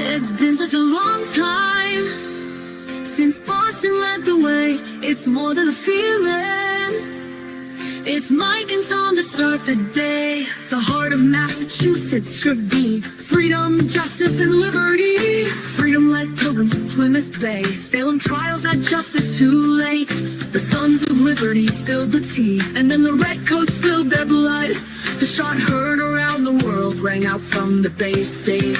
It's been such a long time since Boston led the way. It's more than a feeling. It's Mike and Tom to start the day. The heart of Massachusetts should be freedom, justice, and liberty. Freedom-led pilgrims of Plymouth Bay, Salem trials had justice too late. The sons of liberty spilled the tea, and then the redcoats spilled their blood. The shot heard around the world rang out from the Bay State.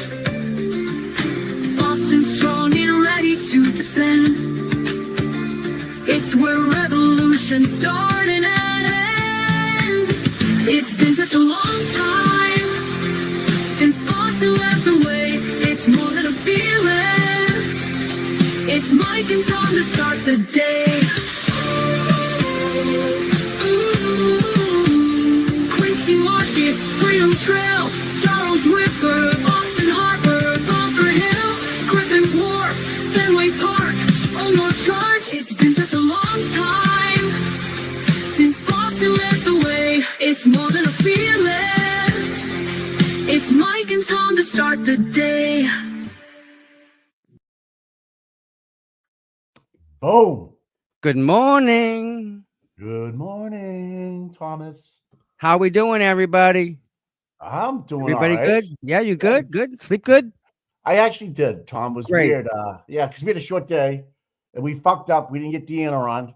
Boston strong and ready to defend. It's where revolution started and ends. It's been such a long time since Boston led the way. It's more than a feeling. It's Mike and Tom to start the day. Quincy Market, Freedom Trail, Charles River, Boston Harbor, Bunker Hill, Griffin Wharf, Fenway Park, Omar Charge. It's been such a long time since Boston led the way. It's more than a feeling. It's Mike and Tom to start the day. Oh, Good morning. good morning, Thomas. How we doing, everybody? I'm doing Everybody all right. good? Yeah, you good? Good? Sleep good? I actually did. Tom was Great. weird. Yeah, because we had a short day and we fucked up. We didn't get Deanna on.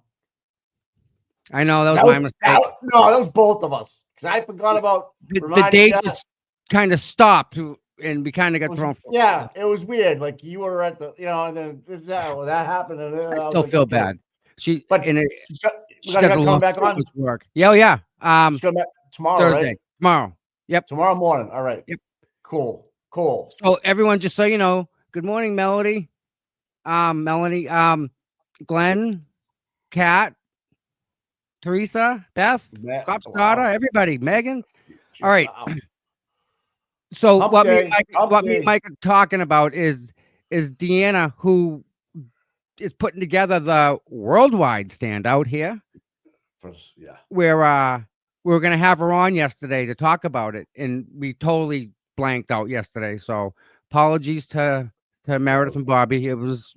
I know that was my mistake. No, that was both of us. Because I forgot about The reminding day you. just kind of stopped, and we kind of got thrown. Yeah, it was weird. Like you were at the, and then that happened. And then I was still like, feel okay. bad. She, But and it, She's got, she we got does a to little come back on. much work. Yeah, oh, yeah. She's coming back tomorrow, Thursday, right? tomorrow. Yep. Tomorrow morning. All right. Yep. Cool. So everyone, just so you know, good morning, Melody, Melanie, Glenn, Kat, Teresa, Beth, Cop's daughter, everybody, Megan. All right. Wow. So Hump what day, me, Mike, hump what me day. and Mike are talking about is Deanna, who is putting together the worldwide standout here. Yeah. Where we were gonna have her on yesterday to talk about it, and we totally blanked out yesterday. So apologies to Meredith and Bobby. It was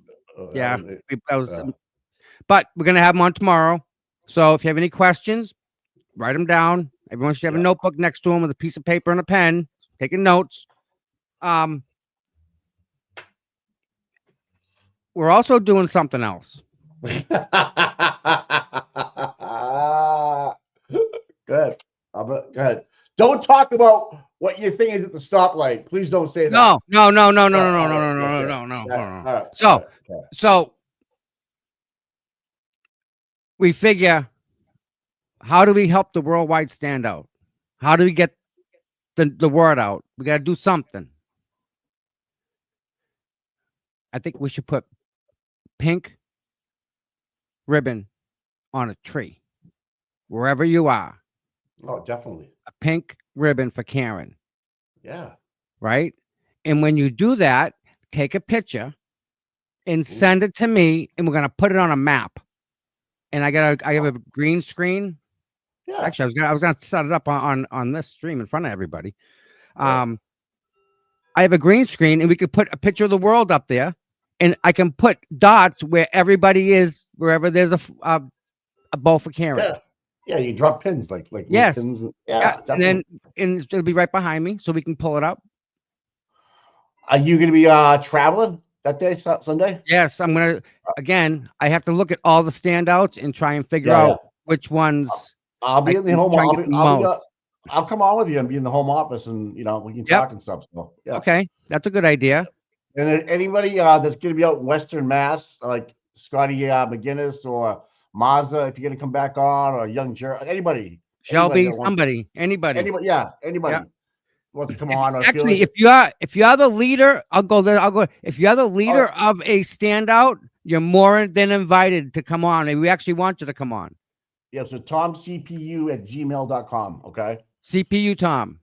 but we're gonna have them on tomorrow. So if you have any questions, write them down. Everyone should have a notebook next to them with a piece of paper and a pen, taking notes. We're also doing something else. Good. Good. Don't talk about what you think is at the stoplight. Please don't say that. No. All right. So we figure, how do we help the worldwide standout? How do we get the word out? We got to do something. I think we should put pink ribbon on a tree, wherever you are. Oh, definitely. A pink ribbon for Karen. Yeah. Right? And when you do that, take a picture and send it to me, and we're gonna put it on a map. And I have a green screen. Yeah. Actually, I was gonna set it up on this stream in front of everybody. I have a green screen, and we could put a picture of the world up there, and I can put dots where everybody is, wherever there's a bowl for Karen. Yeah. Yeah, you drop pins like yes. Pins. Yeah, and it'll be right behind me, so we can pull it up. Are you going to be traveling that day, Sunday? Yes, I'm gonna. Again, I have to look at all the standouts and try and figure out which ones. I'll be in the home. I'll come on with you and be in the home office, and we can talk and stuff. So yeah. Okay, that's a good idea. And then anybody that's going to be out in Western Mass, like Scotty McGinnis or Mazza, if you're going to come back on, or Young anybody. Shelby, anybody. Anybody wants to come on. Or actually, if you are the leader, I'll go there. If you are the leader of a standout, you're more than invited to come on, and we actually want you to come on. Yeah, so tomcpu@gmail.com. Okay. CPU Tom.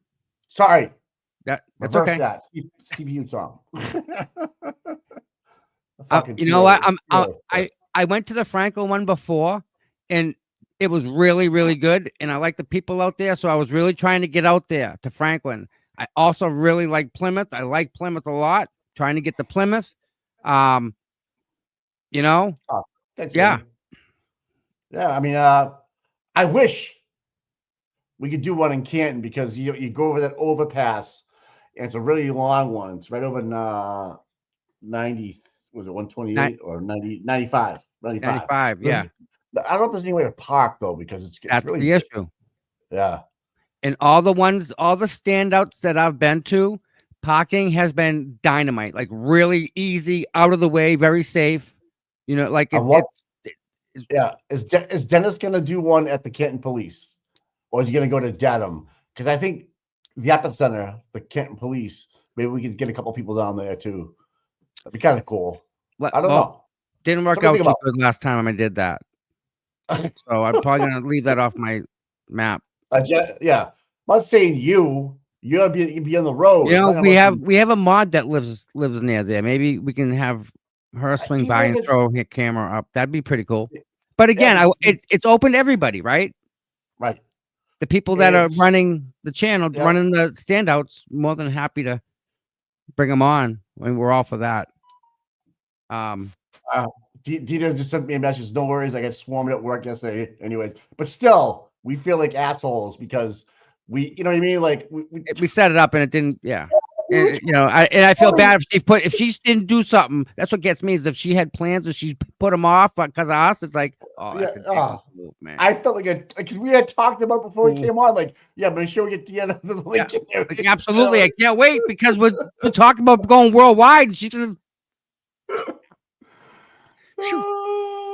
Sorry. That's Reverse okay. That. CPU Tom. You know what? I went to the Franklin one before, and it was really, really good. And I like the people out there, so I was really trying to get out there to Franklin. I also really like Plymouth. I like Plymouth a lot. trying to get the Plymouth. You know, Oh, thanks, yeah. Eddie. Yeah, I mean, I wish we could do one in Canton because you go over that overpass, and it's a really long one. It's right over in 90, was it 128 or 90, 95? 95. 95, There's, yeah. I don't know if there's any way to park though because it's That's really the issue. yeah. And all the standouts that I've been to, parking has been dynamite, like really easy, out of the way, very safe. You know, like I want it's yeah. Is Dennis gonna do one at the Canton Police, or is he gonna go to Dedham? Because I think the epicenter, the Canton Police, maybe we could get a couple people down there too. That'd be kind of cool. I don't well, know. didn't work Something out to too think good last time I did that. So I'm probably gonna leave that off my map. Yeah, I'm not saying you gotta be on the road. You I'm know, talking about some we have a mod that lives near there. Maybe we can have her swing even by if and it's throw her camera up. That'd be pretty cool. But yeah, again, it's open to everybody, right? right. The people that are It's running the channel, yeah. running the standouts, more than happy to bring them on. When we're all for that. Dita just sent me a message. No worries, I got swarmed at work yesterday. Anyways, but still, we feel like assholes because you know what I mean? Like We set it up and it didn't. Yeah. And you know, I feel bad if she didn't do something. That's what gets me is if she had plans or she put them off because of us. It's like, oh, that's a dick move, man. I felt like because we had talked about before we came on, like, yeah, make sure we get the end of the link in there. Like, absolutely, I can't wait because we're talking about going worldwide. And she just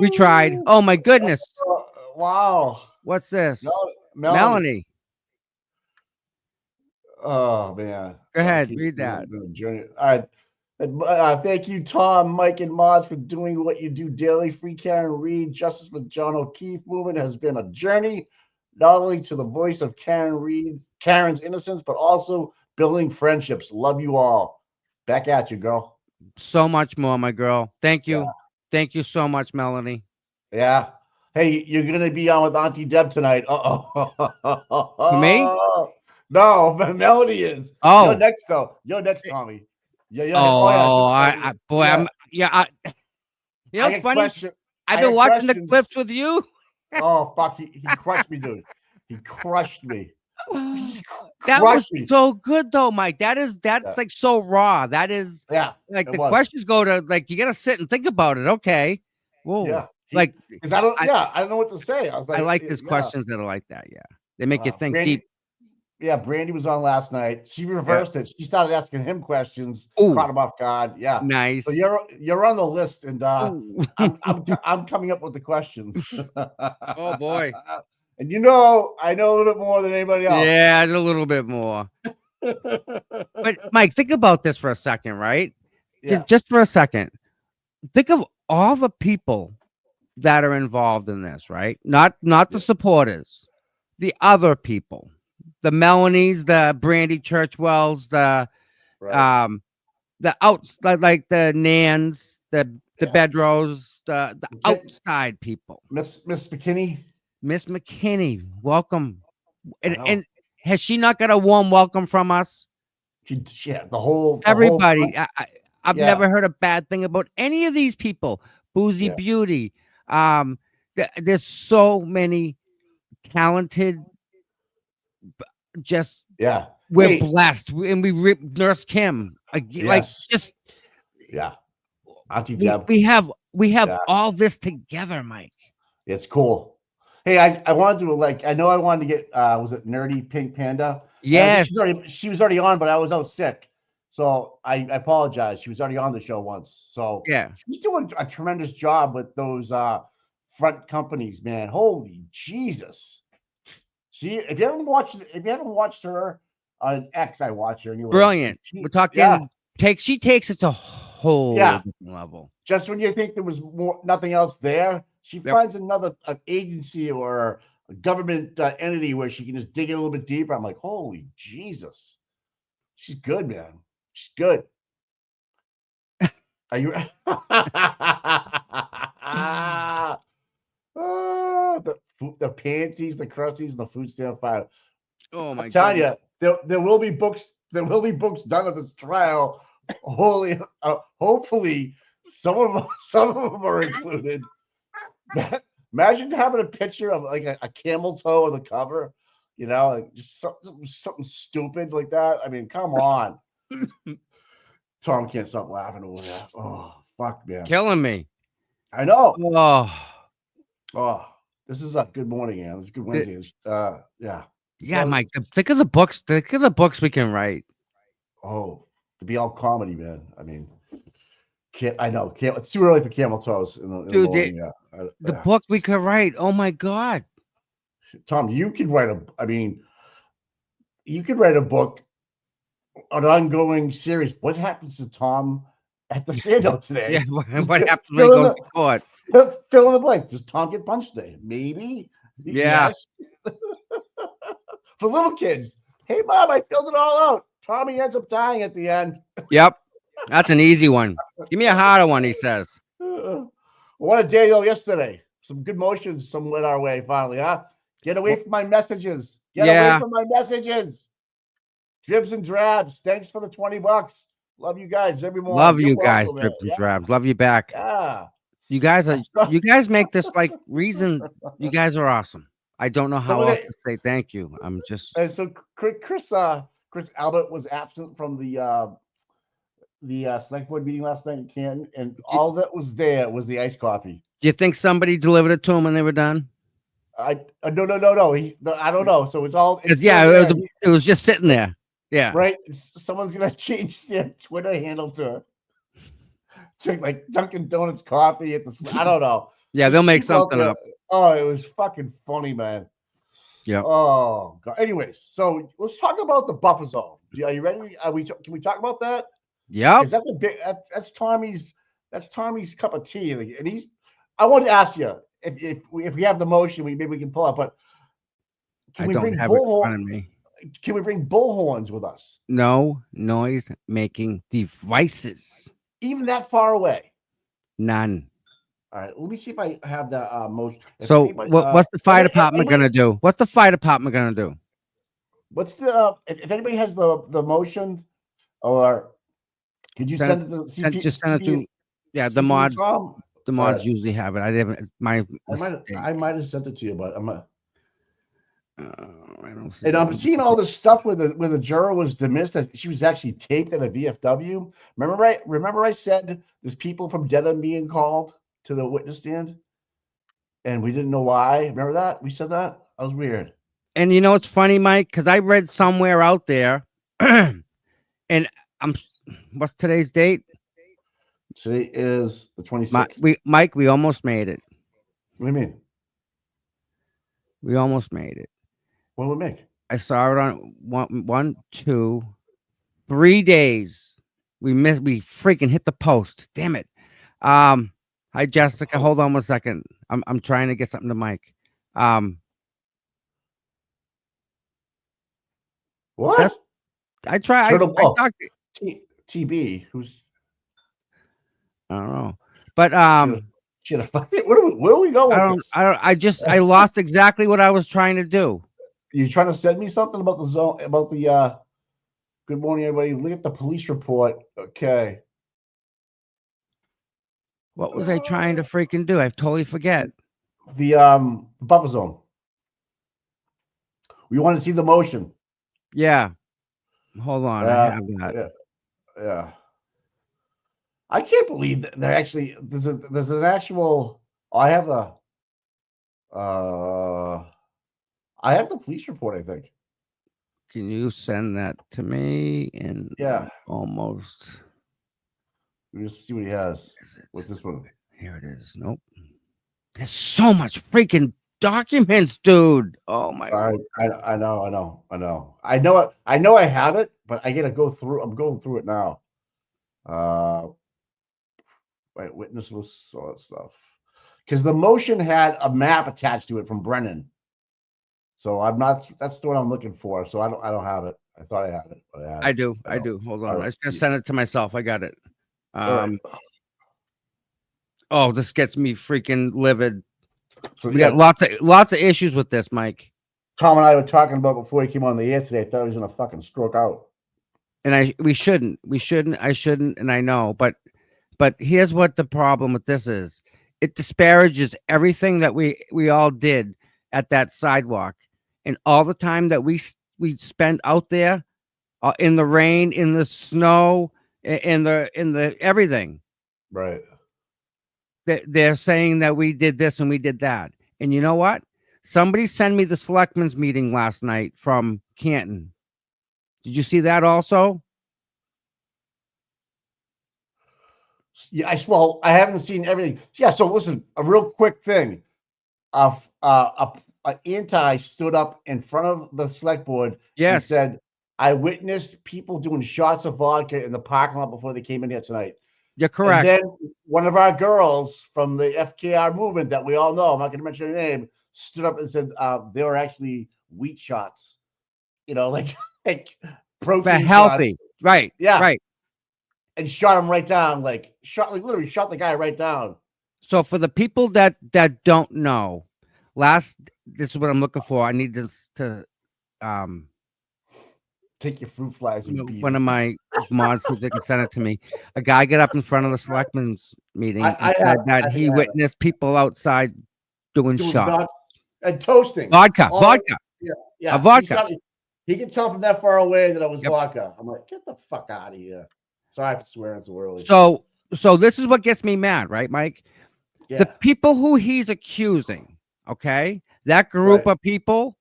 we tried. Oh my goodness, wow. what's this? Melanie. Melanie. Oh man. Go ahead, read that. Journey. All right. Thank you, Tom, Mike, and Mods for doing what you do daily. Free Karen Reed, Justice with John O'Keefe movement has been a journey, not only to the voice of Karen Reed, Karen's innocence, but also building friendships. Love you all. Back at you, girl. So much more, my girl. Thank you. Yeah. Thank you so much, Melanie. Yeah. Hey, you're gonna be on with Auntie Deb tonight. For me? No, but Melody is. Oh. You're next, though. You're next, Tommy. Yeah. Boy, I'm. Yeah. You know, it's funny. I've been watching the clips with you. Oh fuck! He crushed me, dude. He crushed me. That was so good, though, Mike. That's like so raw. That is like the questions go to like you gotta sit and think about it. Okay. Whoa. Yeah. Like because I don't know what to say. I was like, I like these questions that are like that. Yeah, they make you think deep. Yeah, Brandy was on last night. She reversed it. She started asking him questions. Ooh. Caught him off guard. Yeah, nice. So you're on the list, and I'm coming up with the questions. Oh boy! And I know a little bit more than anybody else. Yeah, a little bit more. But Mike, think about this for a second, right? Yeah. Just for a second. Think of all the people that are involved in this, right? Not the supporters, the other people. The Melanies, the Brandy Churchwells, the like the Nans, the Bedros, the outside people. Miss McKinney. Miss McKinney, welcome. And has she not got a warm welcome from us? The whole everybody. I've never heard a bad thing about any of these people. Boozy Beauty. There's so many talented. We're blessed, and we Nurse Kim, like just Auntie Deb. We have all this together, Mike. It's cool. Hey, I wanted to I wanted to get was it Nerdy Pink Panda? Yes, she was already on, but I was out sick, so I apologize. She was already on the show once, so yeah, she's doing a tremendous job with those front companies, man. Holy Jesus! If you haven't watched her on X, I watch her anyway. Brilliant. We're talking. She takes it to a whole different level. Just when you think there was nothing else there, she finds another agency or a government entity where she can just dig in a little bit deeper. I'm like, holy Jesus, she's good, man. She's good. Are you? The panties, the crusties, and the food stamp file. Oh my! I'm telling you, there will be books. There will be books done at this trial hopefully some of them are included. Imagine having a picture of like a camel toe on the cover, like just something stupid like that. I mean, come on. Tom can't stop laughing over that. Oh, fuck, man. Killing me. I know. Oh, This is a good morning, man. It's a good Wednesday. Yeah. yeah, Mike. Think of the books. Think of the books we can write. Oh, to be all comedy, man. I mean, it's too early for camel toes in the Dude, morning. Yeah. the book we could write. Oh my God. Tom, you could write you could write a book, an ongoing series. What happens to Tom at the standout today? Yeah, what happens when he goes to court? Fill in the blank. Does Tom get punched today? Maybe. Yeah. Yes. For little kids. Hey, Mom, I filled it all out. Tommy ends up dying at the end. Yep. That's an easy one. Give me a harder one, he says. What a day, though, yesterday. Some good motions, some went our way finally, huh? Get away from my messages. Get away from my messages. Dribs and drabs. Thanks for the $20. Love you guys every morning. Love you guys, dribs and drabs. Love you back. Yeah. You guys make this like reason. You guys are awesome. I don't know how else to say thank you. I'm just. And so Chris Albert was absent from the select board meeting last night in Canton, and all that was there was the iced coffee. Do you think somebody delivered it to him when they were done? No. I don't know. So it's all. It was just sitting there. Yeah. Right. Someone's gonna change their Twitter handle to like Dunkin' Donuts coffee at the. I don't know. Yeah, they'll make something up. Oh, it was fucking funny, man. Yeah. Oh God. Anyways, so let's talk about the buffer zone. Are you ready? Can we talk about that? Yeah. That's a big. That's Tommy's cup of tea, and I want to ask you if we have the motion, maybe we can pull up. But can we bring bullhorns with us? No noise making devices. Even that far away? None. All right, let me see if I have that motion. So what's the fire department gonna do? What's the fire department gonna do? What's the if anybody has the motion, or could you send it to CP, just send it to the mods. The mods usually have it. I didn't. I might have sent it to you, but I'm not. I don't see. And I'm seeing all this stuff where the juror was dismissed, that she was actually taped at a VFW. Remember I said there's people from Dedham being called to the witness stand, and we didn't know why. Remember that? We said that? That was weird. And you know it's funny, Mike, because I read somewhere out there, and what's today's date? Today is the 26th. Mike, we almost made it. What do you mean? We almost made it. What do we make? I saw it on 1, 2, 3 days. We freaking hit the post. Damn it. Hi Jessica. Hold on 1 second. I'm trying to get something to Mike. What? I try. TB. Who's? I don't know. But where are we going? I lost exactly what I was trying to do. You trying to send me something about the zone, about the good morning, everybody. Look at the police report. Okay. What was I trying to freaking do? I totally forget. The buffer zone. We want to see the motion. Yeah. Hold on. I have that. Yeah. I can't believe that they're actually there's an actual. I have the police report, I think. Can you send that to me? And almost. Let me just see what he has. What's this one? Here it is. Nope. There's so much freaking documents, dude. Oh my God. I know. I know I have it, but I gotta go through. I'm going through it now. Right, witness lists, all that stuff. Because the motion had a map attached to it from Brennan. So I'm not. That's the one I'm looking for. So I don't have it. I thought I had it, but I do. Hold on. I just gotta send it to myself. I got it. Oh, this gets me freaking livid. So we got lots of issues with this, Mike. Tom and I were talking about before he came on the air today. I thought he was gonna fucking stroke out. and we shouldn't, I shouldn't, and I know, but here's what the problem with this is. It disparages everything that we all did at that sidewalk, and all the time that we spent out there, in the rain, in the snow, in the everything. Right. They're saying that we did this and we did that. And you know what? Somebody sent me the selectmen's meeting last night from Canton. Did you see that also? Yeah, well, I haven't seen everything. Yeah, so listen, a real quick thing. A anti stood up in front of the select board and Yes. said, "I witnessed people doing shots of vodka in the parking lot before they came in here tonight." You're And correct. then one of our girls from the FKR movement that we all know, I'm not going to mention her name, stood up and said they were actually wheat shots, like like For protein shots. healthy. Right. Yeah. Right. And shot him right down, literally shot the guy right down. So for the people that don't know, this is what I'm looking for. I need this to Take your fruit flies and beat one him. of my mods, see if they can send it to me. A guy got up in front of the selectmen's meeting and I said have, that I think he I have it. witnessed people outside doing Doing shots. vodka and toasting. Vodka. All- Vodka. Yeah. Vodka. He could tell from that far away that it was Yep. vodka. I'm like, get the fuck out of here. Sorry for swearing so early. So this is what gets me mad, right, Mike? Yeah. The people who he's accusing, okay, that group Right. of people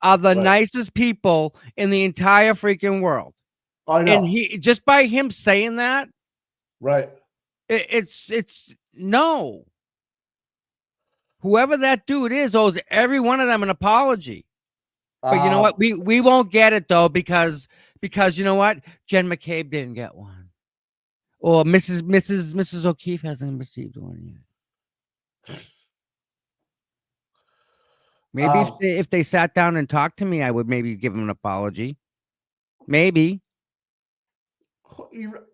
are the Right. nicest people in the entire freaking world. I know. And he, just by him saying that, Right. it's no. Whoever that dude is owes every one of them an apology. But you know what? We won't get it though because you know what? Jen McCabe didn't get one, or Mrs. O'Keefe hasn't received one yet. Maybe if they sat down and talked to me, I would maybe give them an apology. Maybe.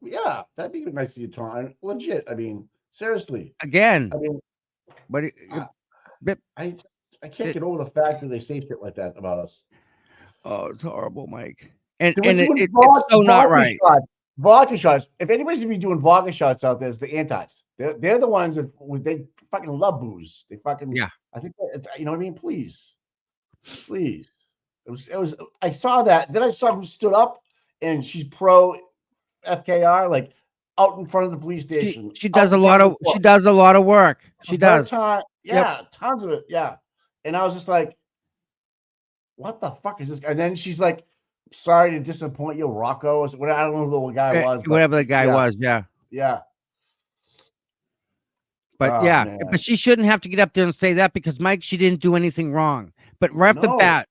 Yeah, that'd be nice of you, Tom. Legit. I mean, seriously. Again, I mean, but I can't get over the fact that they say shit like that about us. oh, it's horrible, Mike. And They were doing it's so not right. Vodka shots. If anybody's gonna be doing vodka shots out there, it's the antis. They're the ones that they fucking love booze. They fucking Yeah. I think it's, you know what I mean. Please. It was. I saw that. Then I saw who stood up, and she's pro FKR, like out in front of the police station. She does a lot of work. She does. Yeah, tons of it. Yeah, and I was just like, what the fuck is this? And then she's like, sorry to disappoint you, Rocco. Or whatever. I don't know who the guy was. Whatever the guy was, yeah. Yeah. But man. but she shouldn't have to get up there and say that because Mike, she didn't do anything wrong. But right off the bat,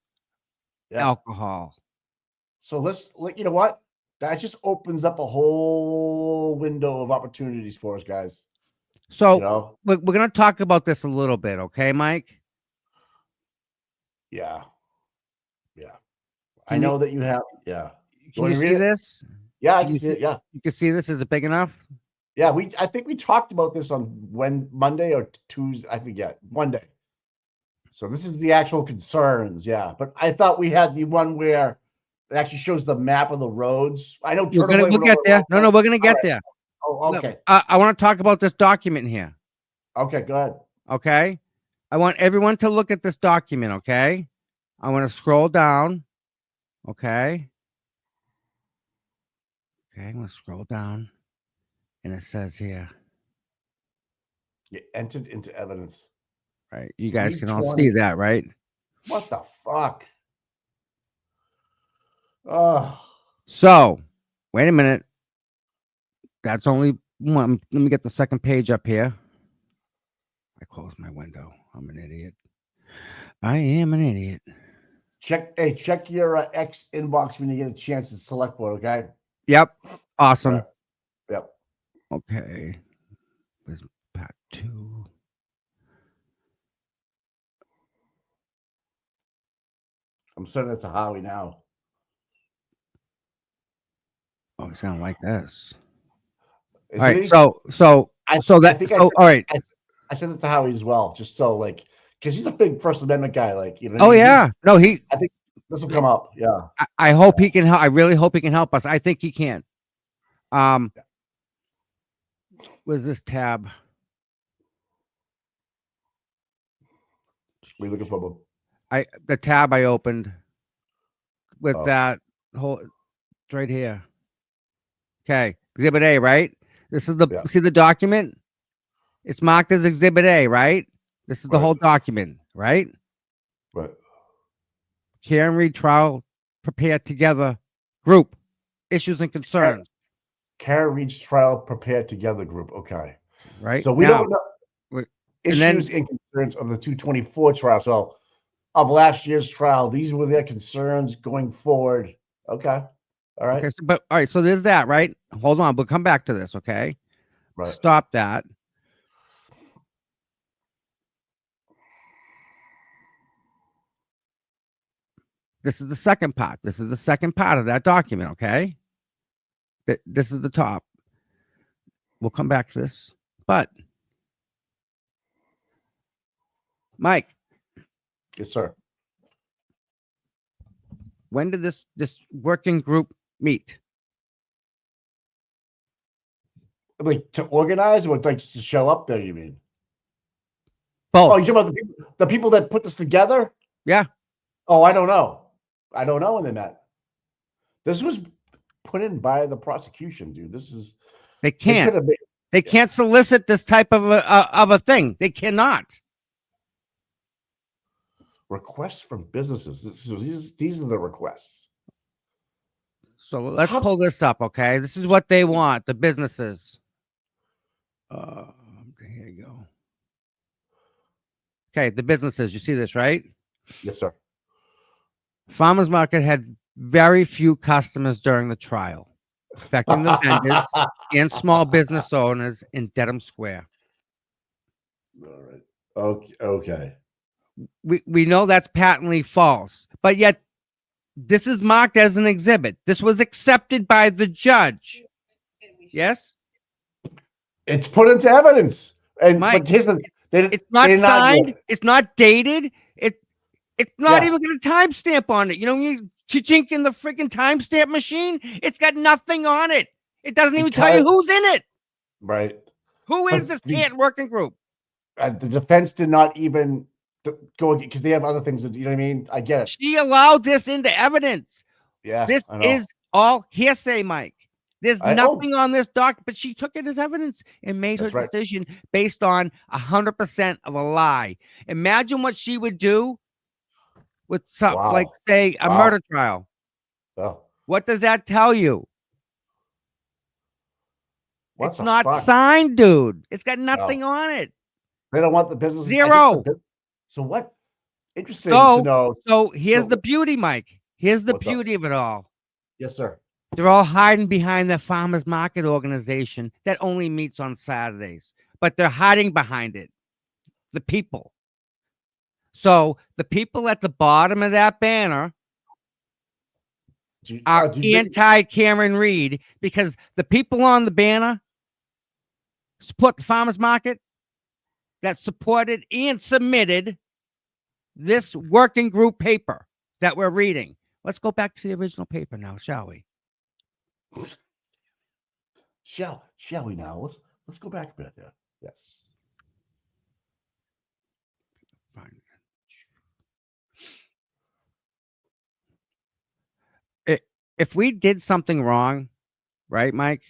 alcohol. So you know what? That just opens up a whole window of opportunities for us, guys. So we're gonna talk about this a little bit, okay, Mike? Yeah. I know that you have. Yeah. Can you see this? Yeah, I can see it. Yeah. You can see this. Is it big enough? Yeah, I think we talked about this on Monday or Tuesday. I forget. Monday. So this is the actual concerns. Yeah, but I thought we had the one where it actually shows the map of the roads. I know. We'll get there. No, we're gonna get there. Oh, okay. I want to talk about this document here. Okay, go ahead. Okay. I want everyone to look at this document. Okay. I want to scroll down. Okay. I'm going to scroll down. And it says here. You entered into evidence. Right. You guys can all see that, right? What the fuck? Oh. So, wait a minute. That's only one. Let me get the second page up here. I closed my window. I'm an idiot. I am an idiot. Check your X inbox when you get a chance to select board, okay? Yep. Awesome. Right. Yep. Okay. Where's part 2? I'm sending it to Howie now. Oh, it's sounding like this. All right. So all right. I sent it to Howie as well, just so because he's a big First Amendment guy, Oh yeah. No, I think This will come up. Yeah. I hope he can help. I really hope he can help us. I think he can. Where's this tab? What are you looking for, Bob? The tab I opened with Oh. that whole right here. Okay, Exhibit A, right? This is the Yeah. see the document. It's marked as Exhibit A, right? This is the Right. whole document, right? Right. Karen Reed trial prepared together group issues and concerns, Karen Reed's trial prepared together group. Okay. right? So we Now, don't know and issues then and concerns of the 224 trial. So of last year's trial, these were their concerns going forward. Okay. All right. okay, so, but all right, so there's that, right? Hold on, we'll come back to this, okay? Right. Stop that. This is the second part. This is the second part of that document, okay? This is the top. We'll come back to this. But Mike, Yes, sir. when did this working group meet? Like to organize or like to show up there, you mean? Both. Oh, you're talking about the people that put this together? Yeah. Oh, I don't know. I don't know when they met. This was put in by the prosecution, dude. This is They can't. could have been, They can't solicit this type of a thing. They cannot. requests from businesses. These are the requests. So let's pull this up, okay? This is what they want, the businesses. Here you go. Okay, the businesses. You see this, right? Yes, sir. Farmers Market had very few customers during the trial, affecting the vendors and small business owners in Dedham Square. All right. Okay. Okay. We know that's patently false, but yet this is marked as an exhibit. This was accepted by the judge. Yes? It's put into evidence. And Mike, but here's the it's not they're not signed. yet. It's not dated. It's not Yeah. even got a timestamp on it. You know, when you chink in the freaking timestamp machine, it's got nothing on it. It doesn't even tell you who's in it. Right. Who is But this Canton working group? The defense did not even go because they have other things. You know what I mean? I get it. She allowed this into evidence. Yeah. This I know. is all hearsay, Mike. There's I know. nothing on this doc, but she took it as evidence and made her That's right. decision based on 100% of a lie. Imagine what she would do with something Wow. like, say, a Wow. murder trial. Oh, What does that tell you? what It's the not fuck? signed, dude. It's got nothing on it. They don't want the business. Zero. So what? Interesting to know. So here's So- the beauty, Mike. Here's the What's up? beauty of it all. Yes, sir. They're all hiding behind the farmers market organization that only meets on Saturdays, but they're hiding behind it. The people. So the people at the bottom of that banner are do you think- anti-Cameron Reed because the people on the banner support the farmers market that supported and submitted this working group paper that we're reading. Let's go back to the original paper now, shall we? Shall we now? Let's go back a bit there. Yes. Fine. If we did something wrong, right, Mike?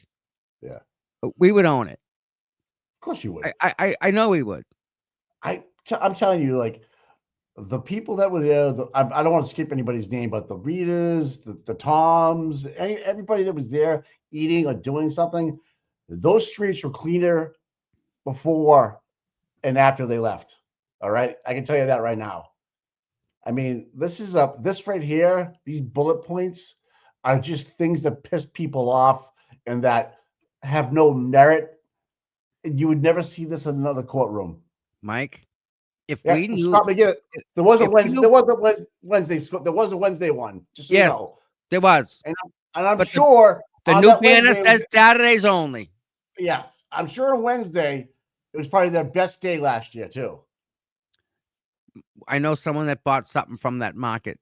Yeah. We would own it. Of course you would. I know we would. I'm telling you, like the people that were there. I don't want to skip anybody's name, but the Readers, the Toms, everybody that was there eating or doing something, those streets were cleaner before and after they left. All right, I can tell you that right now. I mean, this right here. These bullet points are just things that piss people off and that have no merit. You would never see this in another courtroom. Mike, if Yeah, we knew, stop me, get it. There was a if we Wednesday. knew- There was a Wednesday. There was a Wednesday one. Just so Yes. you know. there was And I'm But sure the on new that banner Wednesday, says Saturdays only. yes, I'm sure on Wednesday it was probably their best day last year too. I know someone that bought something from that market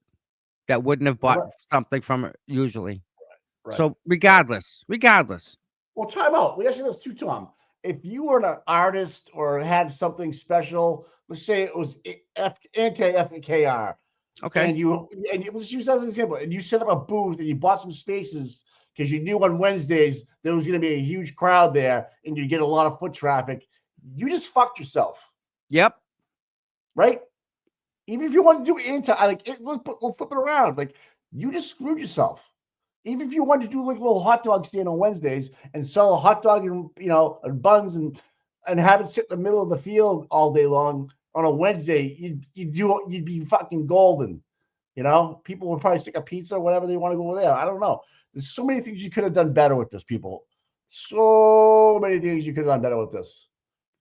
that wouldn't have bought something from it usually. Right. So regardless. Well, time out. Let me ask you this too, Tom. If you were an artist or had something special, let's say it was anti-FKR, Okay. let's use that as an example, and you set up a booth and you bought some spaces because you knew on Wednesdays there was going to be a huge crowd there and you get a lot of foot traffic, you just fucked yourself. Yep. Right? Even if you want to do let's flip it around. Like, you just screwed yourself. Even if you wanted to do like a little hot dog stand on Wednesdays and sell a hot dog and buns and have it sit in the middle of the field all day long on a Wednesday, you'd be fucking golden. People would probably stick a pizza or whatever they want to go over there. I don't know. There's so many things you could have done better with this, people. So many things you could have done better with this.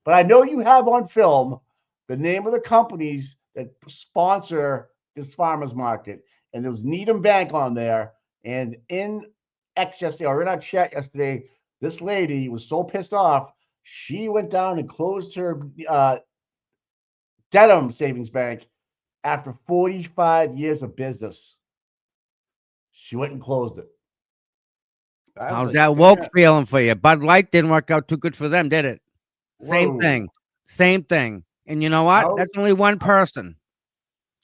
But I know you have on film the name of the companies that sponsor this farmers market, and there was Needham Bank on there. And in excess, or in our chat yesterday, this lady was so pissed off, she went down and closed her Dedham Savings Bank after 45 years of business. She went and closed it. How's that woke feeling for you? Bud Light didn't work out too good for them, did it? Same thing. And you know what? That's only one person.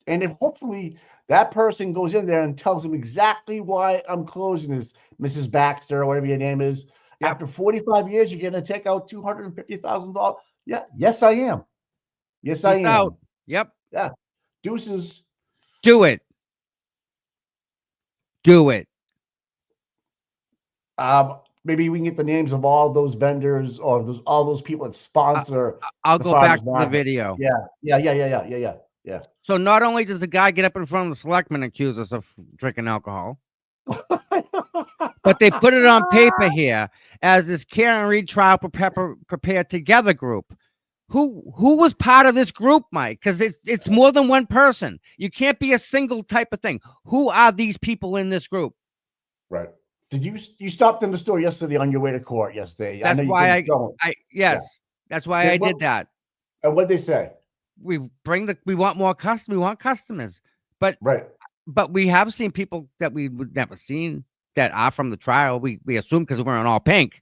And if hopefully that person goes in there and tells them exactly why I'm closing this, Mrs. Baxter, or whatever your name is. Yep. After 45 years, you're going to take out $250,000. Yeah. Yes, I am. Yes, I am. Out. Yep. Yeah. Deuces. Do it. Maybe we can get the names of all those vendors or all those people that sponsor. I'll go back to the video. Yeah. So not only does the guy get up in front of the selectmen and accuse us of drinking alcohol, but they put it on paper here as this Karen Reed Trial Prepare Together group. Who was part of this group, Mike? Because it's more than one person. You can't be a single type of thing. Who are these people in this group? Right. Did you stopped in the store yesterday on your way to court yesterday? That's why that's why I did that. And what'd they say? We want more customers. We want customers. But we have seen people that we would never seen that are from the trial. We assume because we're in all pink.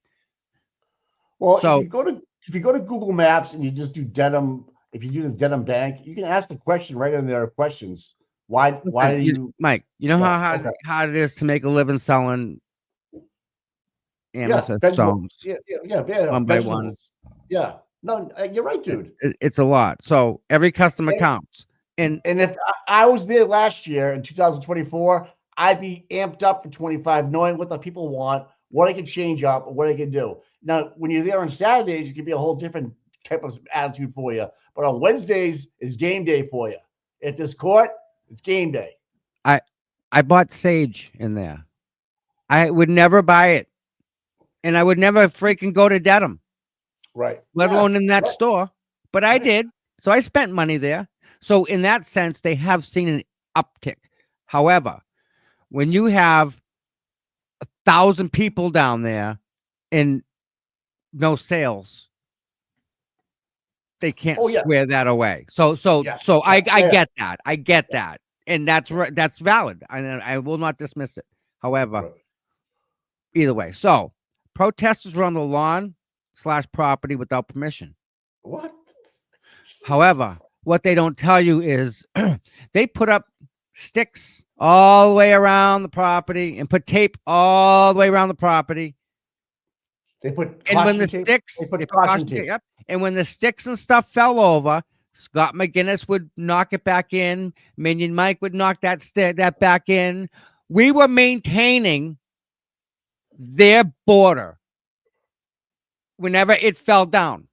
Well, so if you go to Google Maps and you just do Dedham, if you do the Dedham Bank, you can ask the question right in there. Questions. Why do you, Mike? You know how hard it is to make a living selling amethyst stones. One by one. Yeah. No, you're right, dude. It's a lot. So every customer counts. And if I was there last year in 2024, I'd be amped up for 25, knowing what the people want, what I can change up, what I can do. Now, when you're there on Saturdays, it can be a whole different type of attitude for you. But on Wednesdays is game day for you. At this court, it's game day. I bought sage in there. I would never buy it. And I would never freaking go to Dedham. Right. Let alone in that store. But I did. So I spent money there. So in that sense, they have seen an uptick. However, when you have 1,000 people down there and no sales, they can't square that away. So I get that. I get that. And that's valid. I will not dismiss it. However, either way. So protesters were on the lawn/property without permission. What? However, what they don't tell you is they put up sticks all the way around the property and put tape all the way around the property. They put and when the sticks, and when the sticks and stuff fell over, Scott McGinnis would knock it back in. Minion Mike would knock that back in. We were maintaining their border whenever it fell down.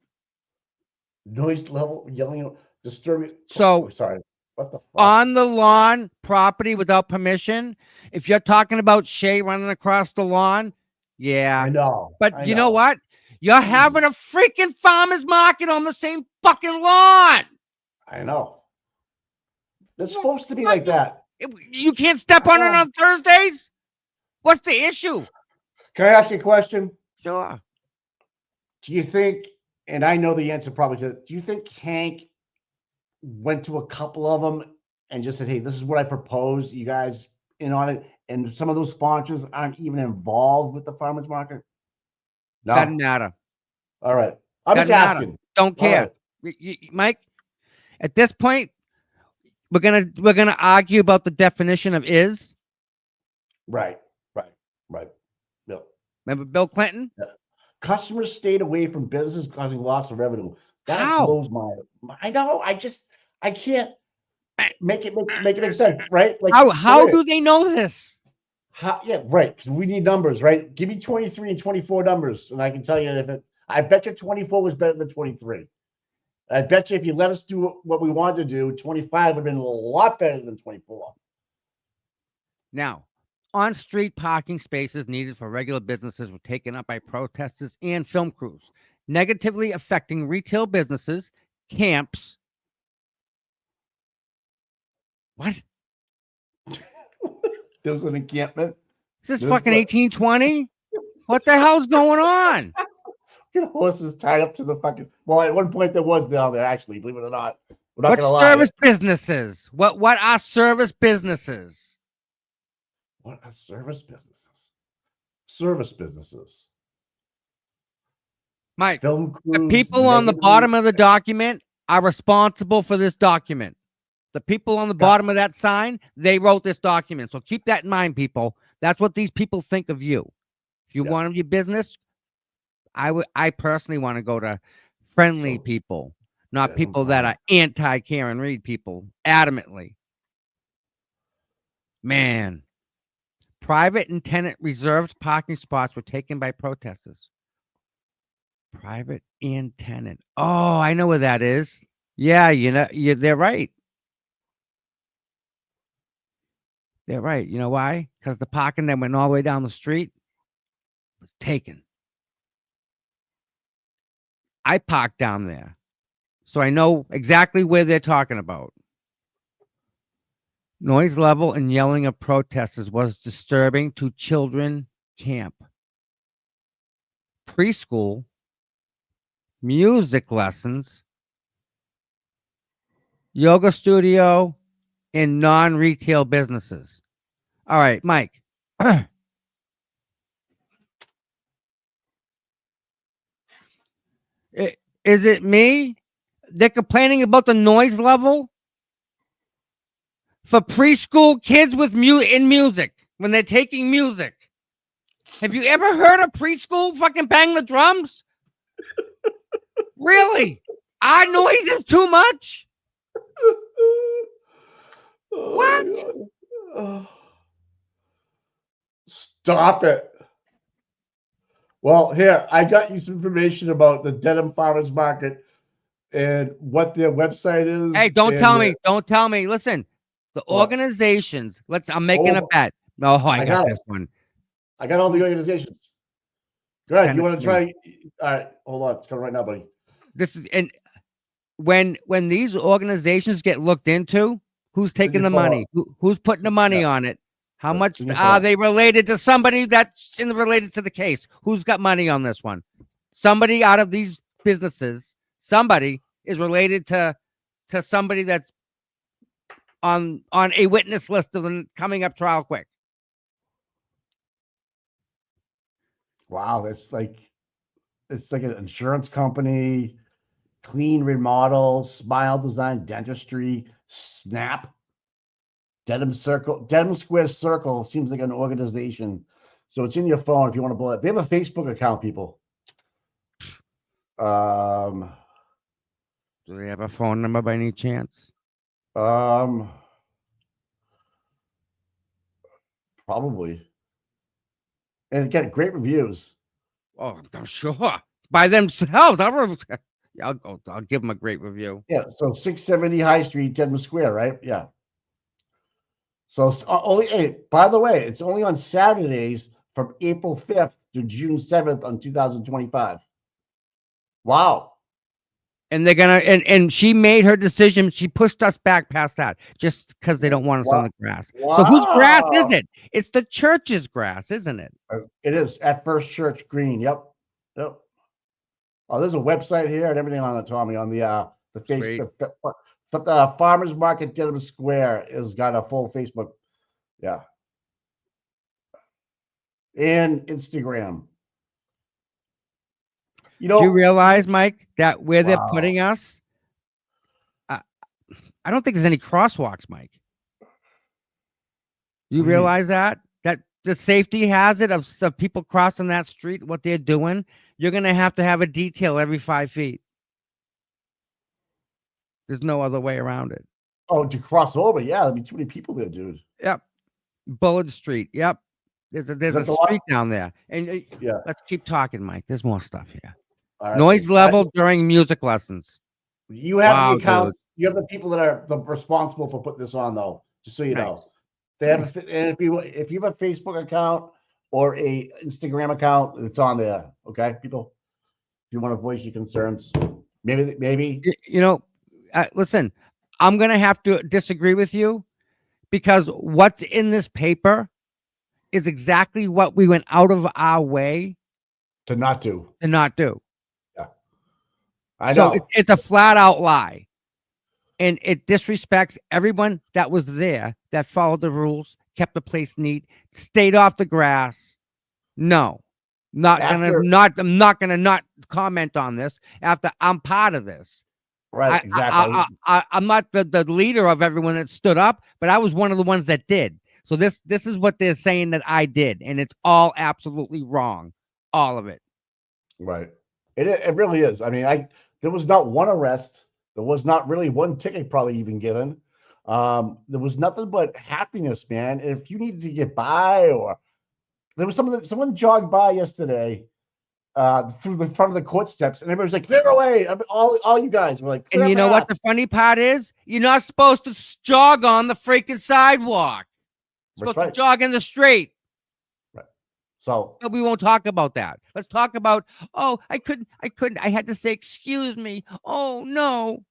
Noise level, yelling, disturbing. So, sorry. What the fuck? On the lawn, property without permission. If you're talking about Shay running across the lawn, yeah. I know. But you know what? You're having a freaking farmer's market on the same fucking lawn. I know. It's supposed to be like that. You can't step on it on Thursdays? What's the issue? Can I ask you a question? Sure. Do you think, and I know the answer probably to, do you think Hank went to a couple of them and just said, hey, this is what I proposed. You guys in on it, and some of those sponsors aren't even involved with the farmers market? Doesn't No. matter. All right. I'm just Doesn't matter. asking. Don't All care. right. Mike, at this point, we're gonna argue about the definition of is. Right. Right. Right. Yep. Remember Bill Clinton? Yeah. Customers stayed away from businesses causing loss of revenue. That How? blows my. I know. I can't Eh, make it make sense, right? Like How wait, do they know this? yeah, right. 'Cause we need numbers, right? Give me 23 and 24 numbers, and I can tell you if it. I bet you 24 was better than 23. I bet you if you let us do what we wanted to do, 25 would have been a lot better than 24. Now, on-street parking spaces needed for regular businesses were taken up by protesters and film crews, negatively affecting retail businesses, camps. What? There was an encampment. Is this This fucking what- 1820? What the hell's going on? Horses tied up to the fucking. Well, at one point there was down there, actually, believe it or not. We're not What gonna lie. service businesses? What are service businesses? What are service businesses? Service businesses. Mike, Film the crews. people on the negatively- bottom of the document are responsible for this document. The people on the bottom of that sign, they wrote this document. So keep that in mind, people. That's what these people think of you. If you Yeah. want your business, I personally want to go to friendly So- people, not Yeah, people that fine. are anti-Karen Reed people, adamantly. Man, private and tenant reserved parking spots were taken by protesters. Private and tenant. Oh, I know where that is. Yeah, they're right. They're right. You know why? Because the parking that went all the way down the street was taken. I parked down there, so I know exactly where they're talking about. Noise level and yelling of protesters was disturbing to children camp, preschool, music lessons, yoga studio, and non-retail businesses. All right, Mike. Is it me? They're complaining about the noise level for preschool kids with music when they're taking music. Have you ever heard a preschool fucking bang the drums? Really? Our noise is too much? Oh, What? my God. Oh. Stop it. Well, here, I got you some information about the Dedham Farmers Market and what their website is. Hey, don't and tell me. Don't tell me. Listen, the What? organizations. I'm making a Oh, bet. No, I I got got this it. one. I got all the organizations. Go ahead. Send You it want to to try? All right. Hold on. It's coming right now, buddy. This is and when these organizations get looked into, who's taking the money? Who's putting the money on it? How Yeah, much we can are follow. they related to somebody that's related to the case? Who's got money on this one? Somebody out of these businesses, somebody is related to somebody that's on a witness list of them coming up trial quick. Wow. It's like an insurance company, Clean Remodel, Smile Design Dentistry, Snap, Dedham Square Circle seems like an organization. So it's in your phone if you want to blow it. They have a Facebook account, people. Do they have a phone number by any chance? Probably. And again, great reviews. Oh, I'm sure by themselves. I'll give them a great review. Yeah, so 670 High Street, Dedham Square, right? Yeah. So by the way, it's only on Saturdays from April 5th to June 7th on 2025. Wow. And they're gonna and she made her decision. She pushed us back past that just because they don't want us on the grass. So whose grass is it? It's the church's grass, isn't it? It is at First Church Green. Yep. Oh, there's a website here and everything on it, Tommy. On the Sweet. the Farmers Market Dedham Square has got a full Facebook. Yeah. and Instagram. You Do you know, realize, Mike, that where they're wow. putting us, I, I don't think there's any crosswalks, Mike. You What do you mean? realize that the safety hazard of people crossing that street, what they're doing, you're gonna have to have a detail every 5 feet. There's no other way around it. Oh, to cross over? Yeah, there'd be too many people there, dude. Yep. Bullard Street. Yep. Is There's a that the lot? street down there. And Yeah. let's keep talking, Mike. There's more stuff here. All right. Noise level during music lessons. You have the Wow, dude. accounts. You have the people that are responsible for putting this on, though. Just so you know, Nice. they have. And if you have a Facebook account or a Instagram account, it's on there. Okay, people. If you want to voice your concerns, maybe. You know, listen, I'm going to have to disagree with you because what's in this paper is exactly what we went out of our way To not do. to not do. Yeah, I So know. it's a flat out lie. And it disrespects everyone that was there, that followed the rules, kept the place neat, stayed off the grass. No, After I'm not gonna not comment on this after I'm part of this. right, exactly. I'm not the leader of everyone that stood up, but I was one of the ones that did. So this is what they're saying that I did, and it's all absolutely wrong, all of it. Right. It really is. I mean, there was not one arrest. There was not really one ticket probably even given. There was nothing but happiness, man. If you needed to get by, or there was someone jogged by yesterday through the front of the court steps, and everybody was like, "Clear away!" I mean, all you guys were like, "Clear And you know what path." the funny part is? You're not supposed to jog on the freaking sidewalk. You're That's supposed right. to jog in the street. Right. So But we won't talk about that. Let's talk about, oh, I couldn't, I had to say, excuse me. Oh, no.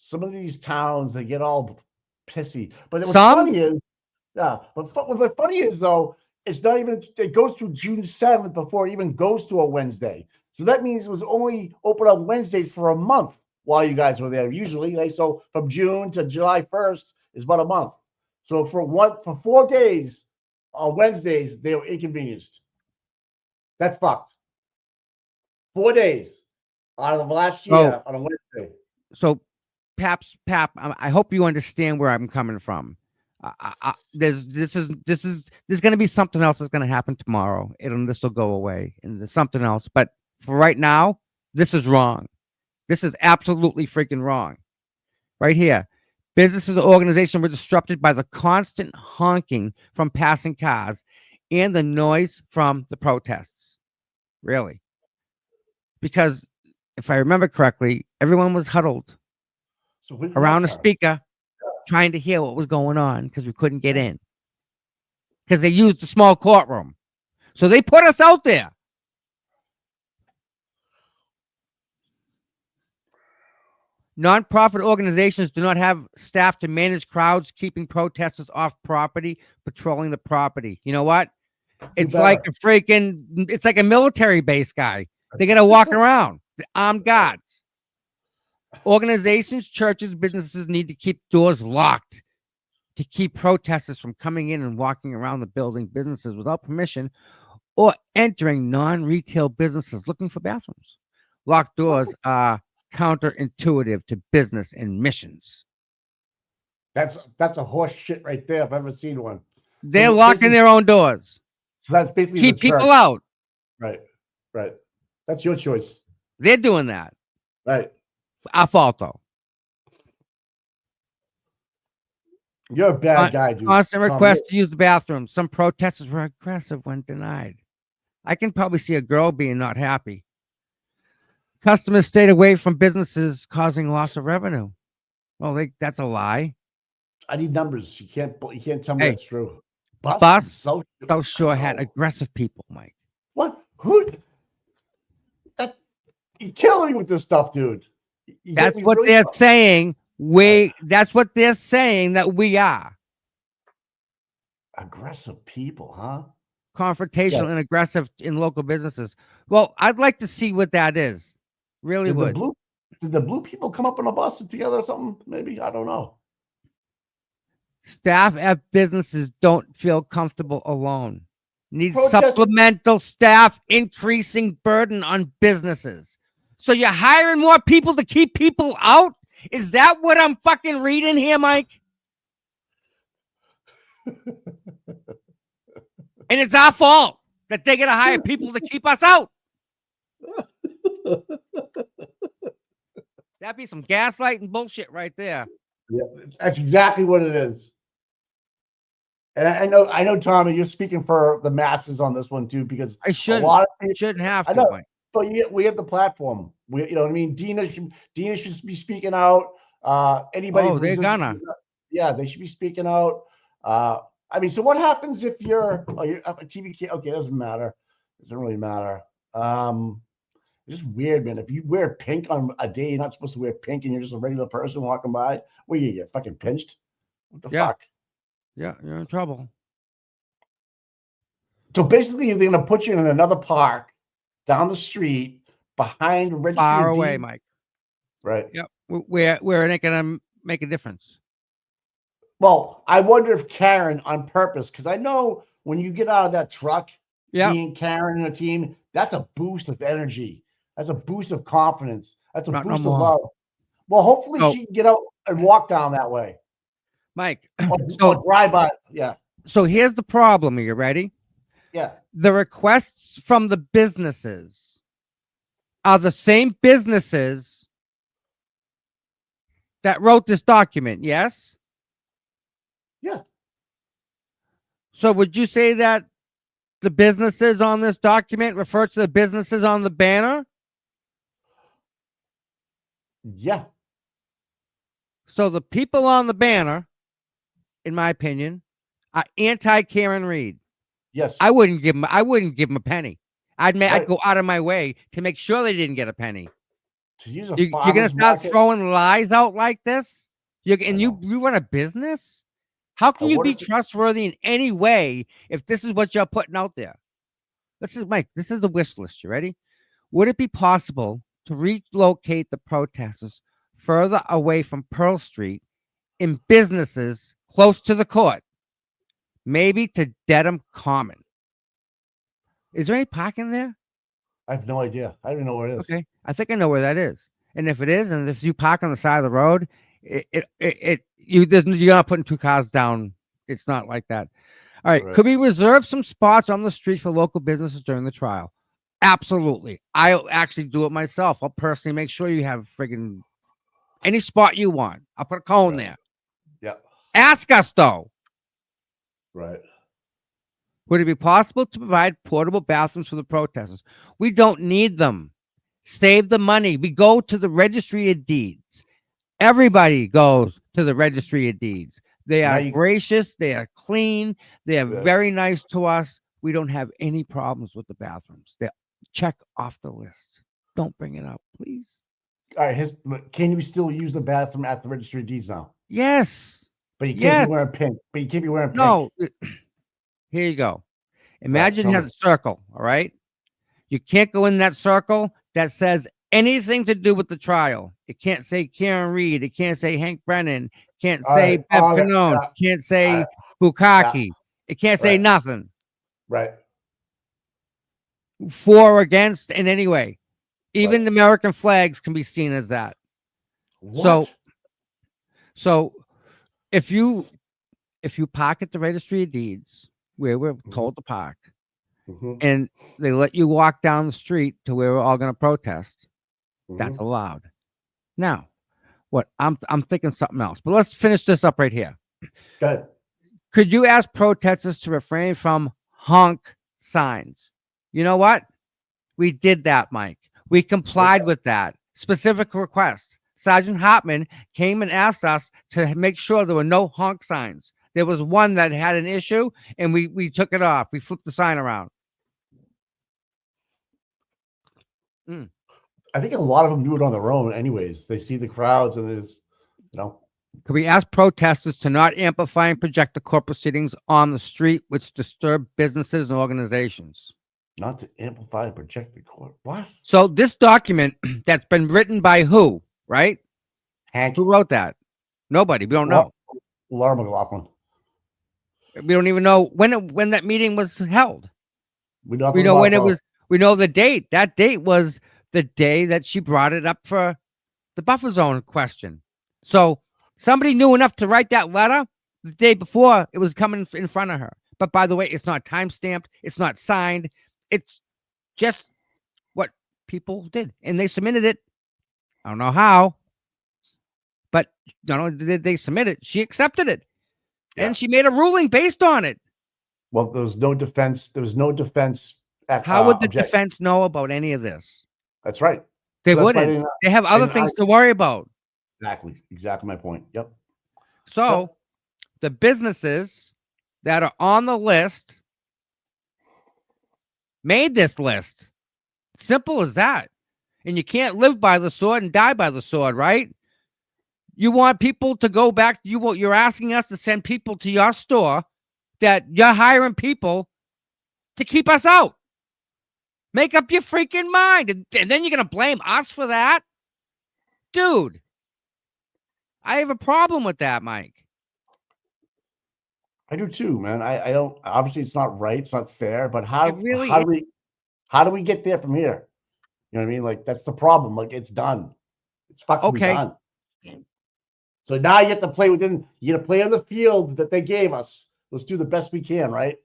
some of these towns, they get all pissy. But what's Some, funny is, yeah, but what's funny is though, it's not even. It goes through June 7th before it even goes to a Wednesday. So that means it was only open on Wednesdays for a month while you guys were there. Usually, so from June to July 1st is about a month. So for 4 days on Wednesdays they were inconvenienced. That's fucked. 4 days out of the last oh, year on a Wednesday. so Pap, I hope you understand where I'm coming from. There's going to be something else that's going to happen tomorrow. This will go away, and there's something else. But for right now, this is wrong. This is absolutely freaking wrong. Right here, businesses and organizations were disrupted by the constant honking from passing cars and the noise from the protests. Really, because if I remember correctly, everyone was huddled So with around a cars. speaker trying to hear what was going on because we couldn't get in because they used the small courtroom. So they put us out there. Nonprofit organizations do not have staff to manage crowds, keeping protesters off property, patrolling the property. You know what? It's like it's like a military base guy. They're going to walk around, the armed guards. Organizations, churches, businesses need to keep doors locked to keep protesters from coming in and walking around the building, businesses without permission, or entering non-retail businesses looking for bathrooms. Locked doors are counterintuitive to business and missions. That's a horse shit right there if I've ever seen one. They're locking their own doors. So that's basically Keep the church. people out. Right. That's your choice. They're doing that. Right. Our fault, though. You're a bad guy, dude. Constant request to use the bathroom. Some protesters were aggressive when denied. I can probably see a girl being not happy. Customers stayed away from businesses, causing loss of revenue. Well, that's a lie. I need numbers. You can't tell me that's true. Bus South Shore had aggressive people, Mike. What? Who? You're killing me with this stuff, dude. That's what they're saying. That's what they're saying that we are. Aggressive people, huh? Confrontational and aggressive in local businesses. Well, I'd like to see what that is. Really would. Did the blue people come up on a bus together or something? Maybe. I don't know. Staff at businesses don't feel comfortable alone. Needs Protest- supplemental staff increasing burden on businesses. So you're hiring more people to keep people out? Is that what I'm fucking reading here, Mike? And it's our fault that they're going to hire people to keep us out. That'd be some gaslighting bullshit right there. Yeah, that's exactly what it is. And I know, Tommy, you're speaking for the masses on this one too, because I shouldn't. a lot of people Shouldn't have I to, know, Mike. but we have the platform. You know what I mean? Dina should be speaking out. Anybody Oh, who's they're gonna. yeah, they should be speaking out. I mean, so what happens if you're a TV kid? Okay, it doesn't matter. It doesn't really matter. It's just weird, man. If you wear pink on a day you're not supposed to wear pink and you're just a regular person walking by, what you get fucking pinched? What the fuck? Yeah, you're in trouble. So basically, they're gonna put you in another park down the street behind the registry. Far away, Mike. Right. Yep. Where it ain't gonna make a difference. Well, I wonder if Karen on purpose, because I know when you get out of that truck, being Karen and a team, that's a boost of energy. That's a boost of confidence. That's a boost of love. Well, hopefully she can get out and walk down that way. Mike. Or drive by. Yeah. So here's the problem. Are you ready? Yeah. The requests from the businesses are the same businesses that wrote this document, yes? Yeah. So would you say that the businesses on this document refer to the businesses on the banner? Yeah. So the people on the banner, in my opinion, are anti-Karen Reed. Yes. I wouldn't give them a penny. I'd go out of my way to make sure they didn't get a penny. You're gonna start throwing lies out like this? You run a business? How can you be trustworthy in any way if this is what you're putting out there? Mike, this is the wish list. You ready? Would it be possible to relocate the protesters further away from Pearl Street in businesses close to the court? Maybe to Dedham Common. Is there any parking there? I have no idea. I don't even know where it is. Okay, I think I know where that is. And if it is, and if you park on the side of the road, you're not putting two cars down. It's not like that. All right. Could we reserve some spots on the street for local businesses during the trial? Absolutely. I'll actually do it myself. I'll personally make sure you have friggin' any spot you want. I'll put a cone there. Yeah. Ask us though. Right. Would it be possible to provide portable bathrooms for the protesters? We don't need them. Save the money. We go to the registry of deeds. Everybody goes to the registry of deeds. They are gracious. They are clean. They are very nice to us. We don't have any problems with the bathrooms. They check off the list. Don't bring it up, please. All right. Can you still use the bathroom at the registry of deeds now? Yes. But you can't be wearing pink. No. Here you go. Imagine you have a circle, all right? You can't go in that circle that says anything to do with the trial. It can't say Karen Reed. It can't say Hank Brennan. Can't say Bev Canone. Can't say Bukaki. It can't say nothing. Right. For or against in any way. Even the American flags can be seen as that. What? So if you park at the registry of deeds where we're told to park, and they let you walk down the street to where we're all going to protest, that's allowed. Now, what I'm thinking something else, but let's finish this up right here. Go ahead. Could you ask protesters to refrain from honk signs? You know what? We did that, Mike. We complied with that specific request. Sergeant Hartman came and asked us to make sure there were no honk signs. There was one that had an issue, and we took it off. We flipped the sign around. I think a lot of them do it on their own anyways. They see the crowds and there's, Could we ask protesters to not amplify and project the court proceedings on the street, which disturb businesses and organizations? Not to amplify and project the court. What? So this document that's been written by who, right? Hank. Who wrote that? Nobody. We don't know. Laura McLaughlin. We don't even know when that meeting was held. We know We nothing know about when it her. was. We know the date. That date was the day that she brought it up for the buffer zone question. So somebody knew enough to write that letter the day before it was coming in front of her. But by the way, it's not time stamped. It's not signed. It's just what people did, and they submitted it. I don't know how, but not only did they submit it, she accepted it, Yeah. and she made a ruling based on it. Well, there was no defense. There was no defense How would the object. defense know about any of this? That's right. They So that's why wouldn't. They have other things to worry about. exactly my point. Yep. So the businesses that are on the list made this list. Simple as that. And you can't live by the sword and die by the sword, right? You want people to go back. You're asking us to send people to your store that you're hiring people to keep us out. Make up your freaking mind. And then you're going to blame us for that? Dude, I have a problem with that, Mike. I do too, man. I don't. Obviously, it's not right. It's not fair. But It really how do we get there from here? You know what I mean? Like that's the problem. Like it's done. It's fucking Okay. done. So now you have to play within. You got to play on the field that they gave us. Let's do the best we can, right?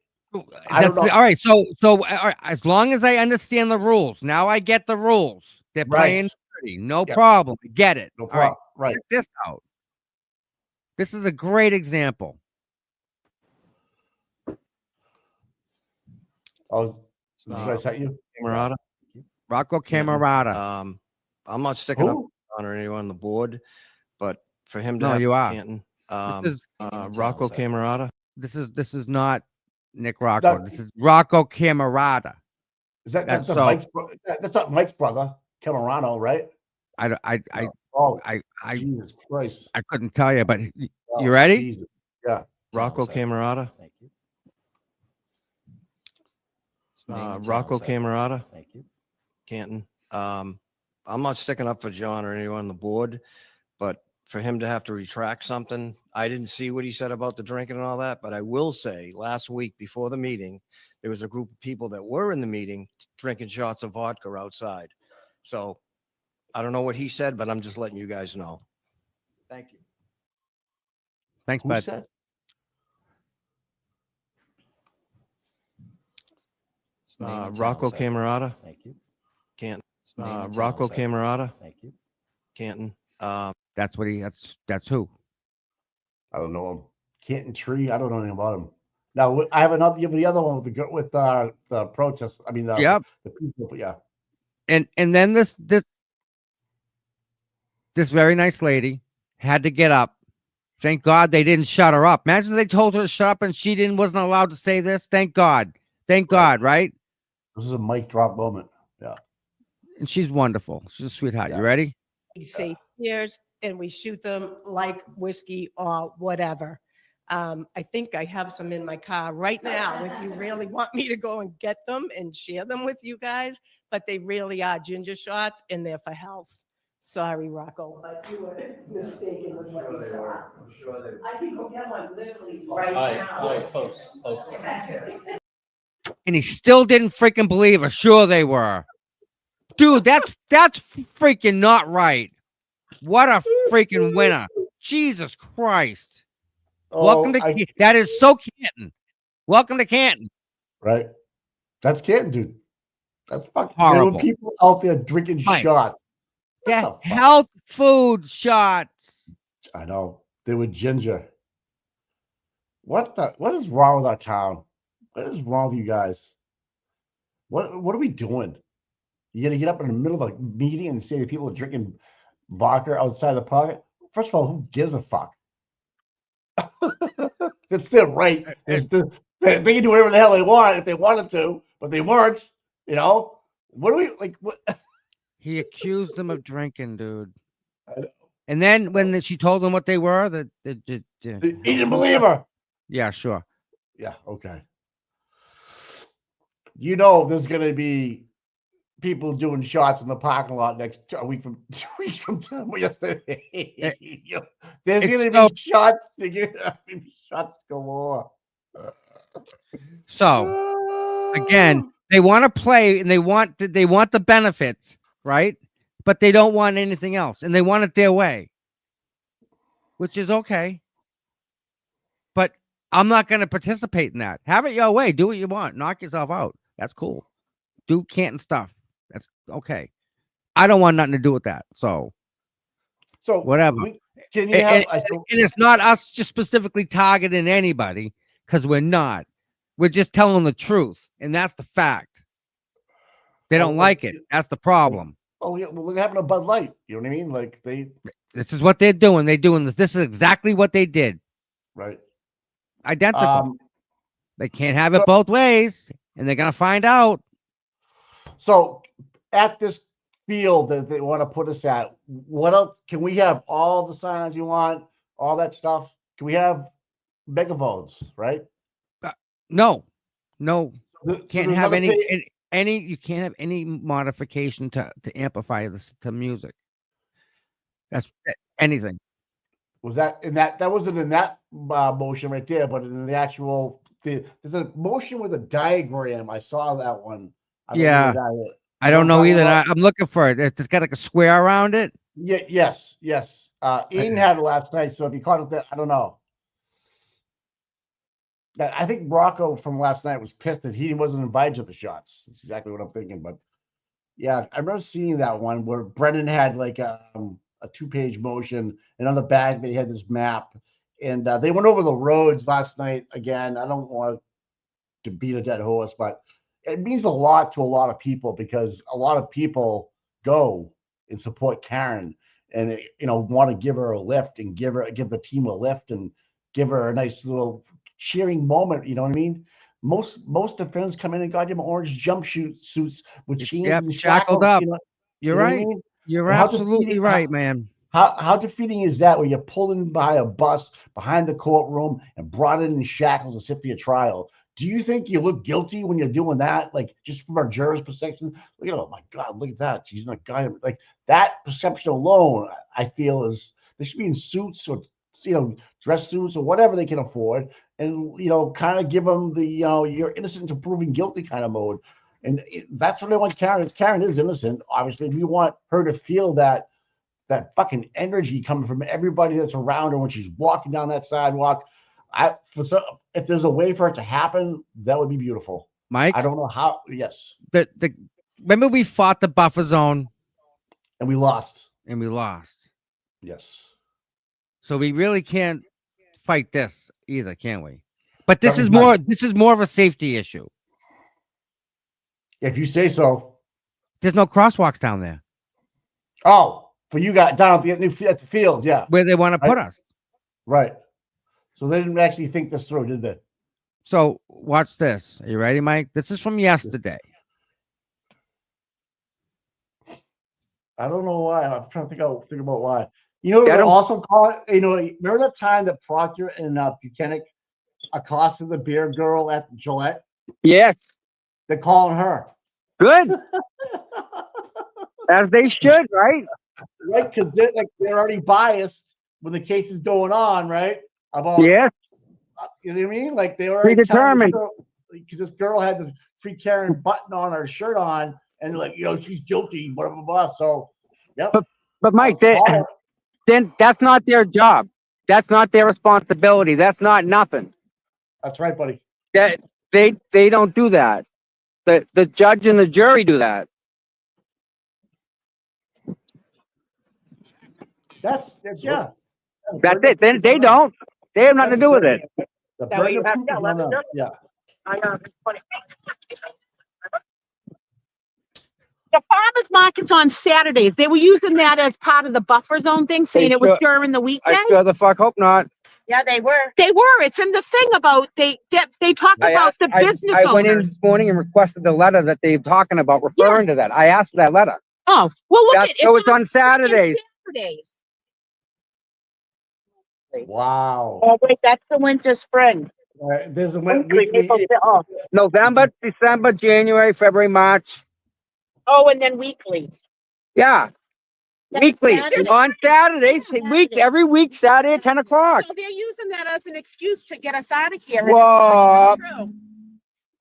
I don't know. All right. So all right, as long as I understand the rules, now I get the rules. They're playing Right. dirty. No Yep. problem. Get it. No All right. problem. Right. Check this out. This is a great example. Oh, this is what I sent you. Camerata. Rocco Camerata. I'm not sticking up Who? on anyone on the board, but for him to No, have you are. Canton, This is Rocco Camerata. this is not Nick Rocco. No. This is Rocco Camerata. Is that's That's not so- Mike's? That's not Mike's brother, Camerano, right? I Jesus Christ! couldn't tell you, but you Oh, ready? Jesus. Yeah. Rocco Camerata. Thank you. Rocco Camerata. Thank you. Canton. I'm not sticking up for John or anyone on the board, but for him to have to retract something, I didn't see what he said about the drinking and all that, but I will say last week before the meeting, there was a group of people that were in the meeting drinking shots of vodka outside. So I don't know what he said, but I'm just letting you guys know. Thank you. Thanks, Who bud. said? Rocco Camerata. Thank you. Canton. Name and town, Rocco sir. Camerata. Thank you. Canton. That's what he. That's who. I don't know him. Canton Tree. I don't know anything about him. Now I have another. You have the other one with the protest. I mean, Yep. the people. But yeah. And then this very nice lady had to get up. Thank God they didn't shut her up. Imagine they told her to shut up and she wasn't allowed to say this. Thank God. Thank God, right? This is a mic drop moment. Yeah. And she's wonderful. She's a sweetheart. Yeah. You ready? We say cheers and we shoot them like whiskey or whatever. I think I have some in my car right now if you really want me to go and get them and share them with you guys, but they really are ginger shots and they're for health. Sorry, Rocco, but you were mistaken with what you saw. I'm sure they. I can go get one literally right All right, now. folks. And he still didn't freaking believe her. Sure they were. Dude, that's freaking not right. What a freaking winner. Jesus Christ. Welcome to that is so Canton. Welcome to Canton. Right. That's Canton, dude. That's fucking Horrible. There were people out there drinking Mike. shots. What Yeah, the fuck? health food shots. I know. They were ginger. What is wrong with our town? What is wrong with you guys? What are we doing? You gonna get up in the middle of a meeting and say that people are drinking vodka outside the park? First of all, who gives a fuck? It's their right. They can do whatever the hell they want if they wanted to, but they weren't. You know? What do we like? What? He accused them of drinking, dude. I know. And then when she told them what they were, He didn't believe her. Yeah, sure. Yeah, okay. You know, there's gonna be people doing shots in the parking lot next a week from 2 weeks from time. Yesterday, there's it's gonna be shots. Shots galore. So again, They want to play and they want the benefits, right? But they don't want anything else, and they want it their way, which is okay. But I'm not going to participate in that. Have it your way. Do what you want. Knock yourself out. That's cool. Do Canton stuff. That's okay. I don't want nothing to do with that. So whatever. Can you have? And it's not us just specifically targeting anybody, because we're not. We're just telling the truth, and that's the fact. They don't like it. That's the problem. Oh yeah, well, look what happened to Bud Light. You know what I mean? Like This is what they're doing. They're doing this. This is exactly what they did. Right. Identical. They can't have it both ways, and they're gonna find out. So at this field that they want to put us at, what else can we have? All the signs you want, all that stuff. Can we have megaphones? Right. No. Can't there's have another any. You can't have any modification to amplify this to music. That's anything. Was that in that? That wasn't in that motion right there, but in the actual, there's a motion with a diagram. I saw that one. I don't know either. I'm looking for it. It's got like a square around it. Yeah. Yes. Ian had it last night, so if you caught it there, I don't know. I think Rocco from last night was pissed that he wasn't invited to the shots. That's exactly what I'm thinking. But yeah, I remember seeing that one where Brendan had like a 2-page motion, and on the back they had this map, and they went over the roads last night again. I don't want to beat a dead horse, but it means a lot to a lot of people, because a lot of people go and support Karen, and want to give her a lift and give the team a lift and give her a nice little cheering moment. You know what I mean? Most defenders come in in goddamn orange suits with chains and shackled up. You're right. I mean? You're absolutely right, man. How defeating is that, when you're pulled in by a bus behind the courtroom and brought in shackles to sit for your trial? Do you think you look guilty when you're doing that? Like, just from our jurors' perception, oh my God, look at that. He's not guy. Like, that perception alone, I feel they should be in suits or dress suits or whatever they can afford, and kind of give them the you're innocent until proven guilty kind of mode. And that's what I want. Karen is innocent. Obviously, we want her to feel that fucking energy coming from everybody that's around her when she's walking down that sidewalk. If there's a way for it to happen, that would be beautiful. Mike, I don't know how. Yes. Remember we fought the buffer zone and we lost. Yes. So we really can't fight this either, can we? But this is more of a safety issue. If you say so. There's no crosswalks down there. Oh, for you guys down at the field, yeah. Where they want to put us. Right. So they didn't actually think this through, did they? So watch this. Are you ready, Mike? This is from yesterday. I don't know why. I'm trying to think about why. They also call it, remember that time that Proctor and Buchanan accosted the beer girl at Gillette? Yes. They're calling her. Good. As they should, right? Right, because they're already biased when the case is going on, right? About yes. You know what I mean? Like, they already predetermined. Because this girl had the free Karen button on her shirt on, and they're like, she's guilty, blah blah blah. So, yep. But Mike, then that's not their job. That's not their responsibility. That's not nothing. That's right, buddy. That they don't do that. The judge and the jury do that. That's yeah. That's it. Then they don't. They have nothing to do with it. Yeah. The farmers market's on Saturdays. They were using that as part of the buffer zone thing, saying it was during the weekday. I sure the fuck hope not. Yeah, they were. They were. It's in the thing about they talked about the business owners. I went in this morning and requested the letter that they're talking about, referring to that. I asked for that letter. Oh, well, look, it's on Saturdays. Wow. Oh wait, that's the winter spring. There's a weekly. November, December, January, February, March. Oh, and then weekly. Yeah. Weekly. On Saturdays. Every week, Saturday at 10 o'clock. So they're using that as an excuse to get us out of here. Whoa.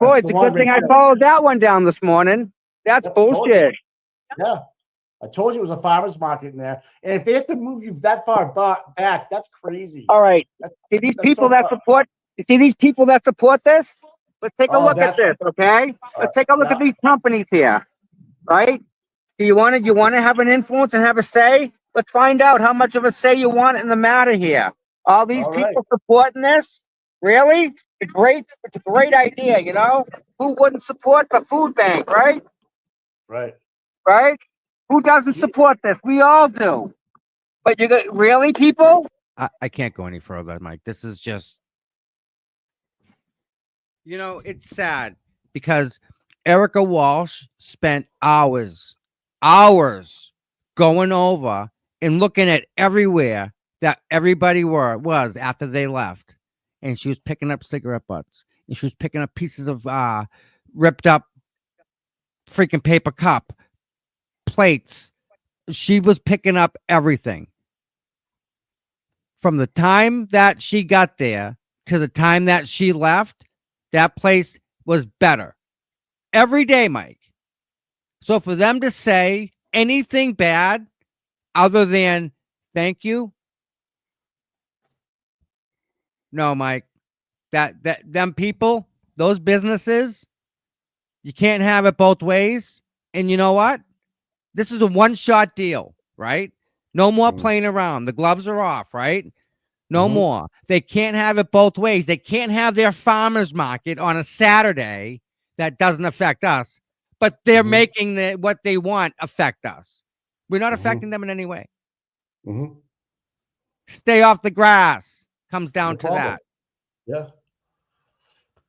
Boy, That's it's the a one good thing right I there. followed that one down this morning. That's Yep, told you. bullshit. Yeah. I told you it was a farmer's market in there. And if they have to move you that far back, that's crazy. All right. That's, See these that's people so that far. support. You see these people that support this? Let's take a Oh, look at that's this, okay? Let's take a look at yeah. these companies here, right? Do you want to? You want to have an influence and have a say? Let's find out how much of a say you want in the matter here. All these All right. people supporting this, really? It's a great idea. You know, who wouldn't support the food bank, right? Right. Right? Who doesn't support this? We all do. But you got really people? I can't go any further, Mike. This is just, you know, it's sad because Erica Walsh spent hours going over and looking at everywhere that everybody was after they left. And she was picking up cigarette butts. And she was picking up pieces of ripped up freaking paper cup, plates. She was picking up everything. From the time that she got there to the time that she left, that place was better every day, Mike. So for them to say anything bad other than thank you, no, Mike. That them people, those businesses, you can't have it both ways. And you know what? This is a one-shot deal, right? No more playing around. The gloves are off, right? No more. They can't have it both ways. They can't have their farmers market on a Saturday that doesn't affect us, but they're making what they want affect us. We're not affecting them in any way. Stay off the grass comes down to that. Yeah.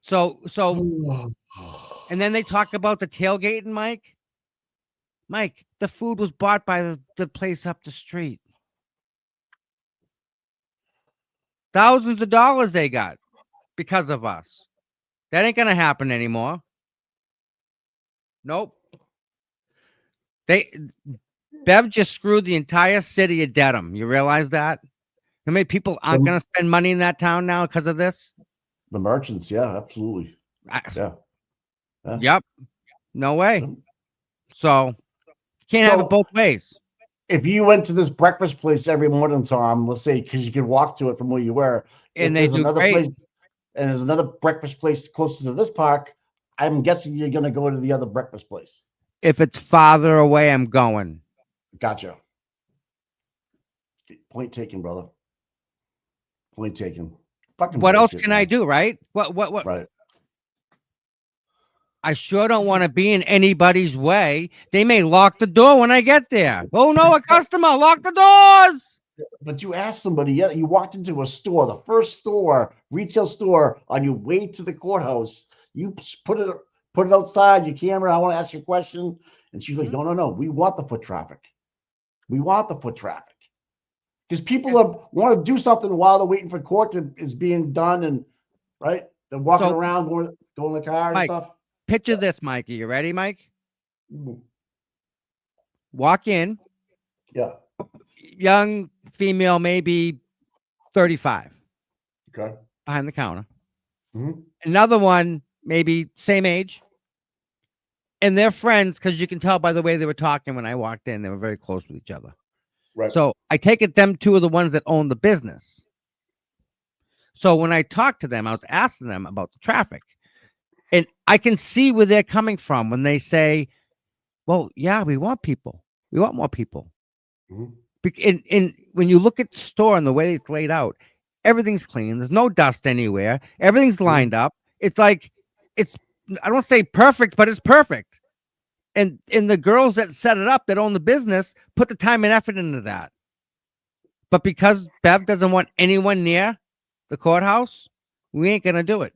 So, and then they talk about the tailgating, Mike. Mike, the food was bought by the place up the street. Thousands of dollars they got because of us. That ain't gonna happen anymore. Nope. Bev just screwed the entire city of Dedham. You realize that? How many people aren't gonna spend money in that town now because of this? The merchants, yeah, absolutely. Yeah. Yep. No way. So can't have it both ways. If you went to this breakfast place every morning, Tom, let's say because you could walk to it from where you were, And if they there's do another great. place and there's another breakfast place closer to this park, I'm guessing you're gonna go to the other breakfast place. If it's farther away, I'm going. Gotcha. Point taken, brother. Point taken. Fucking What else bullshit, can man. I do, right? What? Right. I sure don't want to be in anybody's way. They may lock the door when I get there. Oh no, a customer, lock the doors. But you asked somebody, yeah, you walked into a store, the first store, retail store on your way to the courthouse. You put it outside your camera. I want to ask you a question. And she's like, no. We want the foot traffic. We want the foot traffic. Because people want to do something while they're waiting for court is being done. And right. They're walking around, going in the car and stuff. Picture this, Mike. Are you ready, Mike? Mhm. Walk in. Yeah. Young female, maybe 35. Okay. Behind the counter. Mm-hmm. Another one, maybe same age. And they're friends because you can tell by the way they were talking when I walked in. They were very close with each other. Right. So I take it them two are the ones that own the business. So when I talked to them, I was asking them about the traffic. And I can see where they're coming from when they say, well, yeah, we want people. We want more people. Mm-hmm. And when you look at the store and the way it's laid out, everything's clean. There's no dust anywhere. Everything's lined up. It's like, I don't say perfect, but it's perfect. And the girls that set it up, that own the business, put the time and effort into that. But because Bev doesn't want anyone near the courthouse, we ain't going to do it.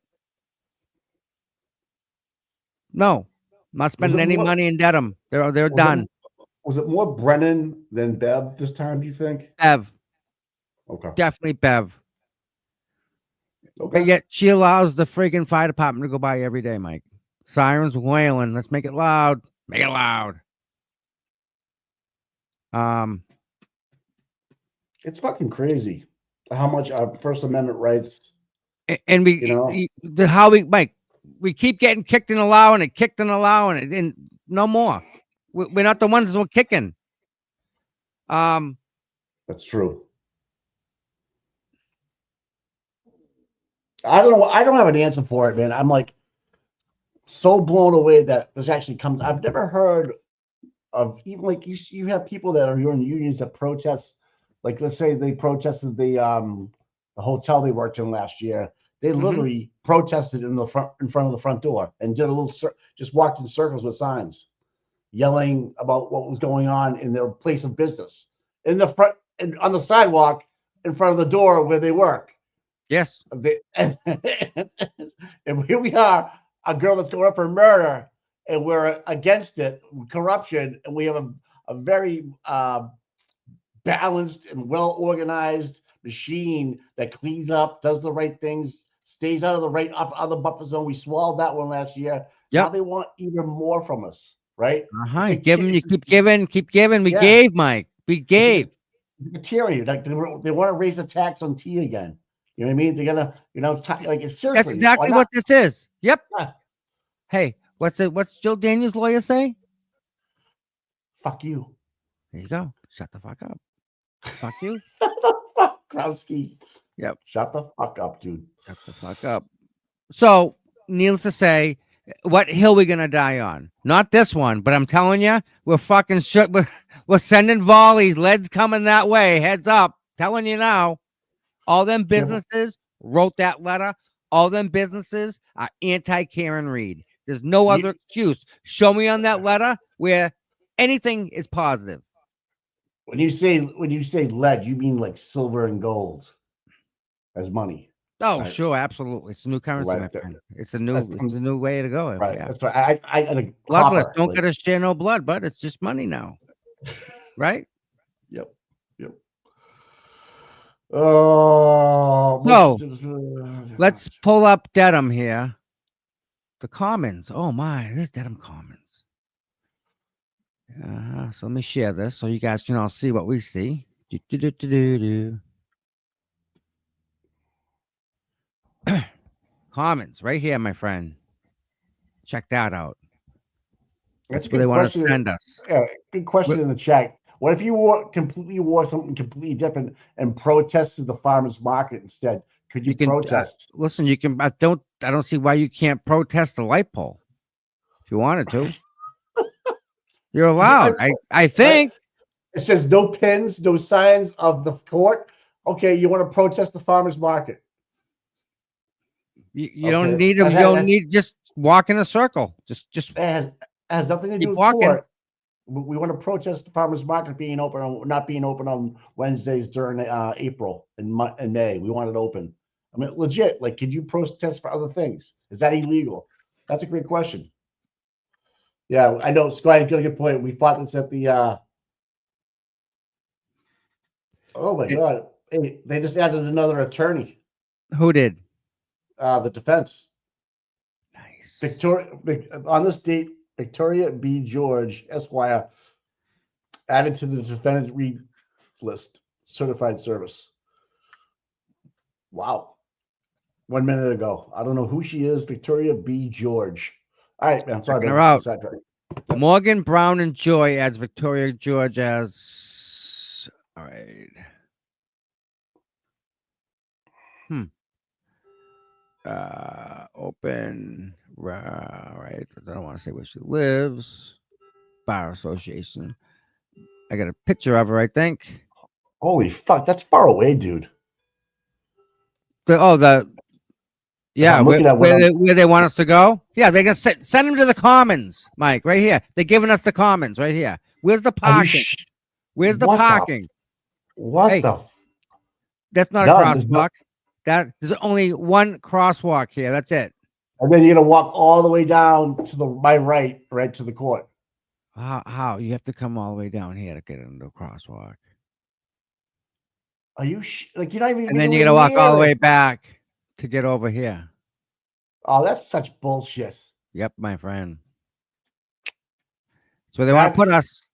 No, I'm not spending any money in Dedham. They're done. Was it more Brennan than Bev this time, do you think? Bev. Okay. Definitely Bev. Okay. But yet she allows the friggin' fire department to go by every day, Mike. Sirens wailing. Let's make it loud. Make it loud. It's fucking crazy how much our First Amendment rights. And we, you know, Mike, we keep getting kicked and allowing it, kicked and allowing it, and no more. We're not the ones who are kicking. That's true. I don't know. I don't have an answer for it, man. I'm like so blown away that this actually comes. I've never heard of even like you have people that are in unions that protest. Like let's say they protested the hotel they worked in last year. They literally protested in front of the front door and did a little just walked in circles with signs, yelling about what was going on in their place of business in the front and on the sidewalk in front of the door where they work. Yes. And here we are, a girl that's going up for murder, and we're against it, corruption, and we have a very balanced and well-organized machine that cleans up, does the right things, stays out of the right other buffer zone. We swallowed that one last year. Now they want even more from us, right? Give them, you keep giving. We gave, Mike. We gave. The tyranny, like they want to raise the tax on tea again. You know what I mean? They're gonna, like it's seriously. That's exactly what this is. Yep. Yeah. Hey, what's Jill Daniels' lawyer say? Fuck you. There you go. Shut the fuck up. Fuck you. Shut the fuck, Krowski. Yep. Shut the fuck up, dude. Shut the fuck up. So, needless to say, what hill we gonna die on? Not this one, but I'm telling you, we're fucking shit. We're sending volleys. Lead's coming that way. Heads up. Telling you now. All them businesses wrote that letter. All them businesses are anti-Karen Reed. There's no other excuse. Show me on that letter where anything is positive. When you say lead, you mean like silver and gold as money. Oh, right? Sure, absolutely. It's a new currency, my friend. It's a new way to go. Right. Yeah. That's right. I Bloodless. Don't get us share no blood, but it's just money now. Right? Yep. Oh, so let's pull up Dedham here. The Commons. Oh my, this is Dedham Commons. So let me share this so you guys can all see what we see. Commons, right here, my friend. Check that out. That's where they want to send us. Yeah, good question in the chat. What if you wore something completely different and protested the farmers market instead? Could you protest? Listen, you can. I don't see why you can't protest the light pole. If you wanted to, you're allowed. I think it says no pins, no signs of the court. Okay, you want to protest the farmers market? You don't need them. You don't need just walk in a circle. Just it has nothing to do with court. We want to protest the farmers market being open or not being open on Wednesdays during April and May. We want it open. I mean, legit. Like, could you protest for other things? Is that illegal? That's a great question. Yeah, I know. Sky's got a good point. We fought this at the. Oh my God! Hey, they just added another attorney. Who did? The defense. Nice. Victoria on this date. Victoria B. George, Esquire, added to the defendant Reed list, certified service. Wow. 1 minute ago. I don't know who she is. Victoria B. George. All right, man. I'm sorry. Morgan Brown and Joy as Victoria George as. All right. Open. Right. I don't want to say where she lives. Bar Association. I got a picture of her, I think. Holy fuck, that's far away, dude. Yeah, where they want us to go. Yeah, they can send them to the Commons, Mike. Right here, they're giving us the Commons right here. Where's the parking? Where's the parking? That's not a crosswalk. There's only one crosswalk here. That's it. And then you're gonna walk all the way down to my right to the court. How? You have to come all the way down here to get into a crosswalk. Are you like you're not even? And then you're gonna walk all the way back to get over here. Oh, that's such bullshit. Yep, my friend. So they want to put us.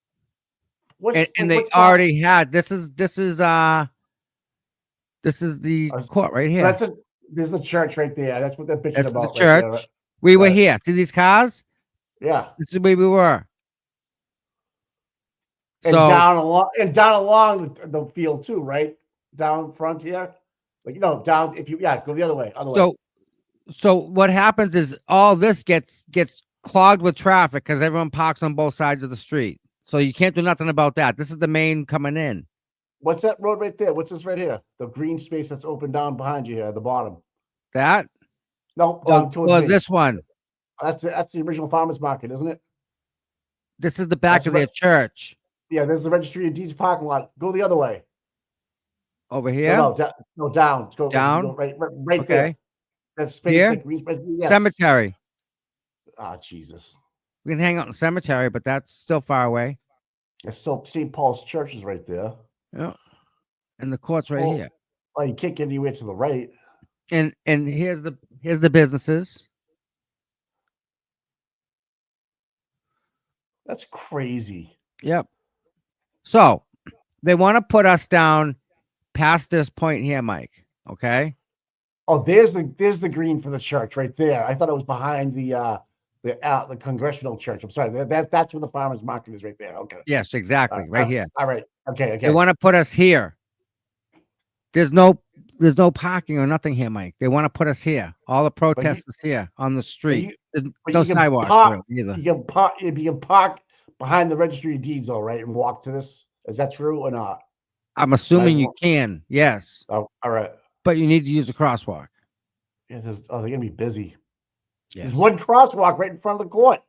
And they already had. This is the court right here. There's a church right there. That's what they're bitching about. The church. We were Right. here. See these cars? Yeah. This is where we were. And So down along the field too, right? Down front here. Like down if you go the other way. so what happens is all this gets clogged with traffic because everyone parks on both sides of the street. So you can't do nothing about that. This is the main coming in. What's that road right there? What's this right here? The green space that's open down behind you here at the bottom. That? No, Oh, down towards well, me. this one. That's the original farmers market, isn't it? This is the back That's of their church. Yeah, there's the registry of deeds parking lot. Go the other way. Over here? No, down. Go Down? right Okay. there. That space, Here? that green space. Yes. Cemetery. Ah, Jesus. We can hang out in the cemetery, but that's still far away. It's still St. Paul's Church is right there. Yeah. And the court's right Oh. here. Oh, you can't get anywhere to the right. And here's the businesses. That's crazy. Yep. So they want to put us down past this point here, Mike. Okay. Oh, there's the green for the church right there. I thought it was behind the congressional church. I'm sorry. That's where the farmers market is right there. Okay. Yes, exactly. Right here. All right. Okay. They want to put us here. There's no parking or nothing here, Mike. They want to put us here. All the protesters here on the street. There's no sidewalks either. You can park behind the registry of deeds, all right, and walk to this. Is that true or not? I'm assuming you can. Yes. Oh, all right. But you need to use a crosswalk. Yeah, they're gonna be busy. Yes. There's one crosswalk right in front of the court.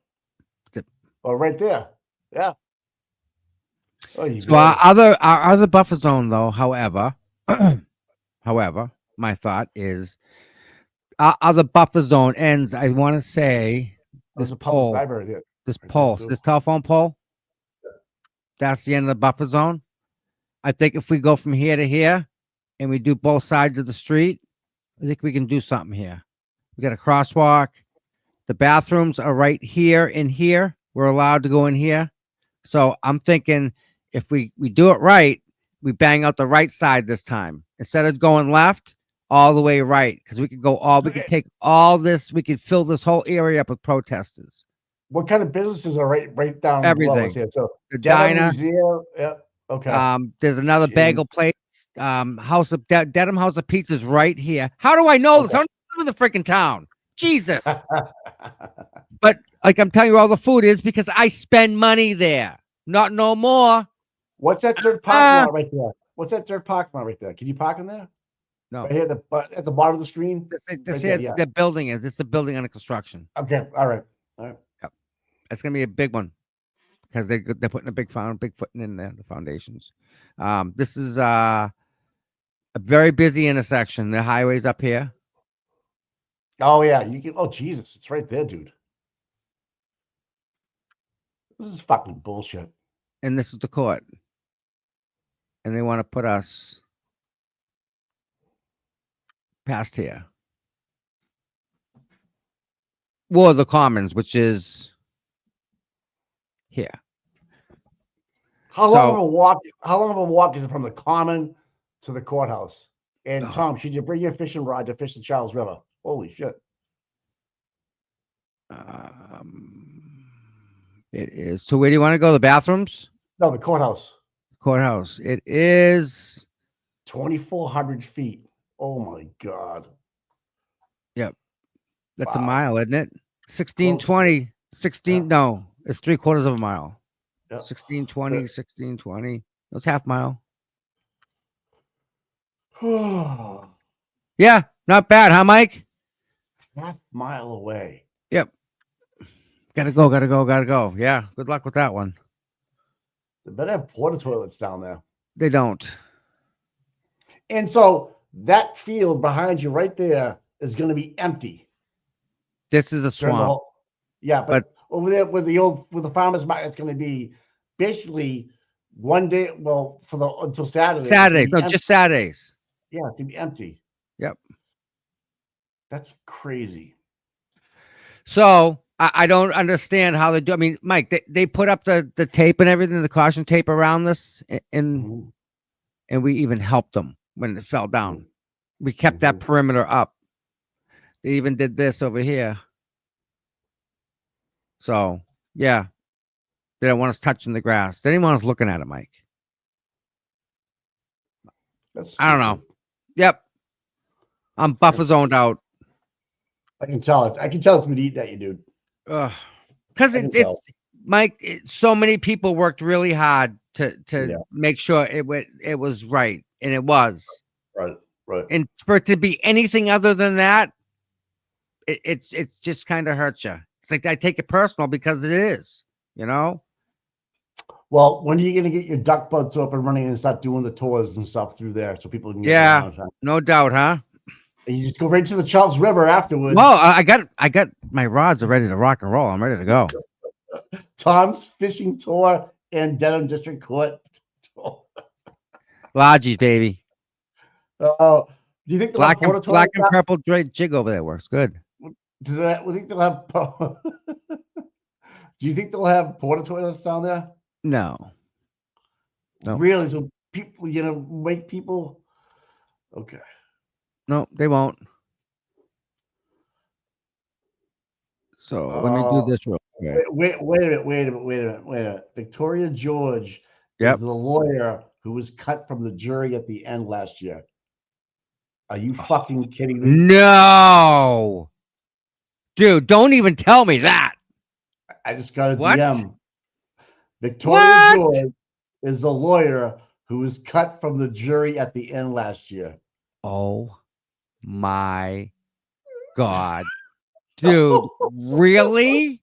Yep. Oh, right there. Yeah. Oh, you So our other buffer zone, though, however, my thought is our other buffer zone ends. I want to say there's this a public pole, library there. this Right there, pole, too. this telephone pole. That's the end of the buffer zone. I think if we go from here to here and we do both sides of the street, I think we can do something here. We got a crosswalk. The bathrooms are right here and here. We're allowed to go in here. So I'm thinking if we do it right, we bang out the right side this time. Instead of going left, all the way right. Because we could we could take all this, we could fill this whole area up with protesters. What kind of businesses are right down below us Everything. here? So The Dedham diner. Museum. Yeah. Okay. There's another Jeez. bagel place. House of Dedham House of Pizza's right here. How do I know this? I don't live in the freaking town. Jesus. But like I'm telling you, all the food is because I spend money there. Not no more. What's that dirt parking lot right there? What's that dirt parking lot right there? Can you park in there? No. Right here at the bottom of the screen. This Right is there, the building is. This is a building under construction. Okay. All right. Yep. It's gonna be a big one because they're putting a big footing in there. The foundations. This is a very busy intersection. The highway's up here. Oh yeah, you can. Oh Jesus, it's right there, dude. This is fucking bullshit. And this is the court. And they want to put us past here. Well, the Commons, which is here. How long of a walk? How long of a walk is it from the common to the courthouse? And Tom, should you bring your fishing rod to fish the Charles River? Holy shit! It is. So where do you want to go? The bathrooms? No, the courthouse. Courthouse. It is 2,400 feet. Oh my god. Yep. That's a Wow. mile, isn't it? 1620. 16. Yeah. No, it's 3/4 of a mile. Yep. 1620, Good. 1620. It's half mile. Half Yeah, not bad, huh, Mike? mile away. Yep. Gotta go. Yeah, good luck with that one. They better have porta toilets down there. They don't. And so that field behind you right there is going to be empty. This is a during the swamp. whole- Yeah, but over there with the farmers market, it's going to be basically one day. Well, until Saturday. Saturdays. it's gonna No, be just Saturdays. yeah, it's gonna be empty. Yep. That's crazy. So I don't understand how they do. I mean, Mike, they put up the tape and everything, the caution tape around this, and Mhm. we even helped them when it fell down. We kept that perimeter up. They even did this over here. So yeah, they don't want us touching the grass. They didn't want us looking at it, Mike. That's I don't know. stupid. Yep, I'm buffer That's zoned out. I can tell it. I can tell it's been eating at you, dude. Because I can it's tell. Mike. So many people worked really hard to Yeah. make sure it was right, and it was. Right. Right. And for it to be anything other than that, it's just kind of hurts you. It's like I take it personal because it is, you know. Well, when are you gonna get your duck boats up and running and start doing the tours and stuff through there so people can get Yeah, around? Huh? no doubt, huh? And you just go right to the Charles River afterwards. Well, I got my rods are ready to rock and roll. I'm ready to go. Tom's fishing tour and Dedham District Court. Lodgies, baby. Do you think they'll have porta Black toilets? and purple jig over there works good. Do you think they'll have? Do you think they'll have porta toilets down there? No. Really? So people, make people. Okay. No, they won't. So let me do this real quick. Wait a minute. Victoria George Yep. is the lawyer who was cut from the jury at the end last year. Are you fucking kidding me? No. Dude, don't even tell me that. I just got a What? DM. Victoria George is the lawyer who was cut from the jury at the end last year. Oh my God. Dude, really?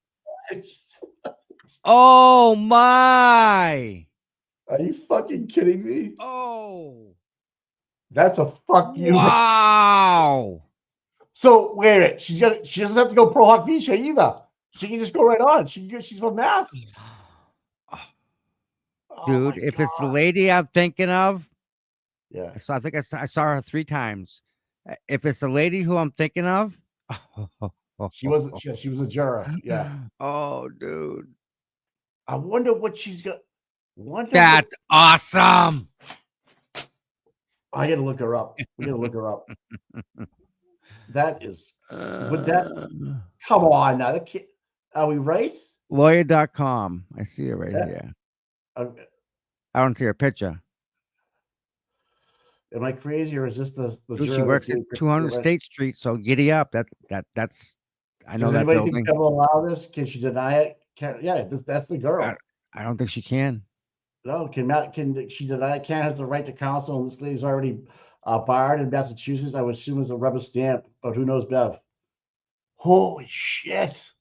Oh my. Are you fucking kidding me? Oh. That's a fuck you. Wow. So wait a minute. She doesn't have to go Pro Hoc Beach either. She can just go right on. She's from Mass. Dude, Oh if it's the lady I'm thinking of, yeah. so I think I saw her 3 times. If it's the lady who I'm thinking of, She was a juror. Yeah. Oh, dude. I wonder what she's got. That's awesome. I gotta look her up. We gotta look her up. That is would that come on now. That kid, are we right? Lawyer.com. I see it right here. Am I don't see her picture. I crazy, or is this the Dude, juror she works at 200 State Street, so giddy up. That's I know Does that anybody building. think that will allow this? Can she deny it? That's the girl. I don't think she can. No, can she deny it? Can't have the right to counsel, and this lady's already barred in Massachusetts. I would assume it's a rubber stamp, but who knows, Bev? Holy shit!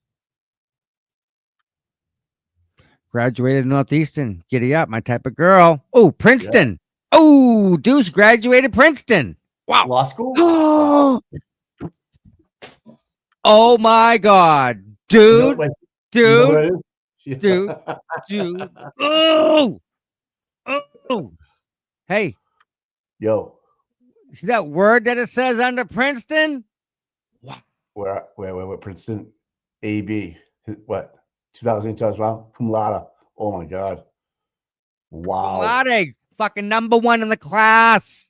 Graduated Northeastern. Giddy up, my type of girl. Oh, Princeton. Oh, Deuce graduated Princeton. Wow. Law school? Oh, oh my God, dude, dude. Oh, oh. Hey, Yo, see that word that it says under Princeton? wow. Where Princeton, AB, what? 2008 as well. Cum laude. Oh my God. Wow. Cum laude, fucking #1 in the class.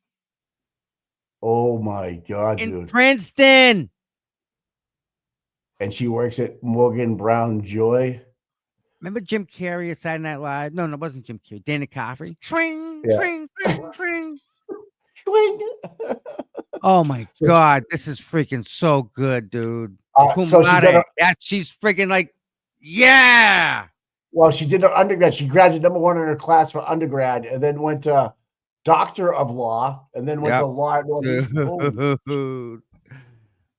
Oh my God, in dude. Princeton. And she works at Morgan Brown Joy. Remember Jim Carrey at Saturday Night Live? No, it wasn't Jim Carrey. Dana Carvey. Swing, Yeah. swing, swing, swing. Swing. Oh my God, this is freaking so good, dude. So she's freaking like, yeah. Well, she did her undergrad. She graduated #1 in her class for undergrad, and then went to Doctor of Law, and then went to law at Northeastern. Dude.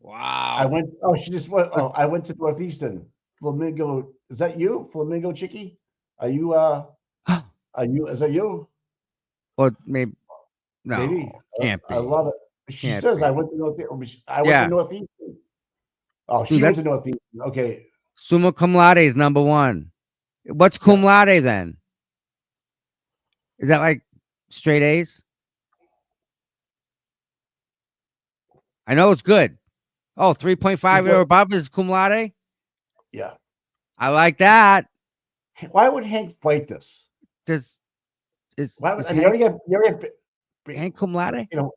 Wow. I went. Oh, she just went. Oh, I went to Northeastern. Flamingo. Is that you, Flamingo Chicky? Are you? Is that you? Well, maybe. No, maybe. Can't be. I love it. She says I went to Northeastern. I went to Northeastern. Oh, she went to Northeastern. Okay. Summa cum laude is #1. What's cum laude then? Is that like straight A's? I know it's good. Oh, 3.5 or above is cum laude? Yeah. I like that. Why would Hank fight this? Why would Hank cum laude? You know,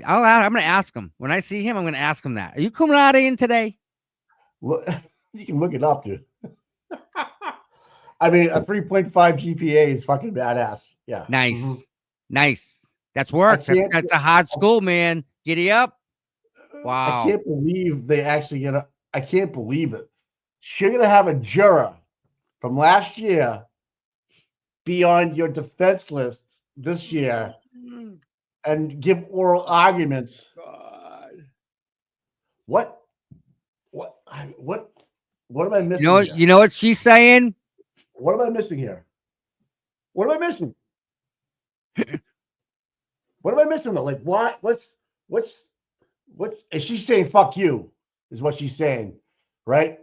I'm going to ask him. When I see him, I'm going to ask him that. Are you cum laude in today? Look, you can look it up, dude. I mean, a 3.5 GPA is fucking badass. Yeah. Nice. Mhm. Nice. That's I work. can't. That's a hard school, man. Giddy up. I Wow. can't believe they actually gonna. I can't believe it. You're gonna have a juror from last year be on your defense list this year and give oral arguments. God. What? What? What? What am I You missing know, here? you know what she's saying? What am I missing here? What am I missing? What am I missing though? Like what? What's is she saying fuck you? Is what she's saying, right?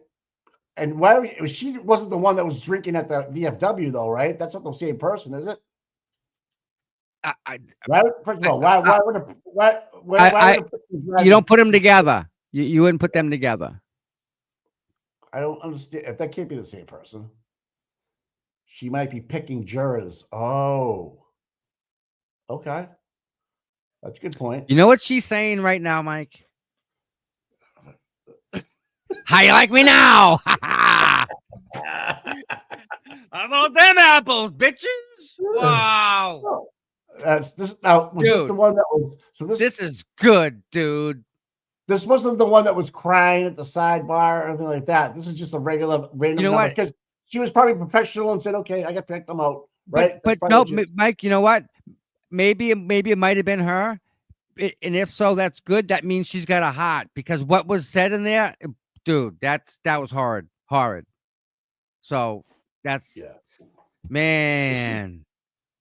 And why she wasn't the one that was drinking at the VFW though, right? That's not the same person, is it? I, Why, first of all, I, why would a why I, would a person you drive don't put them together. You wouldn't put them together. I don't understand if that can't be the same person. She might be picking jurors. Oh, okay. That's a good point. You know what she's saying right now, Mike? How you like me now? How about them apples, bitches? Wow. Oh, that's this now. Was this the Dude, one that was so this is good, dude. this wasn't the one that was crying at the sidebar or anything like that. This is just a regular random You know number what? because she was probably professional and said, "Okay, I got picked them out." Right? But That's no, probably what Mike. You know what? Maybe it might have been her, and if so, that's good. That means she's got a heart because what was said in there, dude. That was horrid. So that's yeah. man.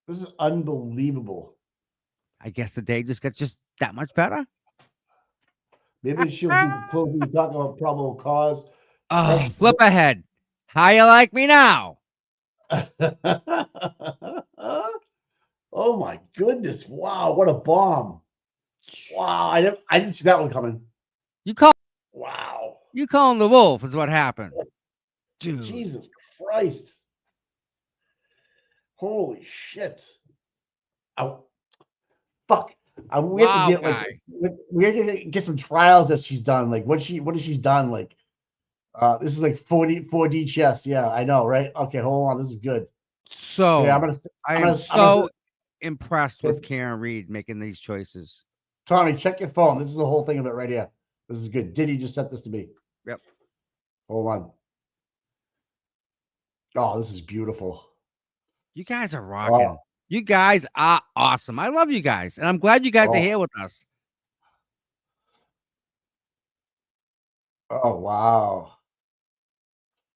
This is unbelievable. I guess the day just got just that much better. Maybe she'll do the closing talk about probable cause. Oh, Fresh. flip ahead. How you like me now? Oh my goodness! Wow, what a bomb! Wow, I didn't see that one coming. You call Wow, you calling the wolf is what happened, dude. Jesus Christ! Holy shit! Oh, fuck! We have to Wow, get like guy. we have to get some trials that she's done. Like what has she done? Like this is like 4D chess. Yeah, I know, right? Okay, hold on. This is good. Yeah, So I am I'm gonna so impressed with Karen Reed making these choices. Tommy, check your phone. This is the whole thing of it right here. This is good. Diddy just sent this to me. Yep. Hold on. Oh, this is beautiful. You guys are Oh, rocking. You guys are awesome. I love you guys, and I'm glad you guys are oh, here with us. oh, wow.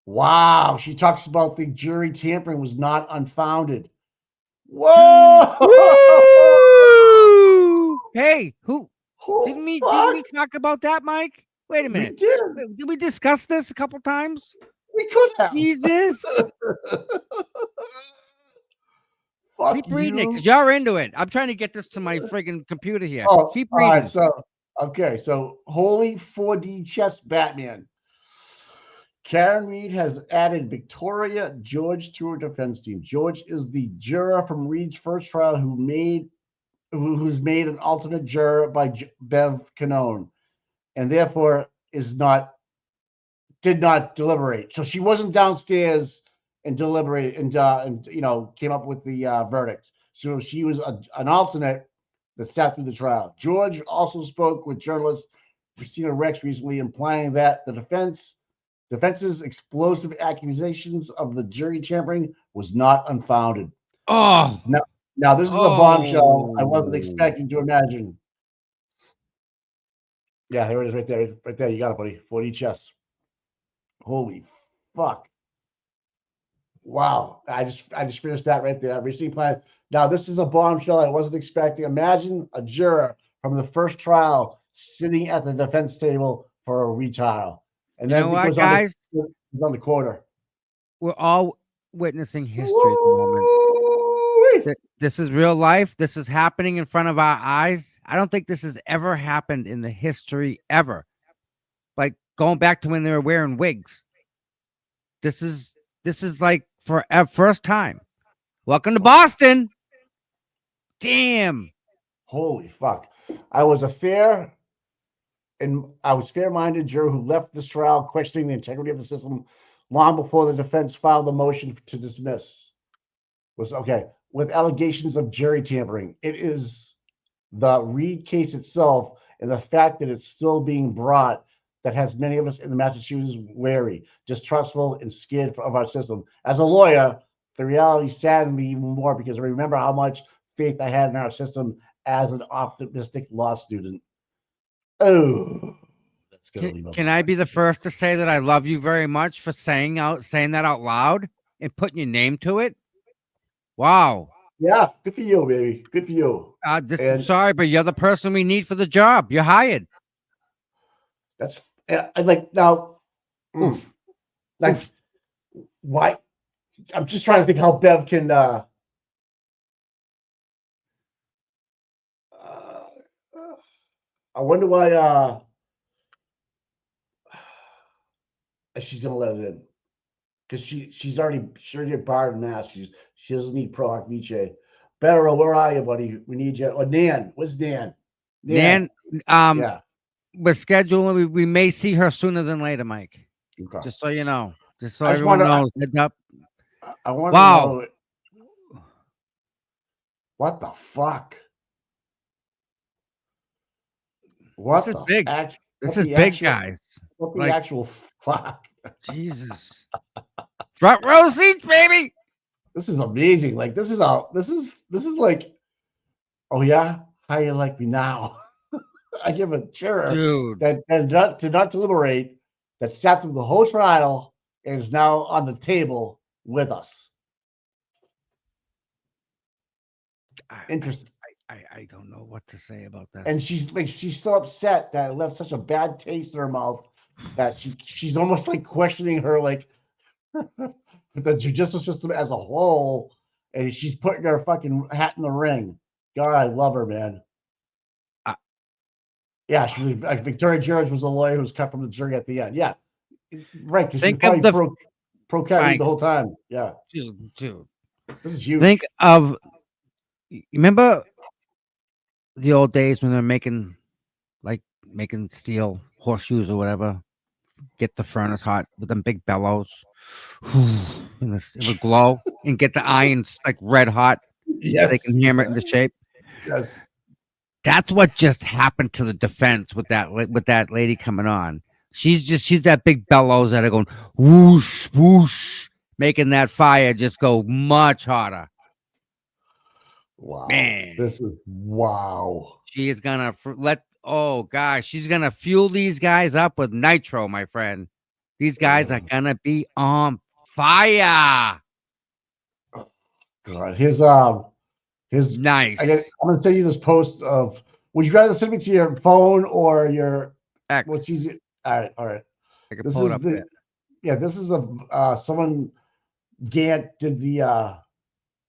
Wow. She talks about the jury tampering was not unfounded. Whoa! Woo! Hey, who didn't Oh, we fuck. talk about that, Mike? Wait a We minute. did. Did we discuss this a couple times? We could have. Jesus. Fuck Keep reading it you. because you're into it. I'm trying to get this to my friggin' computer here. Oh, Keep all reading. right. So, okay. So, holy 4D chess Batman. Karen Reed has added Victoria George to her defense team. George is the juror from Reed's first trial who's made an alternate juror by Bev Canone, and therefore did not deliberate. So she wasn't downstairs and deliberated and came up with the verdict. So she was an alternate that sat through the trial. George also spoke with journalist Christina Rex recently, implying that the defense's explosive accusations of the jury tampering was not unfounded. Oh, Now this is a bombshell I wasn't oh. expecting to imagine. Yeah, there it is right there. Right there. You got it, buddy. 4D chess. Holy fuck. Wow. I just finished that right there. Recently planned. Now this is a bombshell I wasn't expecting. Imagine a juror from the first trial sitting at the defense table for a retrial. And You then know it what, goes guys? on the quarter. We're all witnessing history at the moment. Woo-wee. This is real life. This is happening in front of our eyes. I don't think this has ever happened in the history ever. Like going back to when they were wearing wigs. This is like for a first time. Welcome to Boston. Damn. Holy fuck. I was fair-minded juror who left this trial questioning the integrity of the system. long before the defense filed a motion to dismiss. Was okay with allegations of jury tampering. It is the Reed case itself and the fact that it's still being brought that has many of us in the Massachusetts wary, distrustful, and scared of our system. As a lawyer, the reality saddened me even more because I remember how much faith I had in our system as an optimistic law student. Oh, that's gonna leave Can I be the first to say that I love you very much for saying that out loud and putting your name to it? Wow. Yeah, good for you, baby. Good for you. I'm And sorry, but you're the person we need for the job. You're hired. that's I like now. Oof. Like, Oof. why? I'm just trying to think how Bev can. I wonder why. She's gonna let it in because she's already barred in mass. She doesn't need Pro Hoc Vice. Better, where are you, buddy? We need you. Oh, Nan, where's Nan? Nan, Yeah. we're scheduling. We may see her sooner than later, Mike. Okay. Just so you know. Just so I just everyone wanna- knows. Heads up. I want Wow. to know what the fuck. What This is the big. act- This what is the big, actual- guys. What the Like- actual fuck? Jesus. Front row seats, baby. This is amazing. Like this is like, oh yeah, how you like me now? I give a juror Dude. that did not deliberate, that sat through the whole trial and is now on the table with us. Interesting. I don't know what to say about that. And she's so upset that it left such a bad taste in her mouth that she's almost like questioning her like the judicial system as a whole, and she's putting her fucking hat in the ring. God, I love her, man. Yeah, she's like Victoria George was a lawyer who was cut from the jury at the end. Yeah, right. Because she's Think of probably the pro Kyrie Mike. the whole time. Yeah, dude. this is huge. Think of, you remember the old days when they're making steel horseshoes or whatever, get the furnace hot with them big bellows, and it would glow, and get the irons like red hot, so Yes, they can hammer it into shape. yes. That's what just happened to the defense with that lady coming on. She's that big bellows that are going whoosh whoosh, making that fire just go much hotter. Wow, Man. this is wow. She is gonna she's gonna fuel these guys up with nitro, my friend. These guys are gonna be on fire. God, his Nice. I'm gonna send you this post of. Would you rather send me to your phone or your X. what's easier? All right. I can This pull it is up the there. yeah. This is the someone Gant did the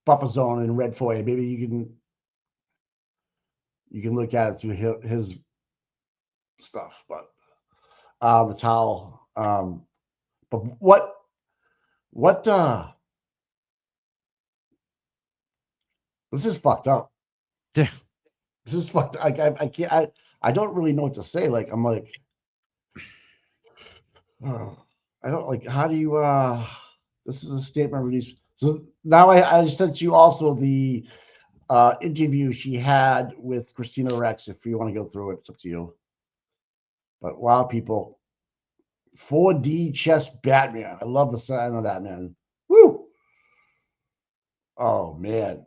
buffer zone in red for you. Maybe you can look at it through his stuff, but the towel. But what this is fucked up. Yeah. This is fucked. I can't. I don't really know what to say. Like I'm like, I don't like. How do you? This is a statement release. So now I sent you also the interview she had with Christina Rex. If you want to go through it, it's up to you. But wow, people, 4D chess Batman. I love the sign of that, man. Woo! Oh man.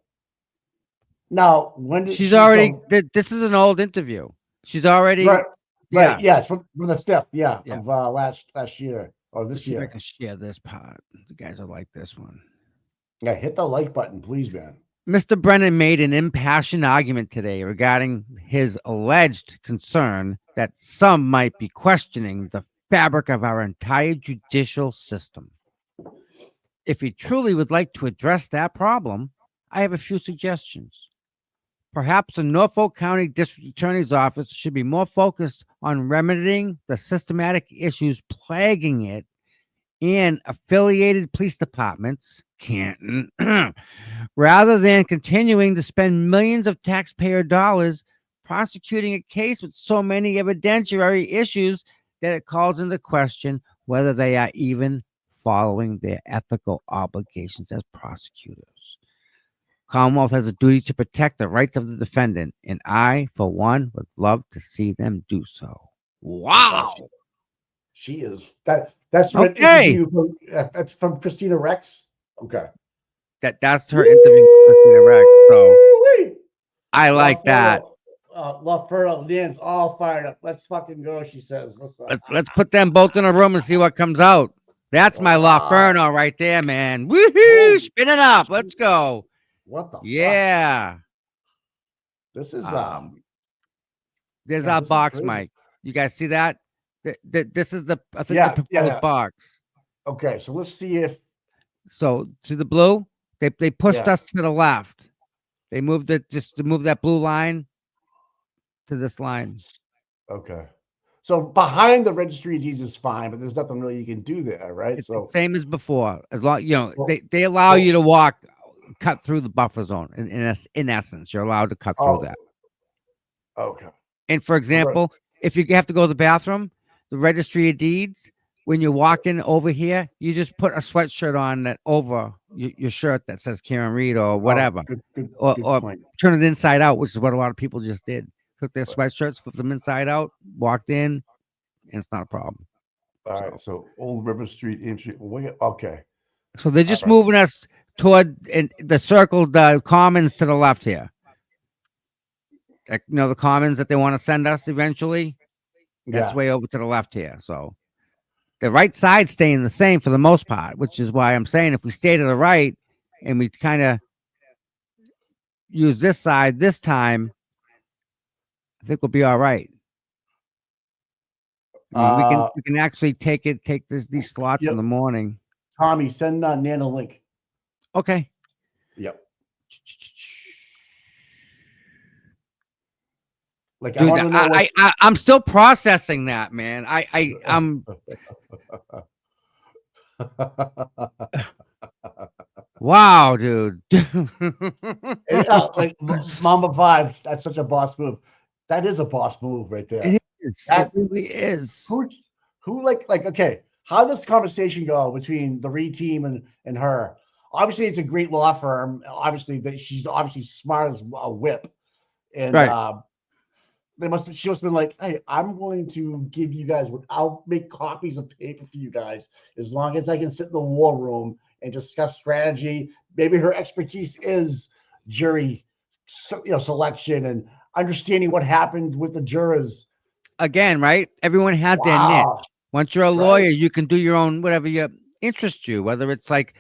Now, when did She's already. This is an old interview. She's already. Right. Yeah. Right. Yeah. It's from the 5th. Yeah. Yeah. Of last year or Let's this see if I year. can share this part. The guys will like this one. Yeah. Hit the like button, please, man. Mr. Brennan made an impassioned argument today regarding his alleged concern that some might be questioning the fabric of our entire judicial system. If he truly would like to address that problem, I have a few suggestions. Perhaps the Norfolk County District Attorney's Office should be more focused on remedying the systematic issues plaguing it, and affiliated police departments, Canton, rather than continuing to spend millions of taxpayer dollars prosecuting a case with so many evidentiary issues that it calls into question whether they are even following their ethical obligations as prosecutors. Commonwealth has a duty to protect the rights of the defendant, and I, for one, would love to see them do so. Wow. She is that's from an Okay. interview from, that's from Christina Rex. Okay. That's her interview with Christina Rex. So Woo-wee! I like that. LaFerno, Dan's all fired up. Let's fucking go, she says. Let's put them both in a room and see what comes out. That's my LaFerno right there, man. Woohoo! Holy Spin it up. Let's go. What the fuck? Yeah. This is There's yeah, our this is box, crazy. Mike. You guys see that? This is the I think Yeah, the yeah, proposed yeah. box. Okay, so let's see if So to the blue, they pushed Yeah. us to the left. They moved it just to move that blue line to this line. okay. So behind the registry of deeds is fine, but there's nothing really you can do there, right? It's So the same as before. As long Well- they allow well- you to walk, cut through the buffer zone. In essence, you're allowed to cut through that. Okay. And for example, if you have to go to the bathroom, the registry of deeds, when you're walking over here, you just put a sweatshirt on that over your shirt that says Karen Reed or whatever, Good or point. turn it inside out, which is what a lot of people just did. Took their sweatshirts, flipped them inside out, walked in, and it's not a problem. All right. So Old River Street, Ames Street. Okay. So they're just right. moving us toward the circle, the commons to the left here. Like, the commons that they want to send us eventually. That's Yeah. way over to the left here. So the right side's staying the same for the most part, which is why I'm saying if we stay to the right and we kind of use this side this time, I think we'll be all right. I mean, we can actually take these slots Yep. in the morning. Tommy, send Nan a link. Okay. Yep. Like Dude, I want to know what, I'm still processing that, man. I'm wow, dude. like Mama vibes. That's such a boss move. That is a boss move right there. It is. That- It really is. Who like okay? How does this conversation go between the Reed team and her? Obviously, it's a great law firm. Obviously, that she's obviously smart as a whip, and Right. she must have been like, hey, I'm going to give you guys I'll make copies of paper for you guys as long as I can sit in the war room and discuss strategy. Maybe her expertise is jury selection and understanding what happened with the jurors. Again, right? Everyone has their Wow. niche. Once you're a lawyer, you can do your own whatever interests you, whether it's like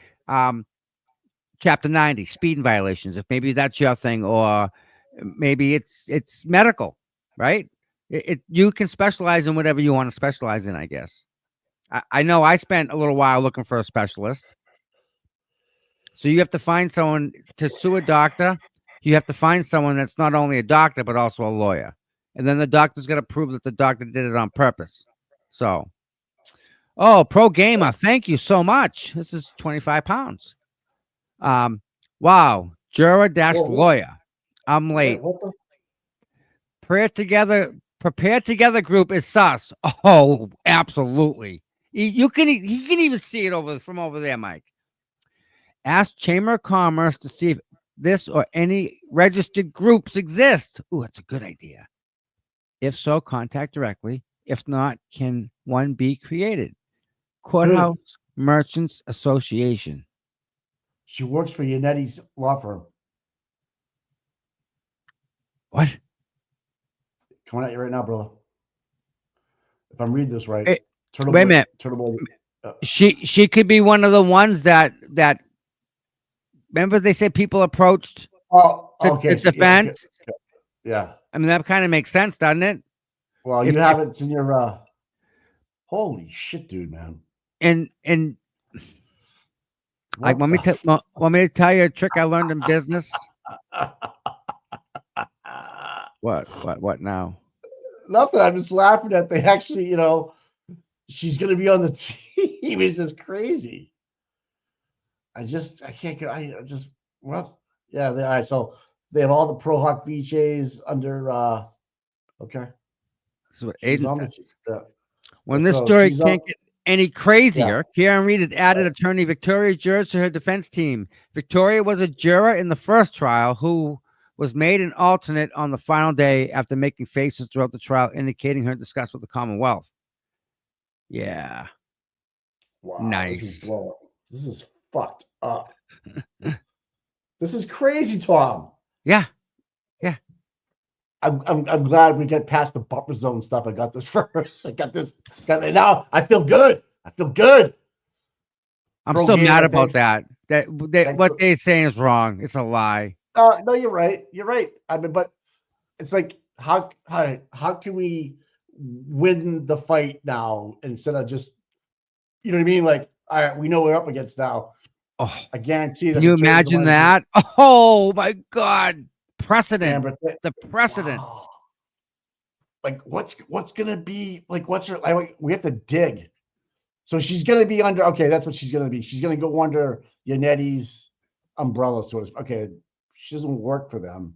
Chapter 90, speeding violations, if maybe that's your thing, or maybe it's medical, right? You can specialize in whatever you want to specialize in, I guess. I know I spent a little while looking for a specialist. So you have to find someone to sue a doctor. You have to find someone that's not only a doctor, but also a lawyer. And then the doctor's got to prove that the doctor did it on purpose. So, Pro Gamer, thank you so much. This is 25 pounds. Wow. Juror dash lawyer. I'm late. What the? Prepare together group is sus. Oh, absolutely. He can even see it from over there, Mike. Ask Chamber of Commerce to see if this or any registered groups exist. Ooh, that's a good idea. If so, contact directly. If not, can one be created? Courthouse Merchants Association. She works for Yanetti's law firm. What? Coming at you right now, brother. If I'm reading this right. Hey, Turtle wait a Boy- minute. Turtle Boy- She could be one of the ones that remember they said people approached okay. the defense. Yeah. I mean, that kind of makes sense, doesn't it? Well, you have it in your holy shit, dude, man. And like, want me to tell you a trick I learned in business? What now? Nothing. I'm just laughing at they actually, she's gonna be on the team. It's just crazy. I can't get. Yeah. All right. So they have all the Pro Hawk BJs under. Okay. So what She's Aiden on the says. team. Yeah. When this So story she's can't on- get Any crazier, Karen Reed has added attorney Victoria Jurors to her defense team. Victoria was a juror in the first trial who was made an alternate on the final day after making faces throughout the trial, indicating her disgust with the Commonwealth. Yeah. Wow. Nice. This is fucked up. This is crazy, Tom. Yeah. I'm glad we get past the buffer zone stuff. I got this first. Now I feel good. I'm Pro still gamer, mad about thanks. that. What they're saying is wrong. It's a lie. No, you're right. I mean, but it's like how can we win the fight now instead of just, you know what I mean? Like, all right, we know what we're up against now. Oh, I guarantee that. can you imagine that? Oh my God. Precedent. The precedent. Wow. Like what's gonna be like? We have to dig. So she's gonna be under. Okay, that's what she's gonna be. She's gonna go under Yannetti's umbrella, so to speak. Okay, she doesn't work for them.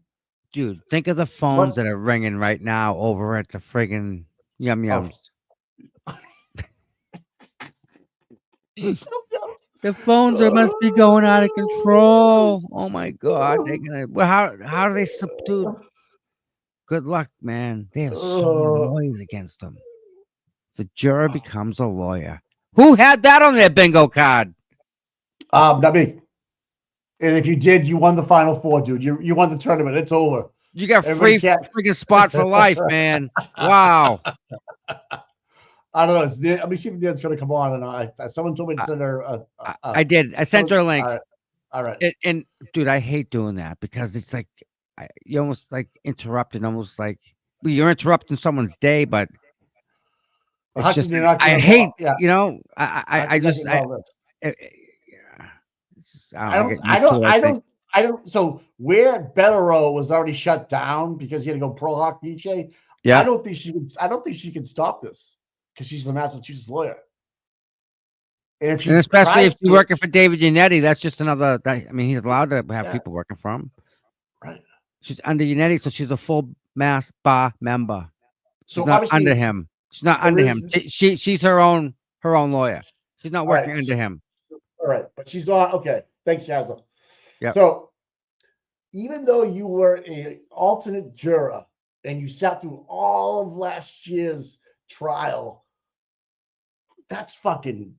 Dude, think of the phones that are ringing right now over at the friggin' Yum Yums. The phones must be going out of control. Oh my God. They're gonna, well, how do they subdue? Good luck, man. They have so many lawyers against them. The juror becomes a lawyer. Who had that on their bingo card? Not me. And if you did, you won the Final Four, dude. You won the tournament. It's over. You got free freaking spot for life, man. Wow. I don't know. Let me see if Dan's going to come on. And someone told me to send her. I did. I sent her a link. All right. And dude, I hate doing that because it's like you almost like interrupting, almost like you're interrupting someone's day, but it's just I hate. You know, I don't. So where Bettero was already shut down because he had to go pro hoc DJ. Yeah. I don't think she can stop this because she's a Massachusetts lawyer. And especially if you're working for David Yannetti, that's just another. I mean, he's allowed to have people working for him. Right. She's under Yannetti, so she's a full Mass Bar member. She's So not under him. She's not under him. She's her own lawyer. She's not working under him. All right, but she's on. Okay, thanks, Shazza. Yeah. So even though you were an alternate juror and you sat through all of last year's trial, that's fucking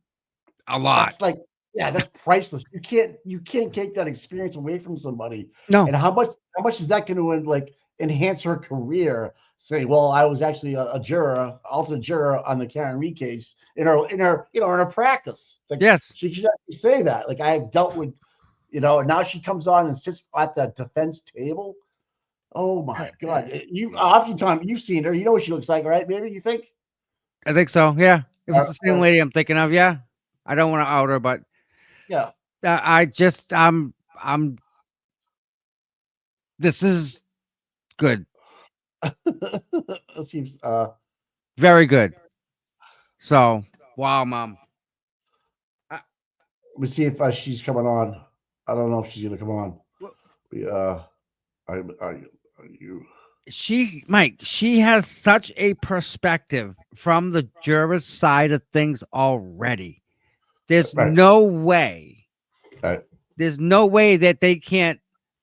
a lot. That's like, that's priceless. You can't take that experience away from somebody. No. And how much is that going to like enhance her career? Say, well, I was actually a alternate juror on the Karen Reed case in her practice. Like, yes, she should actually say that. Like, I have dealt with, and now she comes on and sits at the defense table. Oh my God! Oftentimes you've seen her. You know what she looks like, right? Maybe you think. I think so. Yeah, it was the same lady I'm thinking of. Yeah, I don't want to out her, but yeah, this is good. It seems very good. So, wow, Mom. Let me see if she's coming on. I don't know if she's gonna come on. She has such a perspective from the juror's side of things already. There's no way. There's no way that they can't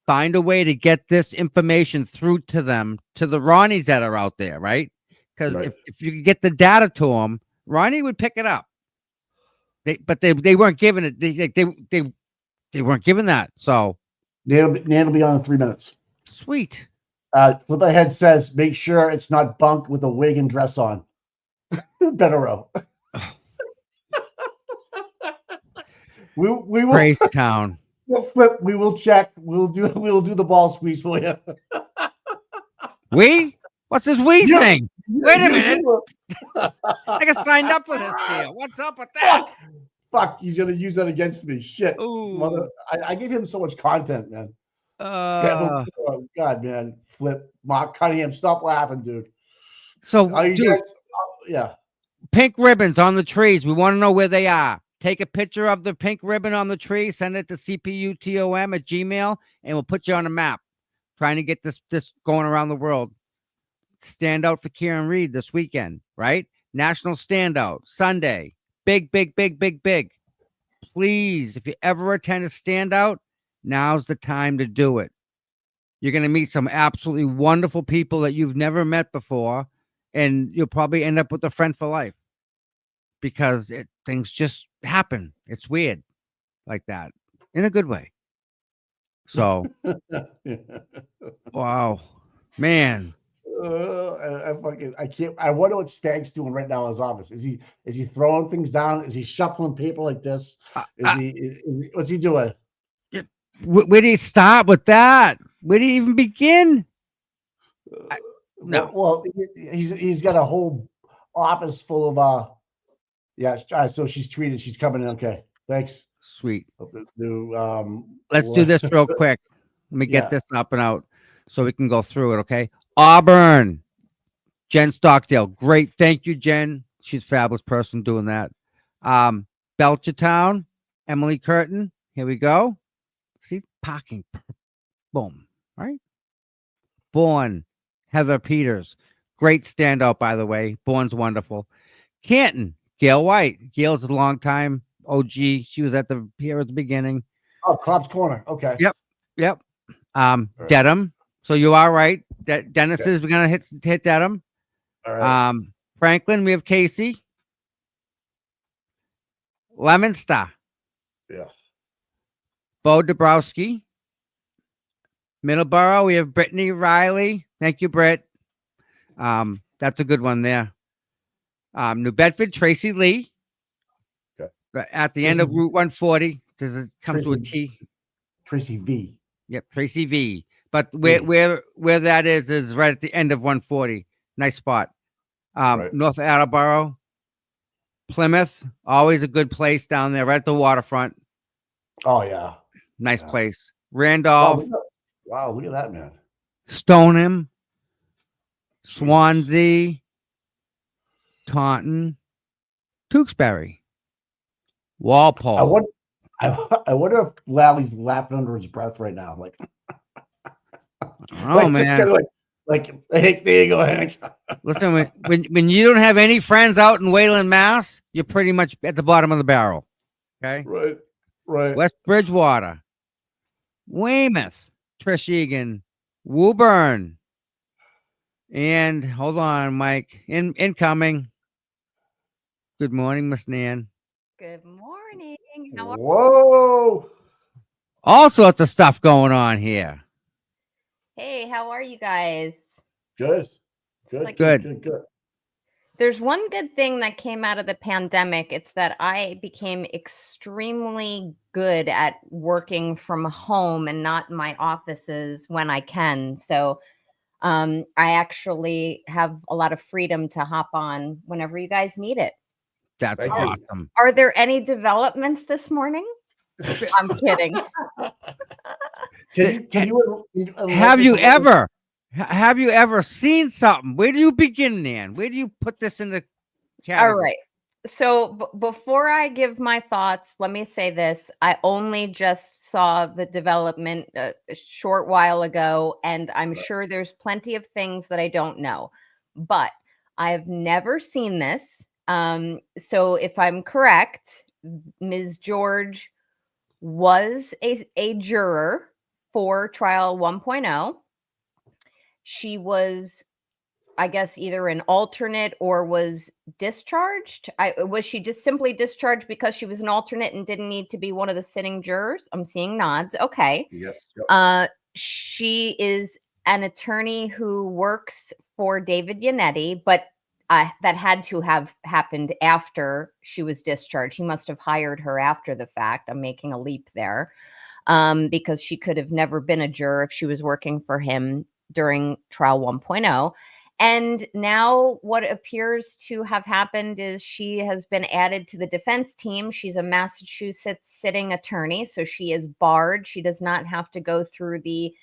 find a way to get this information through to them, to the Ronnies that are out there, right? Because if you could get the data to them, Ronnie would pick it up. They weren't given it. They weren't given that. So Nan will be on in 3 minutes. Sweet. Flip Ahead says, make sure it's not bunked with a wig and dress on. Bettero. we will crazy town. Flip. We will check. We'll do the ball squeeze for you. What's this thing? Wait a minute. I got signed up for this deal. What's up with that? Fuck, he's gonna use that against me. Shit. I gave him so much content, man. Oh God, man. Flip. Mark Cunningham, stop laughing, dude. So dude, pink ribbons on the trees. We want to know where they are. Take a picture of the pink ribbon on the tree, send it to cputom@gmail, and we'll put you on a map. Trying to get this going around the world. Standout for Karen Reed this weekend, right? National Standout Sunday. Big, big, big, big, big. Please, if you ever attend a standout, now's the time to do it. You're going to meet some absolutely wonderful people that you've never met before, and you'll probably end up with a friend for life because things just happen. It's weird like that in a good way. So, wow, man. I can't. I wonder what Stag's doing right now in his office. Is he throwing things down? Is he shuffling paper like this? What's he doing? Where do you start with that? Where do you even begin? No. Well, he's got a whole office full of yeah. All right, so she's tweeted. She's coming in. Okay, thanks. Sweet. Let's do this real quick. Let me get Yeah. this up and out so we can go through it. Okay. Auburn. Jen Stockdale. Great. Thank you, Jen. She's a fabulous person doing that. Belchertown. Emily Curtin. Here we go. See, parking. Boom. All right. Bourne. Heather Peters. Great standout, by the way. Bourne's wonderful. Canton. Gail White. Gail's a long time OG. She was here at the beginning. Oh, Cobb's Corner. Okay. Yep. Dedham. So you are right. Dennis is gonna hit Dedham. All right. Franklin, we have Casey. Lemonster. Yeah. Bo Dabrowski. Middleborough, we have Brittany Riley. Thank you, Britt. That's a good one there. New Bedford, Tracy Lee. Okay. At the end of Route 140. Does it come to a T? Tracy V. Yep, Tracy V. But where that is right at the end of 140. Nice spot. Right. North Attleboro, Plymouth, always a good place down there, right at the waterfront. Oh yeah. Nice place. Randolph. Wow, look at that, man. Stoneham, Swansea, Taunton, Tewksbury, Walpole. I wonder if Lally's laughing under his breath right now. Like, oh man. Hey, there you go, Hank. Listen, when you don't have any friends out in Wayland, Mass, you're pretty much at the bottom of the barrel. Okay. Right. West Bridgewater, Weymouth, Trish Egan, Woburn, and hold on, Mike. Incoming. Good morning, Miss Nan. Good morning. How are Whoa. All sorts of stuff going on here. Hey, how are you guys? Good. There's one good thing that came out of the pandemic. It's that I became extremely good at working from home and not in my offices when I can. So I actually have a lot of freedom to hop on whenever you guys need it. That's awesome. Are there any developments this morning? I'm kidding. Have you ever seen something? Where do you begin, Nan? Where do you put this in the category? All right. So before I give my thoughts, let me say this. I only just saw the development a short while ago, and I'm sure there's plenty of things that I don't know, but I've never seen this. So if I'm correct, Ms. George was a juror for trial 1.0. She was, I guess, either an alternate or was discharged. Was she just simply discharged because she was an alternate and didn't need to be one of the sitting jurors? I'm seeing nods. Okay. Yes. Yep. She is an attorney who works for David Yannetti, but that had to have happened after she was discharged. He must have hired her after the fact. I'm making a leap there because she could have never been a juror if she was working for him during trial 1.0. And now what appears to have happened is she has been added to the defense team. She's a Massachusetts sitting attorney, so she is barred. She does not have to go through the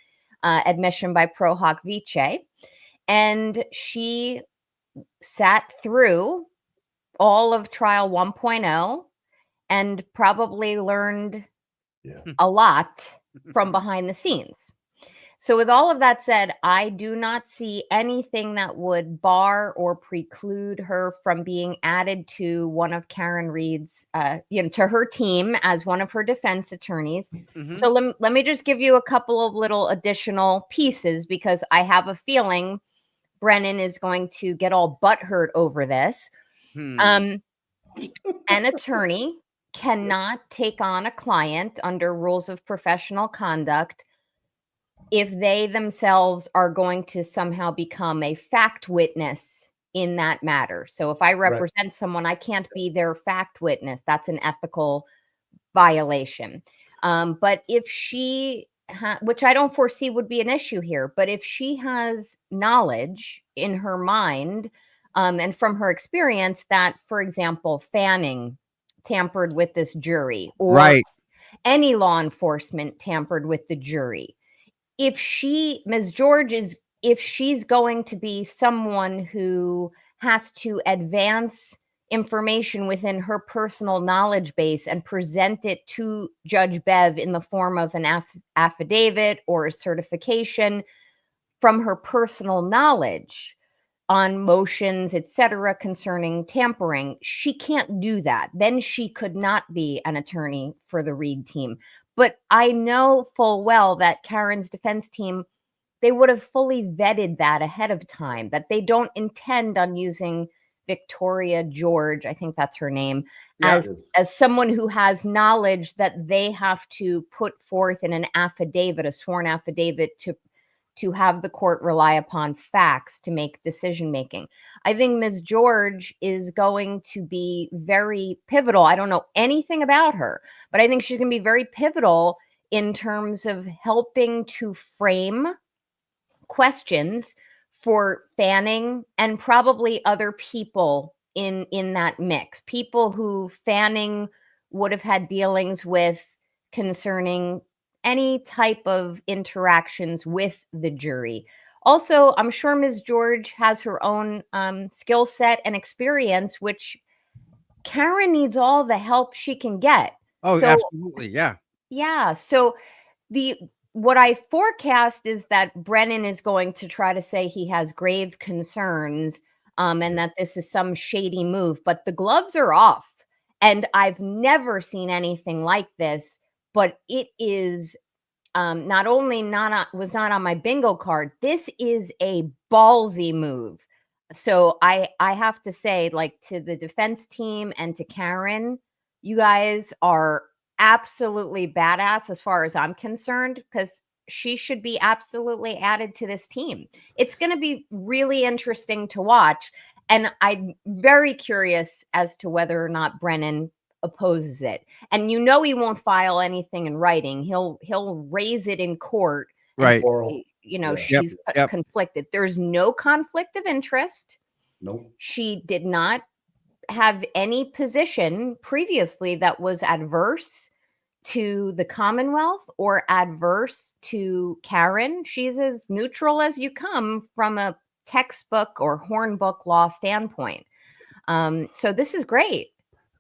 admission by pro hoc vice. And she sat through all of trial 1.0 and probably learned a lot from behind the scenes. So with all of that said, I do not see anything that would bar or preclude her from being added to one of Karen Reed's, to her team as one of her defense attorneys. Mhm. So let me just give you a couple of little additional pieces, because I have a feeling Brennan is going to get all butthurt over this. Hmm. An attorney cannot take on a client under rules of professional conduct if they themselves are going to somehow become a fact witness in that matter. So if I represent someone, I can't be their fact witness. That's an ethical violation. But if she, which I don't foresee would be an issue here, but if she has knowledge in her mind and from her experience that, for example, Fanning tampered with this jury, or Right. any law enforcement tampered with the jury, Ms. George if she's going to be someone who has to advance information within her personal knowledge base and present it to Judge Bev in the form of an affidavit or a certification from her personal knowledge on motions, etc., concerning tampering, she can't do that. Then she could not be an attorney for the Reed team. But I know full well that Karen's defense team, they would have fully vetted that ahead of time, that they don't intend on using Victoria George, I think that's her name, Yeah. as someone who has knowledge that they have to put forth in an affidavit, a sworn affidavit, to have the court rely upon facts to make decision making. I think Ms. George is going to be very pivotal. I don't know anything about her, but I think she's going to be very pivotal in terms of helping to frame questions for Fanning and probably other people in that mix. People who Fanning would have had dealings with concerning any type of interactions with the jury. Also, I'm sure Ms. George has her own skill set and experience, which Karen needs all the help she can get. Oh, So, absolutely. Yeah. yeah. So what I forecast is that Brennan is going to try to say he has grave concerns, and that this is some shady move, but the gloves are off. And I've never seen anything like this, but it is not only was not on my bingo card, this is a ballsy move. So I have to say, like, to the defense team and to Karen, you guys are absolutely badass as far as I'm concerned, because she should be absolutely added to this team. It's going to be really interesting to watch. And I'm very curious as to whether or not Brennan opposes it. And he won't file anything in writing. He'll raise it in court and Right. say, Yeah. she's Yep. conflicted. There's no conflict of interest. Nope. She did not have any position previously that was adverse to the Commonwealth or adverse to Karen. She's as neutral as you come from a textbook or hornbook law standpoint. So this is great.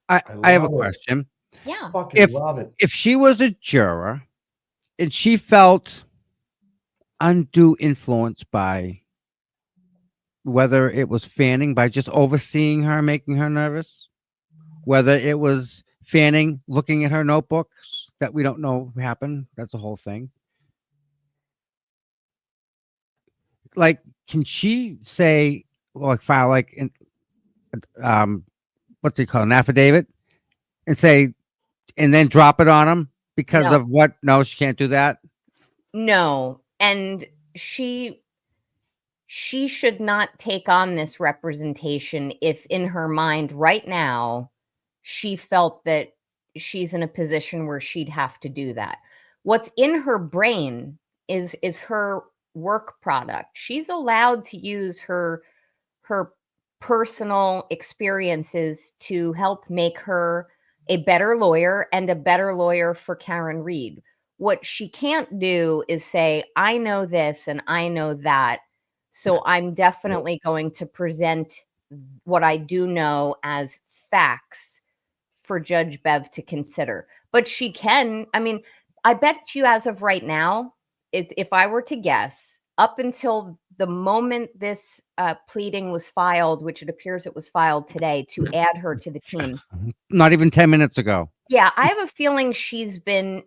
I have a love it. question. Yeah. Fucking love it. If she was a juror and she felt undue influence by whether it was Fanning by just overseeing her, making her nervous, whether it was Fanning looking at her notebooks that we don't know happened, that's the whole thing. Like, can she say, like, file like what's it called, an affidavit, and say, and then drop it on him because No. of what? No, she can't do that. No. And she should not take on this representation if in her mind right now she felt that she's in a position where she'd have to do that. What's in her brain is her work product. She's allowed to use her personal experiences to help make her a better lawyer and a better lawyer for Karen Reed. What she can't do is say, I know this and I know that, so I'm definitely going to present what I do know as facts for Judge Bev to consider. But she can, I mean, I bet you as of right now, if I were to guess, up until the moment this pleading was filed, which it appears it was filed today, to add her to the team. Not even 10 minutes ago. Yeah, I have a feeling she's been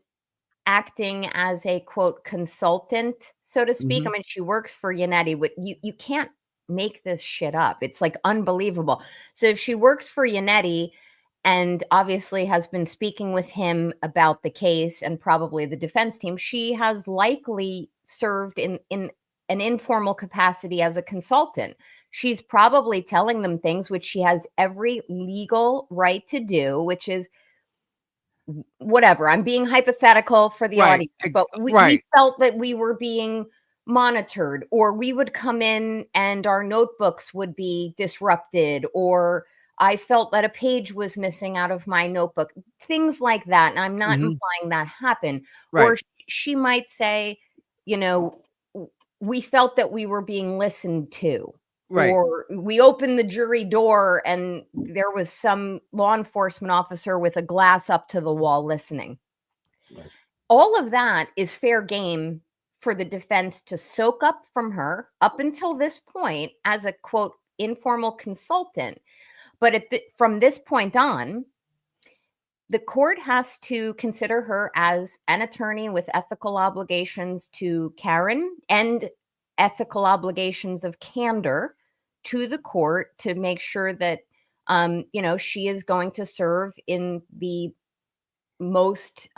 acting as a quote consultant, so to speak. Mhm. I mean, she works for Yannetti. You can't make this shit up. It's like unbelievable. So if she works for Yannetti and obviously has been speaking with him about the case and probably the defense team, she has likely served in an informal capacity as a consultant. She's probably telling them things which she has every legal right to do, which is whatever. I'm being hypothetical for the Right, audience, but we right. felt that we were being monitored, or we would come in and our notebooks would be disrupted, or I felt that a page was missing out of my notebook, things like that. And I'm not Mhm. implying that happened. Right. Or she might say, you know, we felt that we were being listened to. Right. Or we opened the jury door and there was some law enforcement officer with a glass up to the wall listening. Right. All of that is fair game for the defense to soak up from her up until this point as a quote informal consultant. But from this point on, the court has to consider her as an attorney with ethical obligations to Karen and ethical obligations of candor to the court to make sure that she is going to serve in the most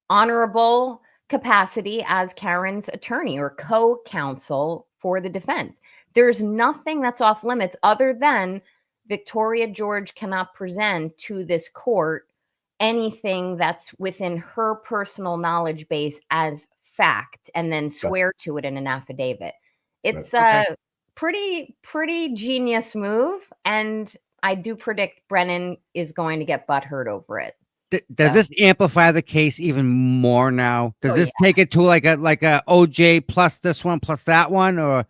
honorable capacity as Karen's attorney or co-counsel for the defense. There's nothing that's off limits other than Victoria George cannot present to this court anything that's within her personal knowledge base as fact and then swear to it in an affidavit. It's Okay. a pretty genius move, and I do predict Brennan is going to get butthurt over it. Does So- this amplify the case even more now? Does Oh, this take it to like a OJ plus this one plus that one, or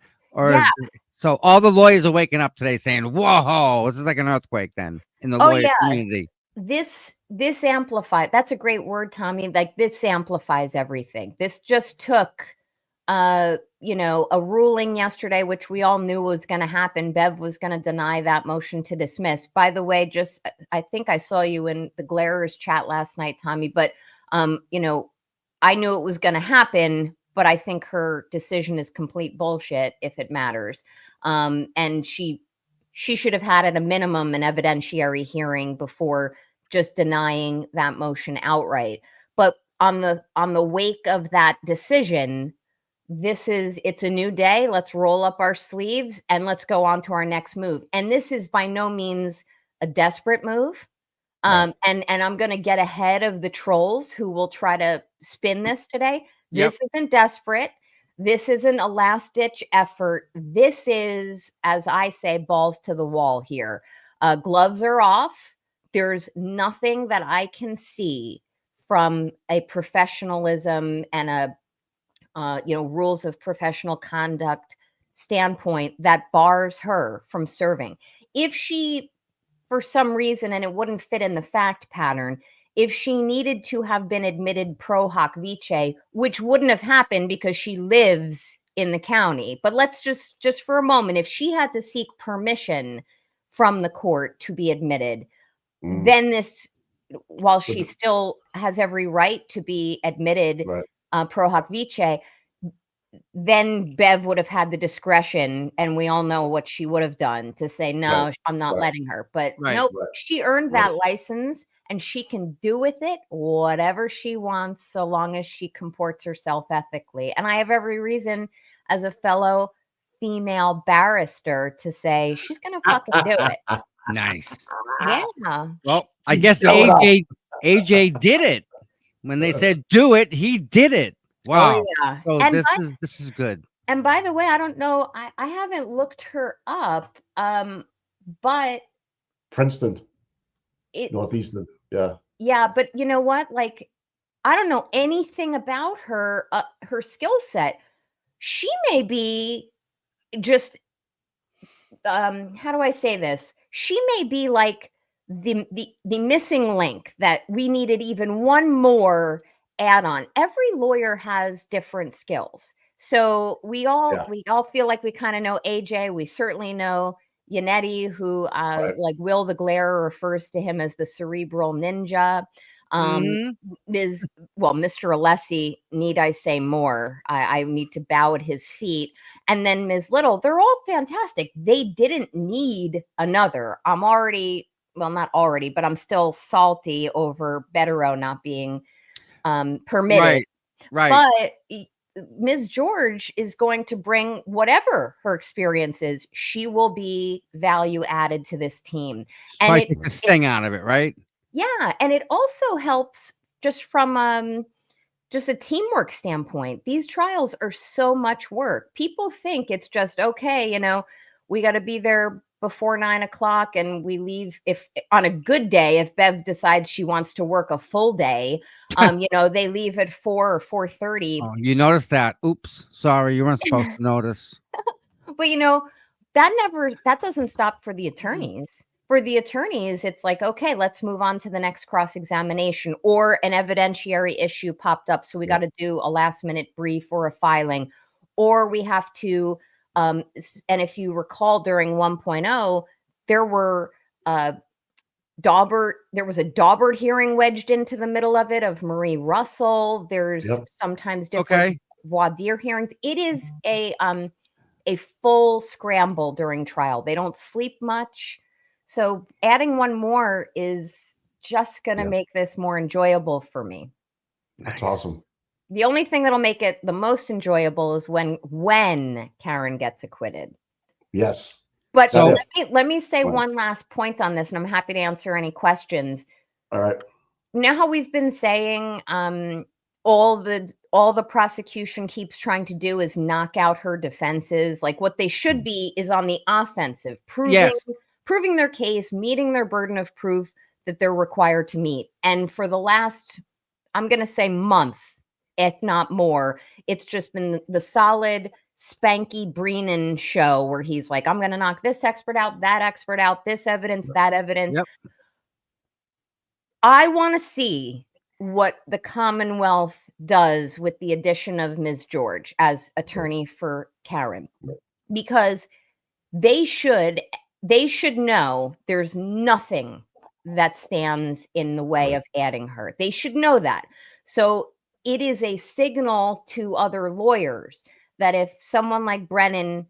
Yeah. so all the lawyers are waking up today saying, "Whoa, this is like an earthquake." Then in the Oh, lawyer yeah. community, This amplified. That's a great word, Tommy. Like, this amplifies everything. This just took a ruling yesterday, which we all knew was going to happen. Bev was going to deny that motion to dismiss. By the way, just I think I saw you in the Glarers chat last night, Tommy, but I knew it was going to happen, but I think her decision is complete bullshit if it matters. And she should have had at a minimum an evidentiary hearing before just denying that motion outright. But on the wake of that decision, it's a new day. Let's roll up our sleeves and let's go on to our next move. And this is by no means a desperate move. And I'm going to get ahead of the trolls who will try to spin this today. Yep. This isn't desperate. This isn't a last ditch effort. This is, as I say, balls to the wall here. Gloves are off. There's nothing that I can see from a professionalism and a rules of professional conduct standpoint that bars her from serving. If she, for some reason, and it wouldn't fit in the fact pattern, if she needed to have been admitted pro hoc vice, which wouldn't have happened because she lives in the county. But let's just for a moment, if she had to seek permission from the court to be admitted, then this, while she still has every right to be admitted pro hoc vice, then Bev would have had the discretion, and we all know what she would have done to say, no, I'm not letting her. But nope, she earned that license and she can do with it whatever she wants so long as she comports herself ethically. And I have every reason as a fellow female barrister to say she's going to fucking do it. nice. Yeah. Well, I guess AJ did it when they said do it. He did it. Wow. Oh, yeah. So And this is good. And by the way, I don't know, I haven't looked her up, but Princeton, Northeastern. Yeah. Yeah, but you know what? Like, I don't know anything about her skill set. She may be just how do I say this? She may be like the missing link that we needed even one more add on. Every lawyer has different skills. So we all feel like we kind of know AJ. We certainly know Yannetti, who like Will the Glare refers to him as the cerebral ninja. Mr. Alessi, need I say more? I need to bow at his feet. And then Ms. Little, they're all fantastic. They didn't need another. I'm already, well, not already, but I'm still salty over Betterow not being permitted. Right. But Ms. George is going to bring whatever her experience is. She will be value added to this team. And Probably take the sting out of it, right? Yeah. And it also helps just from just a teamwork standpoint. These trials are so much work. People think it's just, okay, you know, we got to be there before 9 o'clock and we leave if on a good day, if Bev decides she wants to work a full day, you know, they leave at 4 or 4:30. Oh, you noticed that. Oops. Sorry. You weren't supposed to notice. But, you know, that doesn't stop for the attorneys. For the attorneys, it's like, okay, let's move on to the next cross-examination, or an evidentiary issue popped up. So we got to do a last-minute brief or a filing, or we have to, and if you recall during 1.0, there were there was a Daubert hearing wedged into the middle of it of Marie Russell. There's sometimes different voir dire hearings. It is a full scramble during trial. They don't sleep much. So adding one more is just going to make this more enjoyable for me. That's awesome. The only thing that'll make it the most enjoyable is when Karen gets acquitted. Yes. But so, let me say one last point on this, and I'm happy to answer any questions. All right. You know how we've been saying all the prosecution keeps trying to do is knock out her defenses. Like what they should be is on the offensive, proving their case, meeting their burden of proof that they're required to meet. And for the last, I'm going to say month, if not more, it's just been the solid Spanky Breenan show where he's like, I'm going to knock this expert out, that expert out, this evidence, that evidence. Yep. I want to see what the Commonwealth does with the addition of Ms. George as attorney for Karen, because they should know there's nothing that stands in the way of adding her. They should know that. So it is a signal to other lawyers that if someone like Brennan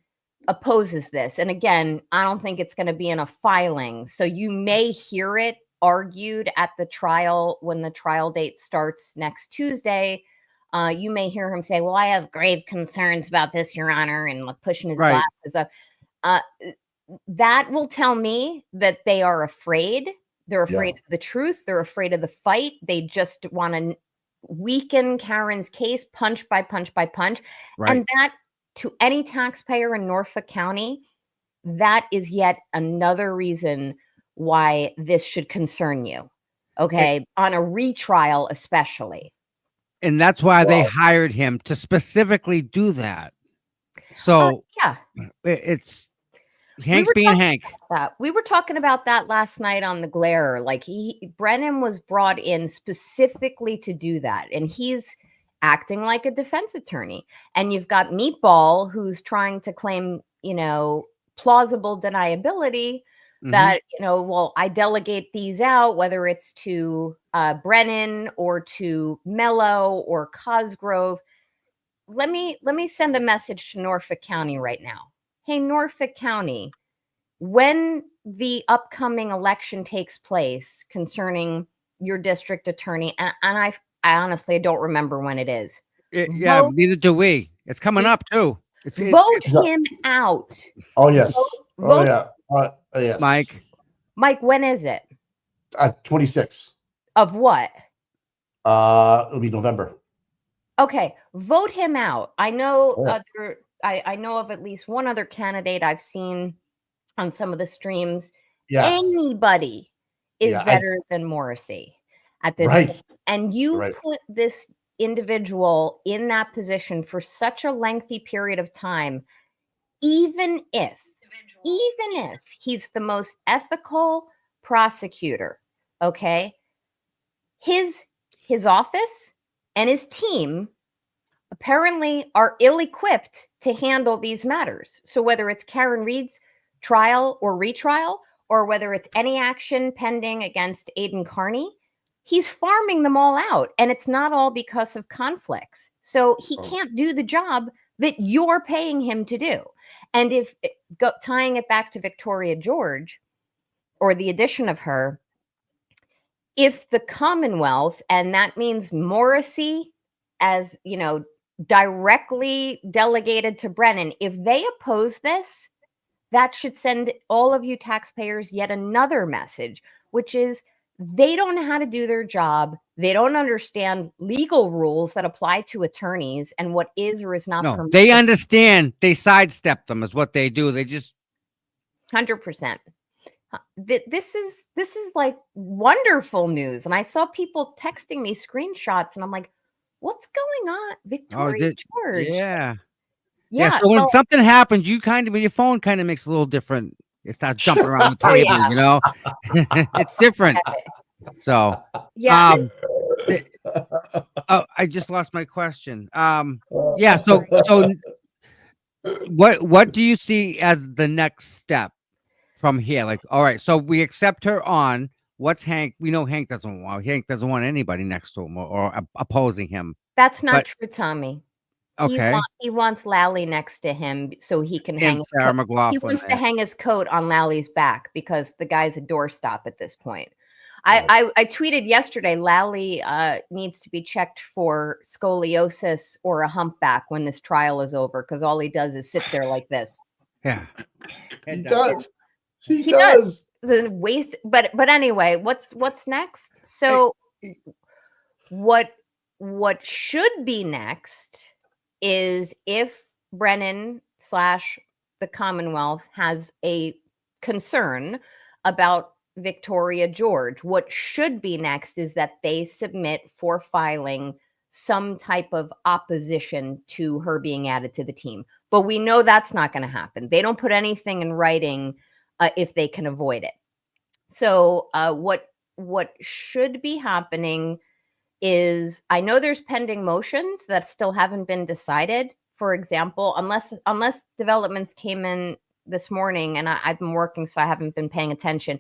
opposes this, and again, I don't think it's going to be in a filing, so you may hear it argued at the trial when the trial date starts next Tuesday. You may hear him say, well, I have grave concerns about this, Your Honor, and like pushing his glasses up. That will tell me that they are afraid. They're afraid of the truth. They're afraid of the fight. They just want to weaken Karen's case punch by punch by punch. Right. And that, to any taxpayer in Norfolk County, that is yet another reason why this should concern you. Okay. On a retrial, especially. And that's why they hired him to specifically do that. So it's Hank's being Hank. We were talking about that last night on the Glare. Like Brennan was brought in specifically to do that. And he's acting like a defense attorney. And you've got Meatball, who's trying to claim, you know, plausible deniability that, you know, well, I delegate these out, whether it's to Brennan or to Mello or Cosgrove. Let me send a message to Norfolk County right now. Hey, Norfolk County, when the upcoming election takes place concerning your district attorney, and I honestly don't remember when it is. Neither do we. It's coming up too. Vote him out. Oh, yes. Vote, yes. Mike, when is it? 26. Of what? It'll be November. Okay, vote him out. I know I know of at least one other candidate I've seen on some of the streams. Anybody is better than Morrissey at this point. And you put this individual in that position for such a lengthy period of time, even if he's the most ethical prosecutor, okay, his office and his team apparently are ill-equipped to handle these matters. So whether it's Karen Reed's trial or retrial, or whether it's any action pending against Aiden Carney, he's farming them all out. And it's not all because of conflicts. So he can't do the job that you're paying him to do. And if tying it back to Victoria George, or the addition of her, if the Commonwealth, and that means Morrissey as, directly delegated to Brennan, if they oppose this, that should send all of you taxpayers yet another message, which is they don't know how to do their job. They don't understand legal rules that apply to attorneys and what is or is not No, permitted. they understand. They sidestep them is what they do. They just 100%. This is like wonderful news. And I saw people texting me screenshots and I'm like, what's going on? Victoria George. yeah. Yeah. So when something happens, you when your phone kind of makes a little different. It starts jumping around the table, it's different. So, yeah. I just lost my question. Yeah. So what do you see as the next step from here? Like, all right, so we accept her on. What's Hank? We know Hank doesn't want anybody next to him or opposing him. That's not true, Tommy. Okay. He wants Lally next to him so he can hang Sarah McLaughlin. He wants to hang his coat on Lally's back because the guy's a doorstop at this point. I tweeted yesterday, Lally needs to be checked for scoliosis or a humpback when this trial is over, because all he does is sit there like this. Yeah. He does. He does. The waste, but anyway, what's next? So what should be next is if Brennan / the Commonwealth has a concern about Victoria George, what should be next is that they submit for filing some type of opposition to her being added to the team. But we know that's not going to happen. They don't put anything in writing if they can avoid it. So what should be happening is, I know there's pending motions that still haven't been decided. For example, unless developments came in this morning, and I've been working, so I haven't been paying attention.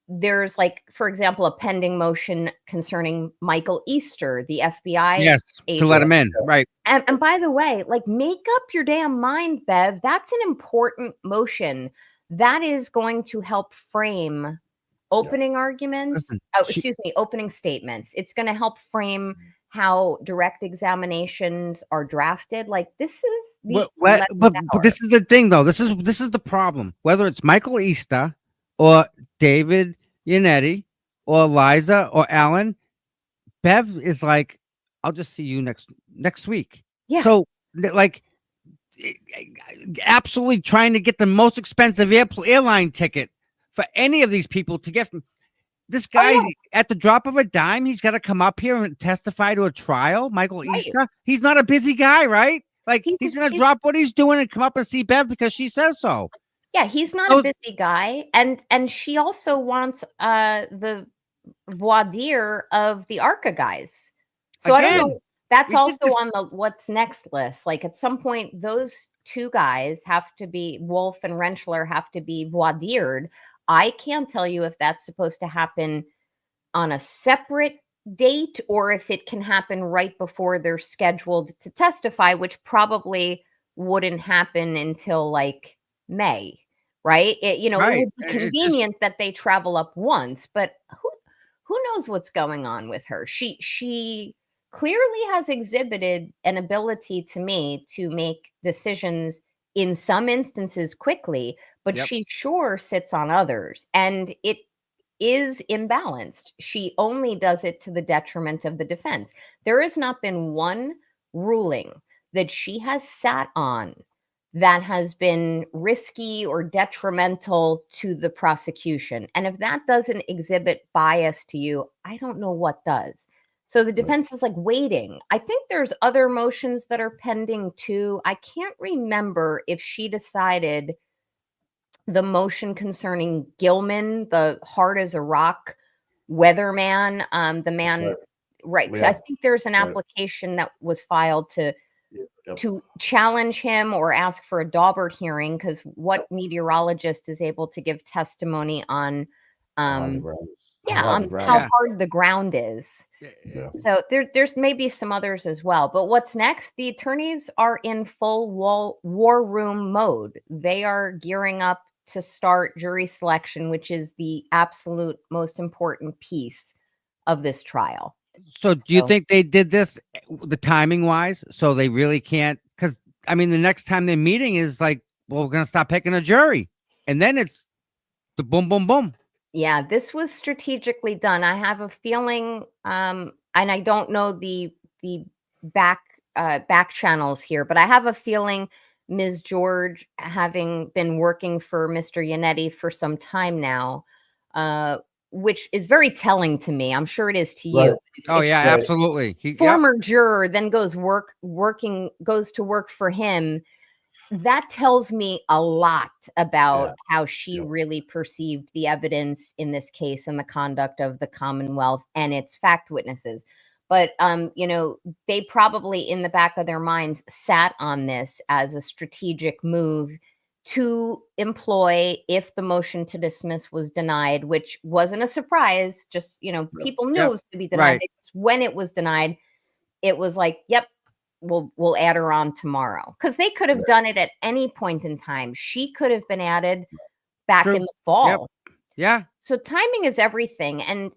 There's for example, a pending motion concerning Michael Easter, the FBI agent. To let him in, right? And by the way, make up your damn mind, Bev. That's an important motion that is going to help frame opening arguments. Opening statements. It's going to help frame how direct examinations are drafted. This is but this is the thing, though. This is the problem. Whether it's Michael Easter or David Yannetti or Liza or Alan, Bev is like, I'll just see you next week. Yeah. So absolutely trying to get the most expensive airline ticket for any of these people to get from this guy at the drop of a dime. He's got to come up here and testify to a trial. Michael Easter, he's not a busy guy, right? He's going to drop what he's doing and come up and see Bev because she says so. Yeah, he's not a busy guy, and she also wants the voir dire of the ARCA guys. So again, I don't know. That's also on the what's next list. At some point, those two guys have to be, Wolf and Rentschler, have to be voir dired. I can't tell you if that's supposed to happen on a separate date or if it can happen right before they're scheduled to testify, which probably wouldn't happen until May, right? It would be convenient that they travel up once, but who knows what's going on with her? She clearly has exhibited an ability to me to make decisions in some instances quickly, but she sure sits on others, and it is imbalanced. She only does it to the detriment of the defense. There has not been one ruling that she has sat on that has been risky or detrimental to the prosecution. And if that doesn't exhibit bias to you, I don't know what does. So the defense is waiting. I think there's other motions that are pending too. I can't remember if she decided the motion concerning Gilman, the hard as a rock weatherman, the man Right. 'Cause Yeah. I think there's an Right. application that was filed Yep. to challenge him or ask for a Daubert hearing, because what meteorologist is able to give testimony on How hard the ground is. How yeah, hard the on ground how Yeah. hard the ground is. Yeah. So there's maybe some others as well. But what's next? The attorneys are in full war room mode. They are gearing up to start jury selection, which is the absolute most important piece of this trial. So do you So- think they did this the timing wise? So they really can't, because I mean, the next time they're meeting is like, well, we're gonna stop picking a jury, and then it's the boom, boom, boom. Yeah, this was strategically done. I have a feeling, and I don't know the back channels here, but I have a feeling Ms. George, having been working for Mr. Yannetti for some time now, which is very telling to me. I'm sure it is to Right. you. Oh If yeah, Right. absolutely. Yep. former juror then goes to work for him, that tells me a lot about Yeah. how she Yep. really perceived the evidence in this case and the conduct of the Commonwealth and its fact witnesses. But they probably in the back of their minds sat on this as a strategic move to employ if the motion to dismiss was denied, which wasn't a surprise. Just, people knew Yep. it was to be denied. Right. When it was denied, it was like, yep, we'll add her on tomorrow, because they could have done it at any point in time. She could have been added back True. in the fall. Yeah. So timing is everything. And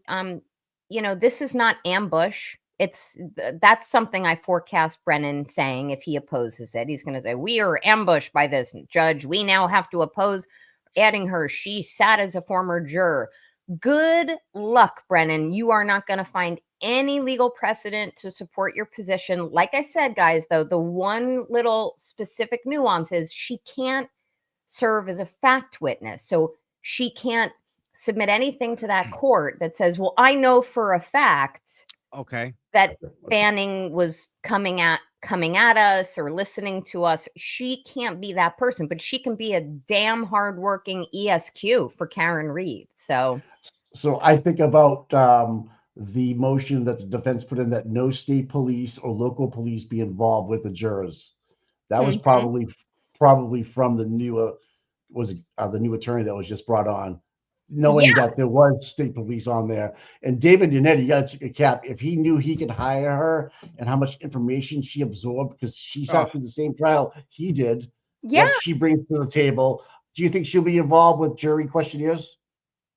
this is not ambush. That's something I forecast Brennan saying if he opposes it. He's going to say, we are ambushed by this judge. We now have to oppose adding her. She sat as a former juror. Good luck, Brennan. You are not going to find any legal precedent to support your position. Like I said, guys, though, the one little specific nuance is she can't serve as a fact witness. So she can't submit anything to that court that says, well, I know for a fact Okay. that Okay. Fanning was coming at us or listening to us. She can't be that person, but she can be a damn hardworking ESQ for Karen Reed. So I think about the motion that the defense put in that no state police or local police be involved with the jurors. That was Mhm. probably from the new the new attorney that was just brought on, knowing Yeah. that there was state police on there. And David Yannetti, you got to take a cap. If he knew he could hire her and how much information she absorbed because she Oh, sat through the same trial he did, Yeah. what she brings to the table. Do you think she'll be involved with jury questionnaires?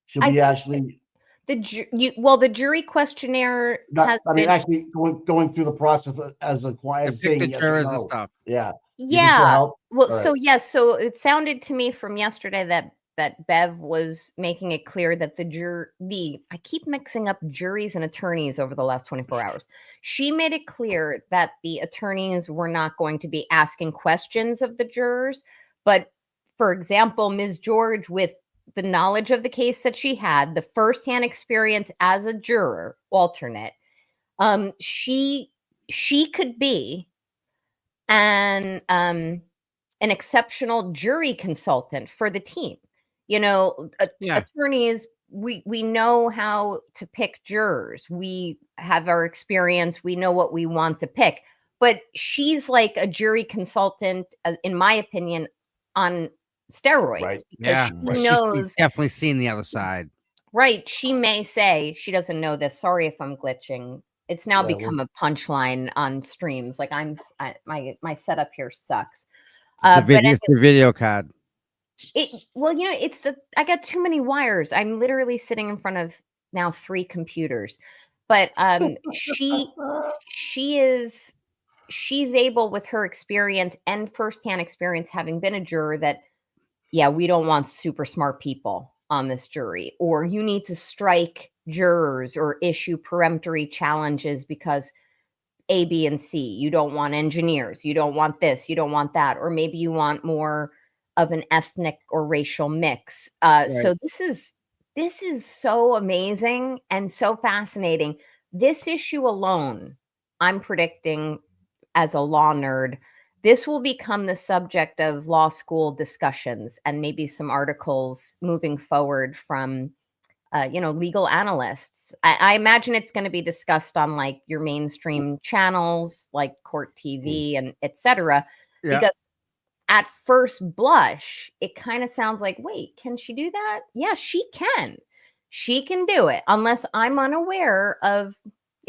She'll I be think actually the jury questionnaire not. has I mean, been, actually going through the process as a to as pick the saying yes or jurors and no. stuff. Yeah. Do you think she'll yeah. help? Well, All so right. yes, so it sounded to me from yesterday that Bev was making it clear that I keep mixing up juries and attorneys over the last 24 hours. She made it clear that the attorneys were not going to be asking questions of the jurors, but for example, Ms. George, with the knowledge of the case that she had, the firsthand experience as a juror alternate, she could be an exceptional jury consultant for the team. Yeah. Attorneys, we know how to pick jurors. We have our experience. We know what we want to pick. But she's like a jury consultant, in my opinion, on steroids, Right. because Yeah. she But she's knows. definitely seen the other side. Right. She may say she doesn't know this. Sorry if I'm glitching. It's now Yeah, become a punchline on streams. Like my setup here sucks. It's the video card. I got too many wires. I'm literally sitting in front of now 3 computers. But she's able, with her experience and firsthand experience, having been a juror, that yeah, we don't want super smart people on this jury, or you need to strike jurors or issue peremptory challenges because A, B, and C. You don't want engineers. You don't want this. You don't want that. Or maybe you want more of an ethnic or racial mix. So this is so amazing and so fascinating. This issue alone, I'm predicting, as a law nerd, this will become the subject of law school discussions and maybe some articles moving forward from legal analysts. I imagine it's going to be discussed on like your mainstream channels like Court TV and etc. Yeah. Because at first blush, it kind of sounds like, wait, can she do that? Yeah, she can. She can do it unless I'm unaware of,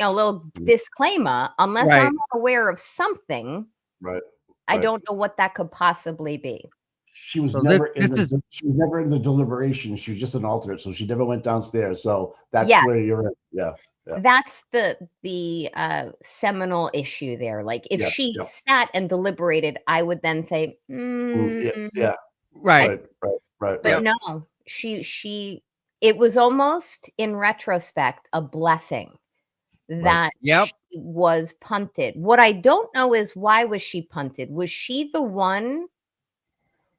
a little disclaimer, unless Right. I'm aware of something, Right. I Right. don't know what that could possibly be. She was So never this in is the she was never in the deliberation. She was just an alternate, so she never went downstairs. So that's Yeah. where you're in. Yeah. Yeah. That's the seminal issue there. Like if Yeah, she yeah. sat and deliberated, I would then say, Yeah. Yeah. right. Right. but Yep. no, she it was almost in retrospect a blessing that Yep. she was punted. What I don't know is why was she punted? Was she the one?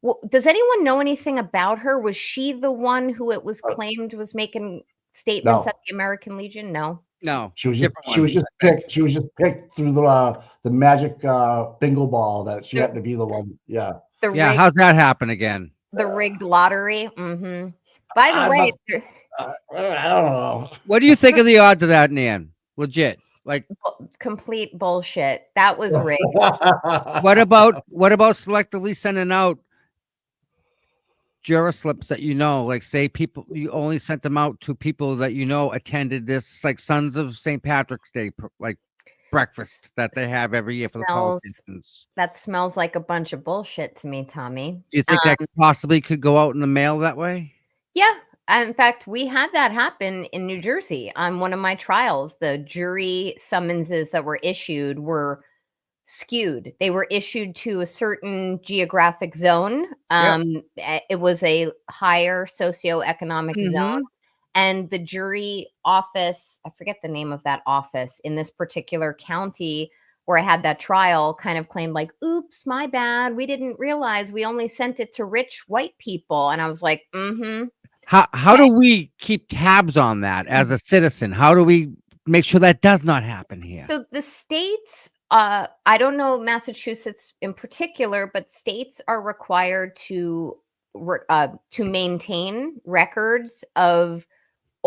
Well, does anyone know anything about her? Was she the one who it was claimed was making statements No. at the American Legion? No. No. She was just different she was one, just I think. picked. She was just picked through the magic bingo ball that she The- happened to be the one. Yeah. The Yeah. rigged, How's that happen again? the rigged lottery. By the I'm way, I don't know. What do you think of the odds of that, Nan? Legit. Like, complete bullshit. That was rigged. what about selectively sending out juror slips that like say people you only sent them out to people that attended this like Sons of St. Patrick's Day like breakfast that they have every year for the Smells- politicians. That smells like a bunch of bullshit to me, Tommy. Do you think that possibly could go out in the mail that way? Yeah. In fact, we had that happen in New Jersey on one of my trials. The jury summonses that were issued were skewed. They were issued to a certain geographic zone. It was a higher socioeconomic zone. And the jury office, I forget the name of that office in this particular county where I had that trial, kind of claimed like, oops, my bad. We didn't realize we only sent it to rich white people. And I was like, How do we keep tabs on that as a citizen? How do we make sure that does not happen here? So the states, I don't know Massachusetts in particular, but states are required to maintain records of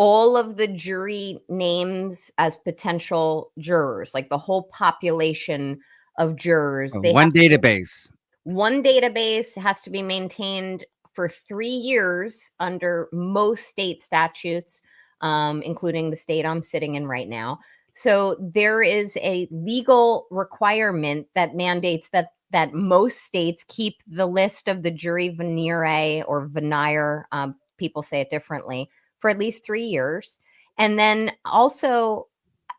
all of the jury names as potential jurors, like the whole population of jurors. They One have to- database. One database has to be maintained for 3 years under most state statutes, including the state I'm sitting in right now. So there is a legal requirement that mandates that most states keep the list of the jury venire or venire, people say it differently, for at least 3 years. And then also,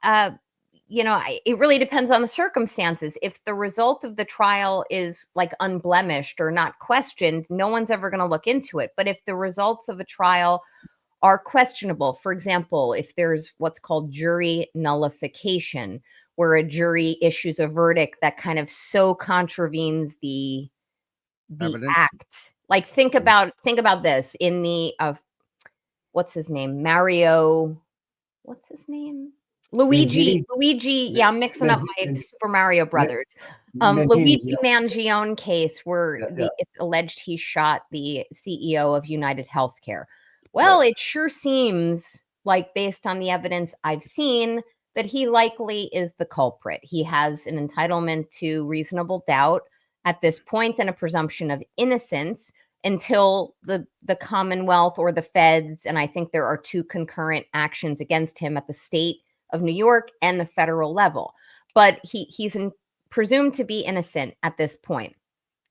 it really depends on the circumstances. If the result of the trial is like unblemished or not questioned, no one's ever going to look into it. But if the results of a trial are questionable, for example, if there's what's called jury nullification, where a jury issues a verdict that kind of so contravenes the Evidence. act. Like think about this in the what's his name? Mario, what's his name? Luigi. Yeah, I'm mixing up my Super Mario Brothers. Luigi Mangione case where it's alleged he shot the CEO of United Healthcare. Well, it sure seems like, based on the evidence I've seen, that he likely is the culprit. He has an entitlement to reasonable doubt at this point and a presumption of innocence until the Commonwealth or the feds, and I think there are 2 concurrent actions against him at the state of New York and the federal level. But he's presumed to be innocent at this point.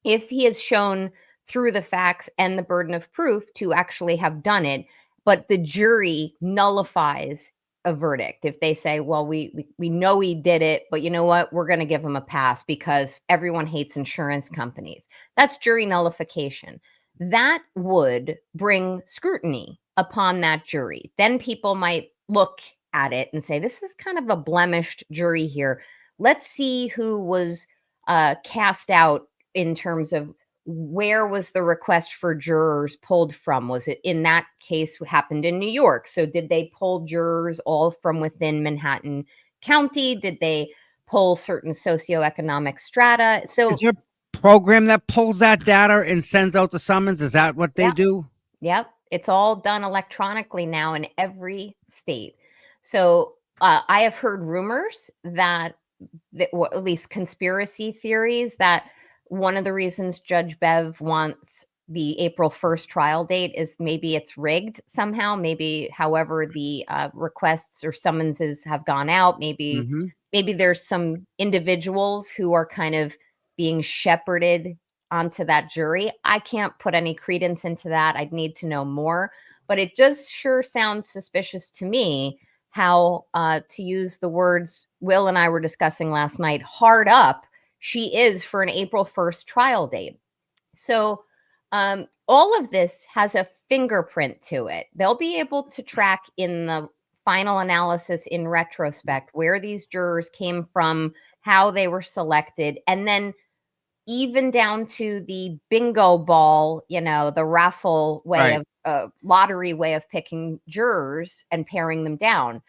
If he is shown through the facts and the burden of proof to actually have done it, but the jury nullifies a verdict. If they say, well, we know he did it, but you know what? We're going to give him a pass because everyone hates insurance companies. That's jury nullification. That would bring scrutiny upon that jury. Then people might look at it and say, this is kind of a blemished jury here. Let's see who was cast out in terms of where was the request for jurors pulled from? Was it, in that case, happened in New York? So did they pull jurors all from within Manhattan County? Did they pull certain socioeconomic strata? So is there a program that pulls that data and sends out the summons? Is that what they do? Yep. It's all done electronically now in every state. So I have heard rumors that, or at least conspiracy theories, that one of the reasons Judge Bev wants the April 1st trial date is maybe it's rigged somehow. Maybe, however, the requests or summonses have gone out. Maybe Mhm. maybe there's some individuals who are kind of being shepherded onto that jury. I can't put any credence into that. I'd need to know more, but it just sure sounds suspicious to me how, to use the words Will and I were discussing last night, hard up she is for an April 1st trial date. So all of this has a fingerprint to it. They'll be able to track in the final analysis in retrospect where these jurors came from, how they were selected, and then even down to the bingo ball, the raffle way Right. of lottery way of picking jurors and paring them down.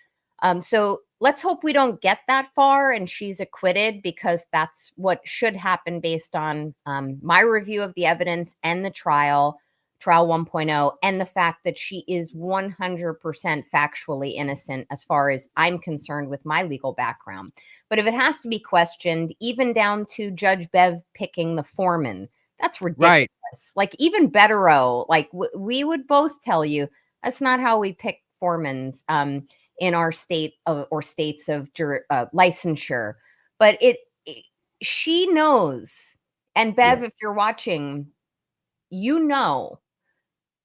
So let's hope we don't get that far and she's acquitted, because that's what should happen based on my review of the evidence and the trial 1.0, and the fact that she is 100% factually innocent as far as I'm concerned with my legal background. But if it has to be questioned, even down to Judge Bev picking the foreman, that's ridiculous. Right. Like, even Betterow, like we would both tell you that's not how we pick foremans in our state or states of licensure. But she knows. And Bev, if you're watching, you know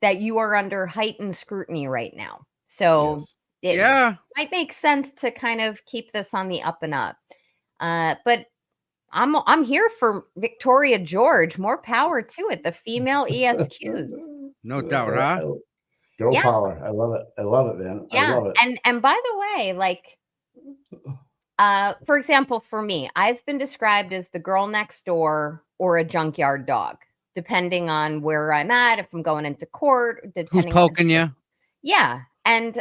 that you are under heightened scrutiny right now. So Yes. it Yeah. might make sense to kind of keep this on the up and up. But I'm here for Victoria George. More power to it. The female ESQs. No doubt, huh? Girl Yeah. power. I love it. I love it, man. I Yeah. love it. And by the way, like, for example, for me, I've been described as the girl next door or a junkyard dog, depending on where I'm at, if I'm going into court, Who's depending on poking you? Yeah. And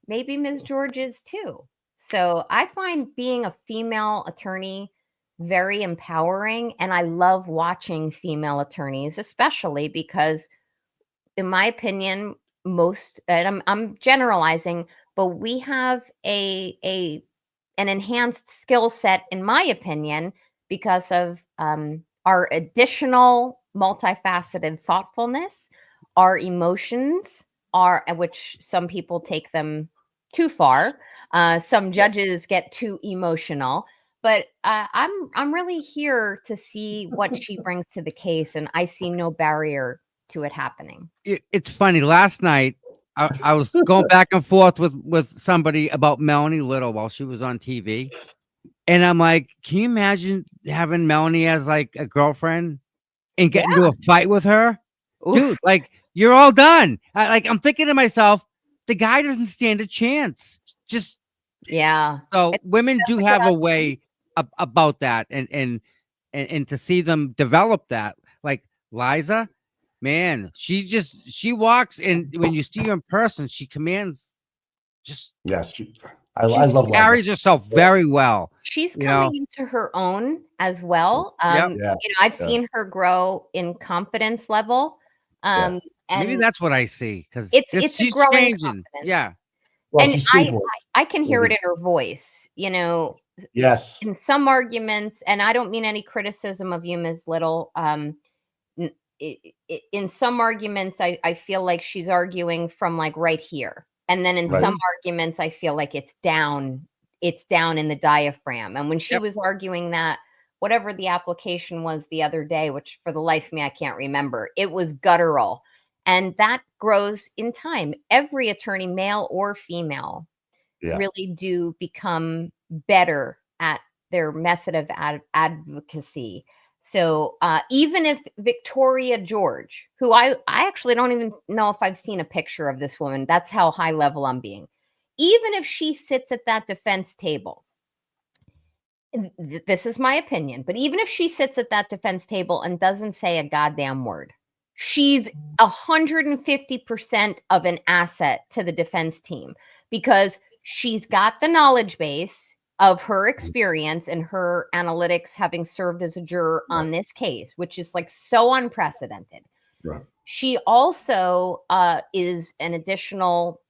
maybe Ms. George is too. So I find being a female attorney very empowering. And I love watching female attorneys, especially because, in my opinion, most, and I'm generalizing, but we have an enhanced skill set, in my opinion, because of our additional multifaceted thoughtfulness, our emotions are, which some people take them too far. Some judges get too emotional, but I'm really here to see what she brings to the case, and I see no barrier to it happening. It's funny. Last night, I was going back and forth with somebody about Melanie Little while she was on TV, and I'm like, can you imagine having Melanie as like a girlfriend and getting into a fight with her? Oof. Dude, like, you're all done. I'm thinking to myself, the guy doesn't stand a chance. Just Yeah. so women do look have at a us. way about that, and to see them develop that, like Liza, man, she walks, and when you see her in person, she commands. Just Yes. I she love Liza. carries herself very well. She's You coming know? into her own as well. Yep. Yeah. I've Yeah. seen her grow in confidence level. Yeah. Maybe And that's what I see, because it's a she's growing changing. confidence. Yeah. Well, And she's sweet voice. I can hear it Mhm. in her voice, Yes. in some arguments, and I don't mean any criticism of you, Ms. Little. In some arguments, I feel like she's arguing from like right here. And then in Right. some arguments, I feel like it's down in the diaphragm. And when she Yep. was arguing that, whatever the application was the other day, which for the life of me, I can't remember, it was guttural. And that grows in time. Every attorney, male or female, Yeah. really do become better at their method of advocacy. So even if Victoria George, who I actually don't even know if I've seen a picture of this woman, that's how high level I'm being. Even if she sits at that defense table, this is my opinion, but even if she sits at that defense table and doesn't say a goddamn word, she's 150% of an asset to the defense team, because she's got the knowledge base of her experience and her analytics, having served as a juror on this case, which is like so unprecedented. Right. She also is an additional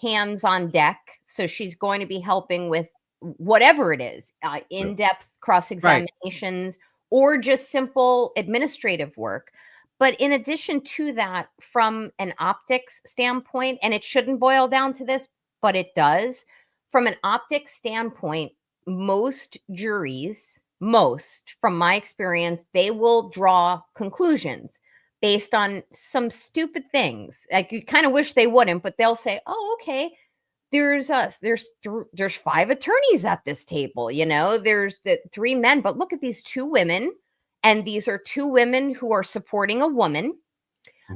hands on deck. So she's going to be helping with whatever it is, in-depth cross-examinations or just simple administrative work. But in addition to that, from an optics standpoint, and it shouldn't boil down to this, but it does, from an optics standpoint, most juries, from my experience, they will draw conclusions based on some stupid things. Like you kind of wish they wouldn't, but they'll say, "Oh, okay, there's 5 attorneys at this table, there's the 3 men, but look at these 2 women, and these are 2 women who are supporting a woman."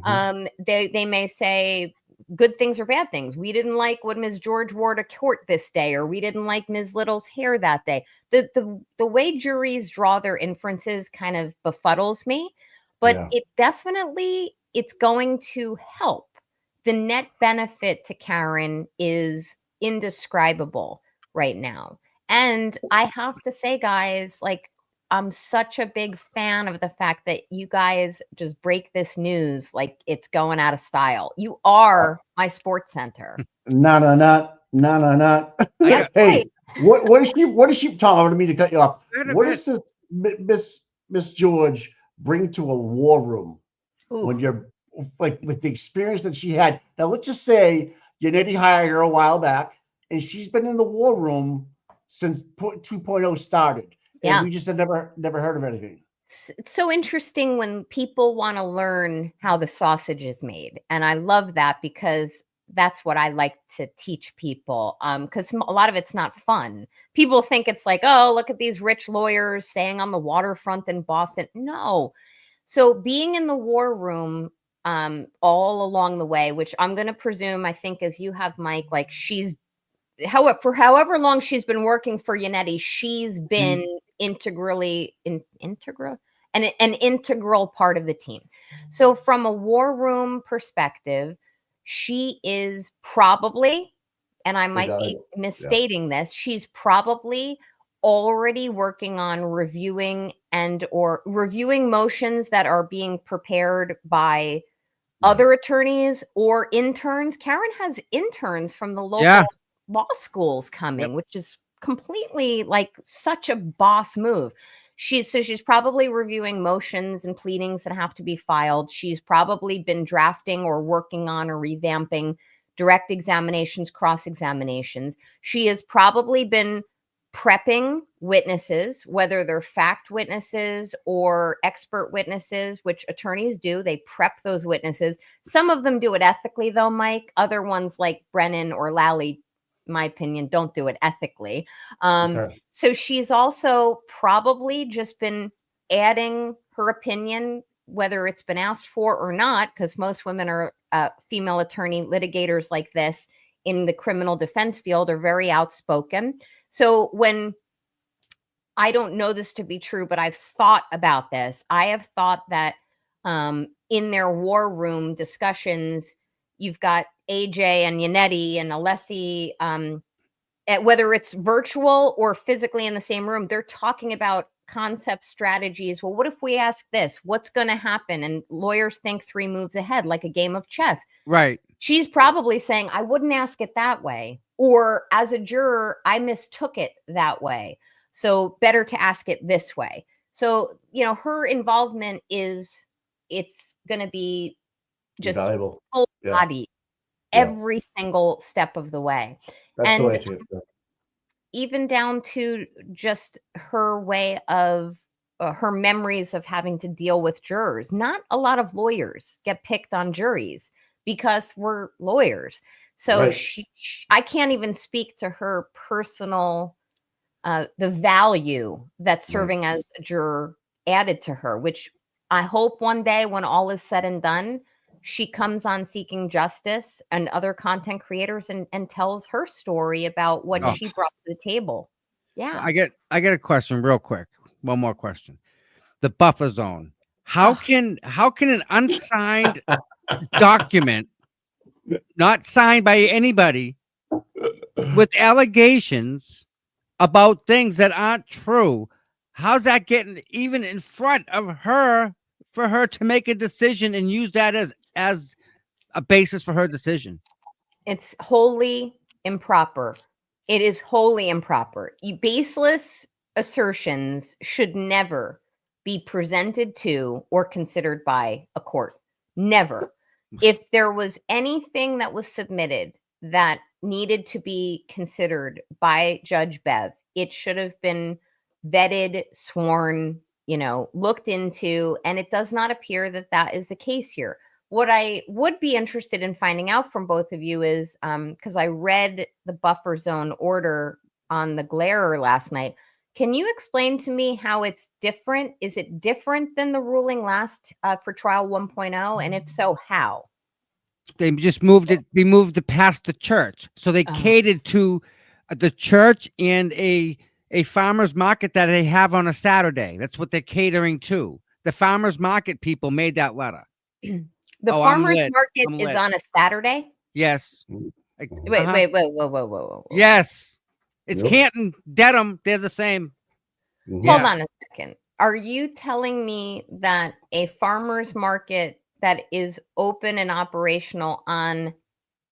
They may say good things or bad things. We didn't like what Ms. George wore to court this day, or we didn't like Ms. Little's hair that day. The way juries draw their inferences kind of befuddles me, but it's going to help. The net benefit to Karen is indescribable right now. And I have to say, guys, like, I'm such a big fan of the fact that you guys just break this news like it's going out of style. You are my sports center. No. That's Hey, right. what is she, Tom? I don't mean to cut you off. Wait a What minute. does Miss George bring to a war room Ooh. when you're like with the experience that she had? Now, let's just say Yannetti hired her a while back, and she's been in the war room since 2.0 started. And Yeah. we just had never heard of anything. It's so interesting when people want to learn how the sausage is made. And I love that because that's what I like to teach people. Because a lot of it's not fun. People think it's like, oh, look at these rich lawyers staying on the waterfront in Boston. No. So being in the war room all along the way, which I'm going to presume, I think as you have, Mike, like for however long she's been working for Yannetti, she's been an integral part of the team. So from a war room perspective, she is probably, and I might be misstating this, she's probably already working on reviewing motions that are being prepared by other attorneys or interns. Karen has interns from the local law schools coming, which is completely like such a boss move. She's probably reviewing motions and pleadings that have to be filed. She's probably been drafting or working on or revamping direct examinations, cross examinations. She has probably been prepping witnesses, whether they're fact witnesses or expert witnesses, which attorneys do. They prep those witnesses. Some of them do it ethically, though, Mike. Other ones, like Brennan or Lally, my opinion, don't do it ethically. So she's also probably just been adding her opinion, whether it's been asked for or not, because most women are female attorney litigators like this in the criminal defense field are very outspoken. So when I don't know this to be true, but I've thought about this. I have thought that in their war room discussions, you've got AJ and Yannetti and Alessi, whether it's virtual or physically in the same room, they're talking about concept strategies. Well, what if we ask this? What's going to happen? And lawyers think 3 moves ahead, like a game of chess. Right. She's probably saying, I wouldn't ask it that way. Or as a juror, I mistook it that way. So better to ask it this way. So, her involvement it's going to be just valuable, full body every single step of the way. That's the way to it. Even down to just her way of her memories of having to deal with jurors. Not a lot of lawyers get picked on juries because we're lawyers. So I can't even speak to her personal, the value that serving as a juror added to her, which I hope one day when all is said and done, she comes on Seeking Justice and other content creators and tells her story about what she brought to the table. Yeah. I get a question real quick. One more question. The buffer zone. How can an unsigned document, not signed by anybody, with allegations about things that aren't true, how's that getting even in front of her for her to make a decision and use that as a basis for her decision. It's wholly improper. It is wholly improper. Baseless assertions should never be presented to or considered by a court. Never. If there was anything that was submitted that needed to be considered by Judge Bev, it should have been vetted, sworn, looked into, and it does not appear that that is the case here. What I would be interested in finding out from both of you is, because I read the buffer zone order on the Glarer last night. Can you explain to me how it's different? Is it different than the ruling last for trial 1.0? And if so, how? They just moved it. They moved it past the church, so they catered to the church and a farmer's market that they have on a Saturday. That's what they're catering to. The farmer's market people made that letter. The farmer's market is on a Saturday? Yes. Wait, whoa. Yes. It's Yep. Canton, Dedham. They're the same. Hold on a second. Are you telling me that a farmer's market that is open and operational on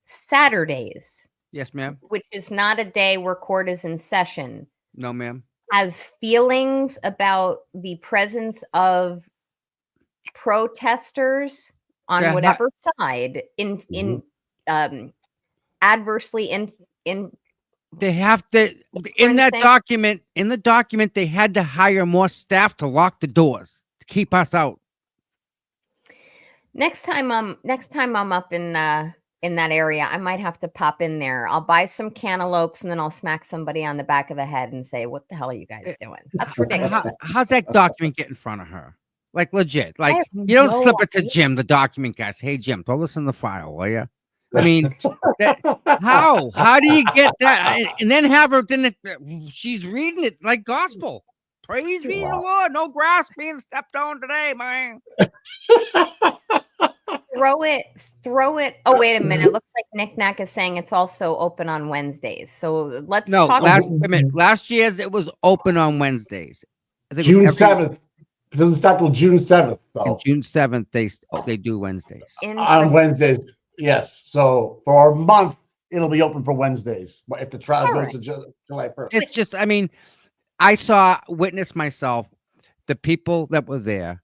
Saturdays, Yes, ma'am. which is not a day where court is in session, No, ma'am. has feelings about the presence of protesters on Yeah, whatever side in adversely in They have to in that thing? document. In the document, they had to hire more staff to lock the doors to keep us out. Next time I'm up in that area, I might have to pop in there. I'll buy some cantaloupes and then I'll smack somebody on the back of the head and say, "What the hell are you guys doing?" That's ridiculous. How's that document get in front of her? Like legit. Like have you don't no slip it to idea. Jim, the document guy. Say, hey Jim, throw this in the file, will you? I mean, how? How do you get that? And then have her? Then she's reading it like gospel. Praise be the Lord. No grass being stepped on today, man. Throw it. Oh, wait a minute. It looks like Nick Knack is saying it's also open on Wednesdays. So let's talk. Last year's it was open on Wednesdays. I think June 7th. It doesn't start till June 7th, though. And June 7th, they do Wednesdays. On Wednesdays, yes. So for a month, it'll be open for Wednesdays. If the trial goes to July 1st. It's just, I mean, I witnessed myself, the people that were there,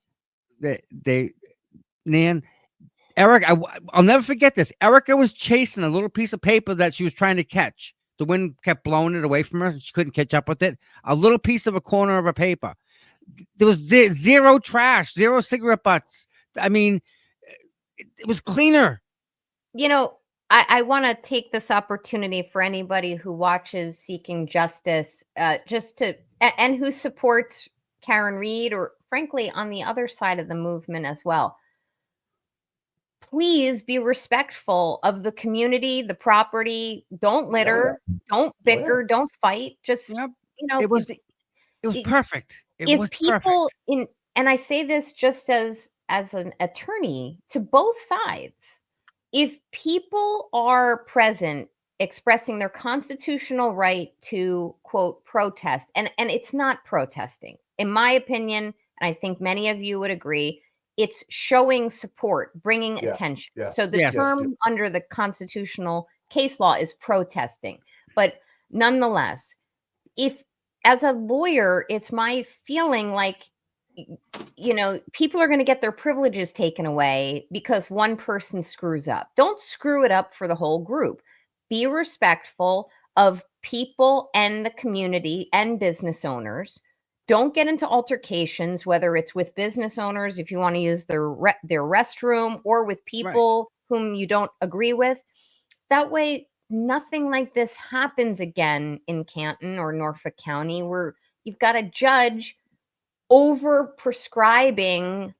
Eric, I'll never forget this. Erica was chasing a little piece of paper that she was trying to catch. The wind kept blowing it away from her. She couldn't catch up with it. A little piece of a corner of a paper. There was zero trash, zero cigarette butts. I mean, it was cleaner. I want to take this opportunity for anybody who watches Seeking Justice, and who supports Karen Reed, or frankly, on the other side of the movement as well. Please be respectful of the community, the property. Don't litter. Don't bicker. Don't fight. Just, it was perfect. It was people perfect. And I say this just as an attorney to both sides. If people are present expressing their constitutional right to, quote, protest, and it's not protesting, in my opinion, and I think many of you would agree, it's showing support, bringing attention. So the term under the constitutional case law is protesting. But nonetheless, if as a lawyer, it's my feeling like, people are going to get their privileges taken away because one person screws up. Don't screw it up for the whole group. Be respectful of people and the community and business owners. Don't get into altercations, whether it's with business owners, if you want to use their restroom, or with people whom you don't agree with. That way, nothing like this happens again in Canton or Norfolk County, where you've got a judge over prescribing,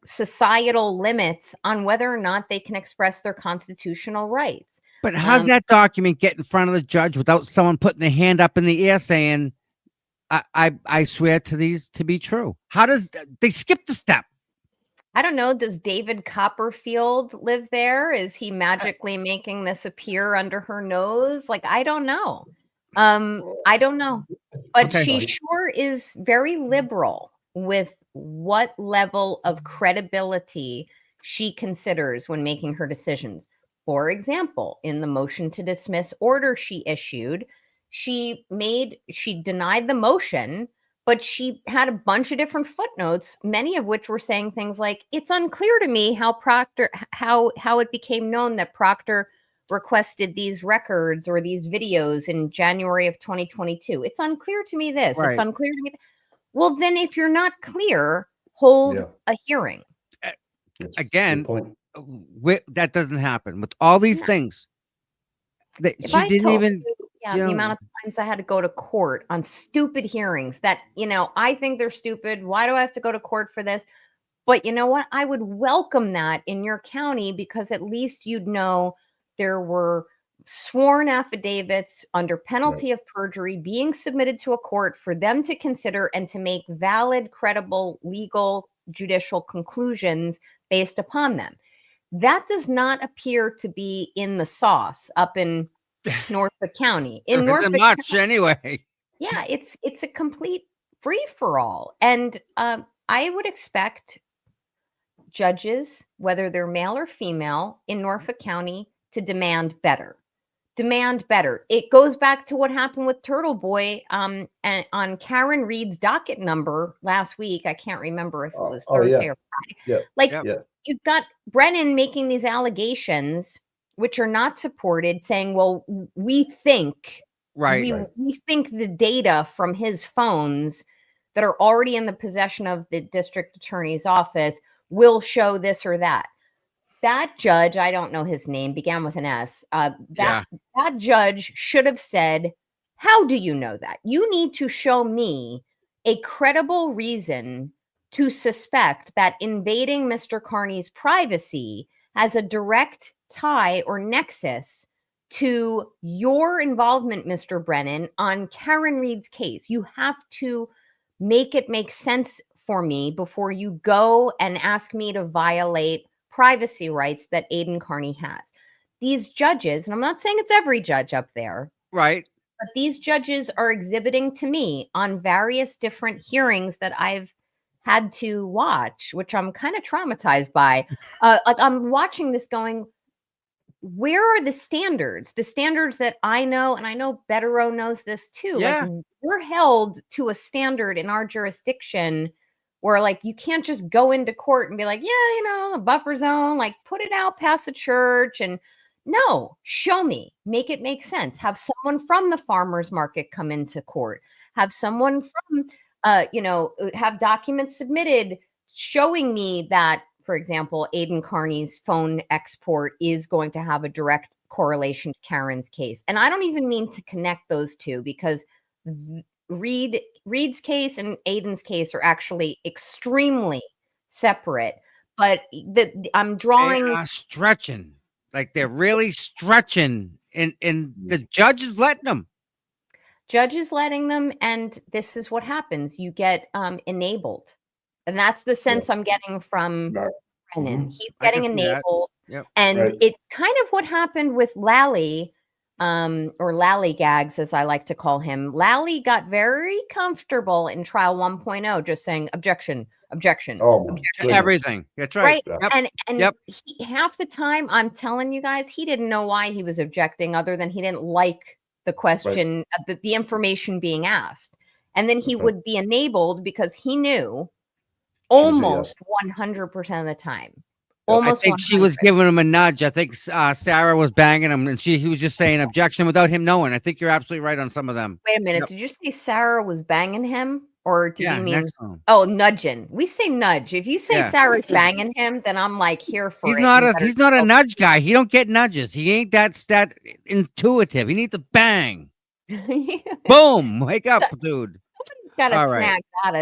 societal limits on whether or not they can express their constitutional rights. But how's that document get in front of the judge without someone putting their hand up in the air saying, I swear to these to be true? How does they skip the step? I don't know. Does David Copperfield live there? Is he magically making this appear under her nose? Like, I don't know. I don't know. But she sure is very liberal with what level of credibility she considers when making her decisions. For example, in the motion to dismiss order she issued, she denied the motion, but she had a bunch of different footnotes, many of which were saying things like, it's unclear to me how it became known that Proctor requested these records or these videos in January of 2022. It's unclear to me this. It's Right. unclear to me. Well, then if you're not clear, hold Yeah. a hearing. That's a good Again, point. that doesn't happen with all these No. things. That If she I didn't told even. you, you the know- amount of times I had to go to court on stupid hearings that, I think they're stupid. Why do I have to go to court for this? But you know what? I would welcome that in your county, because at least you'd know there were sworn affidavits under penalty of perjury being submitted to a court for them to consider and to make valid, credible, legal, judicial conclusions based upon them. That does not appear to be in the sauce up in Norfolk County. In There isn't Norfolk much anyway. yeah, it's a complete free for all, and I would expect judges, whether they're male or female, in Norfolk County, to demand better. Demand better. It goes back to what happened with Turtle Boy, and on Karen Reed's docket number last week. I can't remember if it was Thursday or Friday. Yeah. Like Yep. Yeah. you've got Brennan making these allegations, which are not supported, saying, "Well, we think." Right. We think the data from his phones that are already in the possession of the district attorney's office will show this or that. That judge, I don't know his name, began with an S. That judge should have said, how do you know that? You need to show me a credible reason to suspect that invading Mr. Carney's privacy has a direct tie or nexus to your involvement, Mr. Brennan, on Karen Reed's case. You have to make it make sense for me before you go and ask me to violate privacy rights that Aidan Carney has. These judges, and I'm not saying it's every judge up there, Right. but these judges are exhibiting to me on various different hearings that I've had to watch, which I'm kind of traumatized by. Like I'm watching this going, where are the standards? The standards that I know, and I know Betterow knows this too. Yeah. Like we're held to a standard in our jurisdiction where like you can't just go into court and be like, yeah, a buffer zone, like put it out past the church. And no, show me, make it make sense. Have someone from the farmers market come into court. Have someone from, have documents submitted showing me that, for example, Aidan Carney's phone export is going to have a direct correlation to Karen's case. And I don't even mean to connect those two, because Reed's case and Aidan's case are actually extremely separate. But I'm drawing. They are stretching. Like they're really stretching. And the judge is letting them. Judge is letting them. And this is what happens. You get enabled. And that's the sense I'm getting from Brennan. He's I can getting see that. enabled. Yep. And Right. it's kind of what happened with Lally, or Lallygags, as I like to call him. Lally got very comfortable in trial 1.0, just saying objection, objection, Oh, my objection. goodness. Everything. That's right. Right. Yep. And Yep. half the time, I'm telling you guys, he didn't know why he was objecting, other than he didn't like the question, the information being asked. And then he Okay. would be enabled because he knew She said almost 100% of the time. I Almost think she was 100. giving him a nudge. I think Sarah was banging him, and he was just saying objection without him knowing. I think you're absolutely right on some of them. Wait a minute. Yep. Did you say Sarah was banging him? Or did Yeah, you mean, next one. oh, nudging? We say nudge. If you say Yeah. Sarah's banging him, then I'm like here for He's it. not You a better he's not a go. nudge guy. He don't get nudges. He ain't that intuitive. He needs to bang. Boom. Wake up, dude. Got to All right. snag that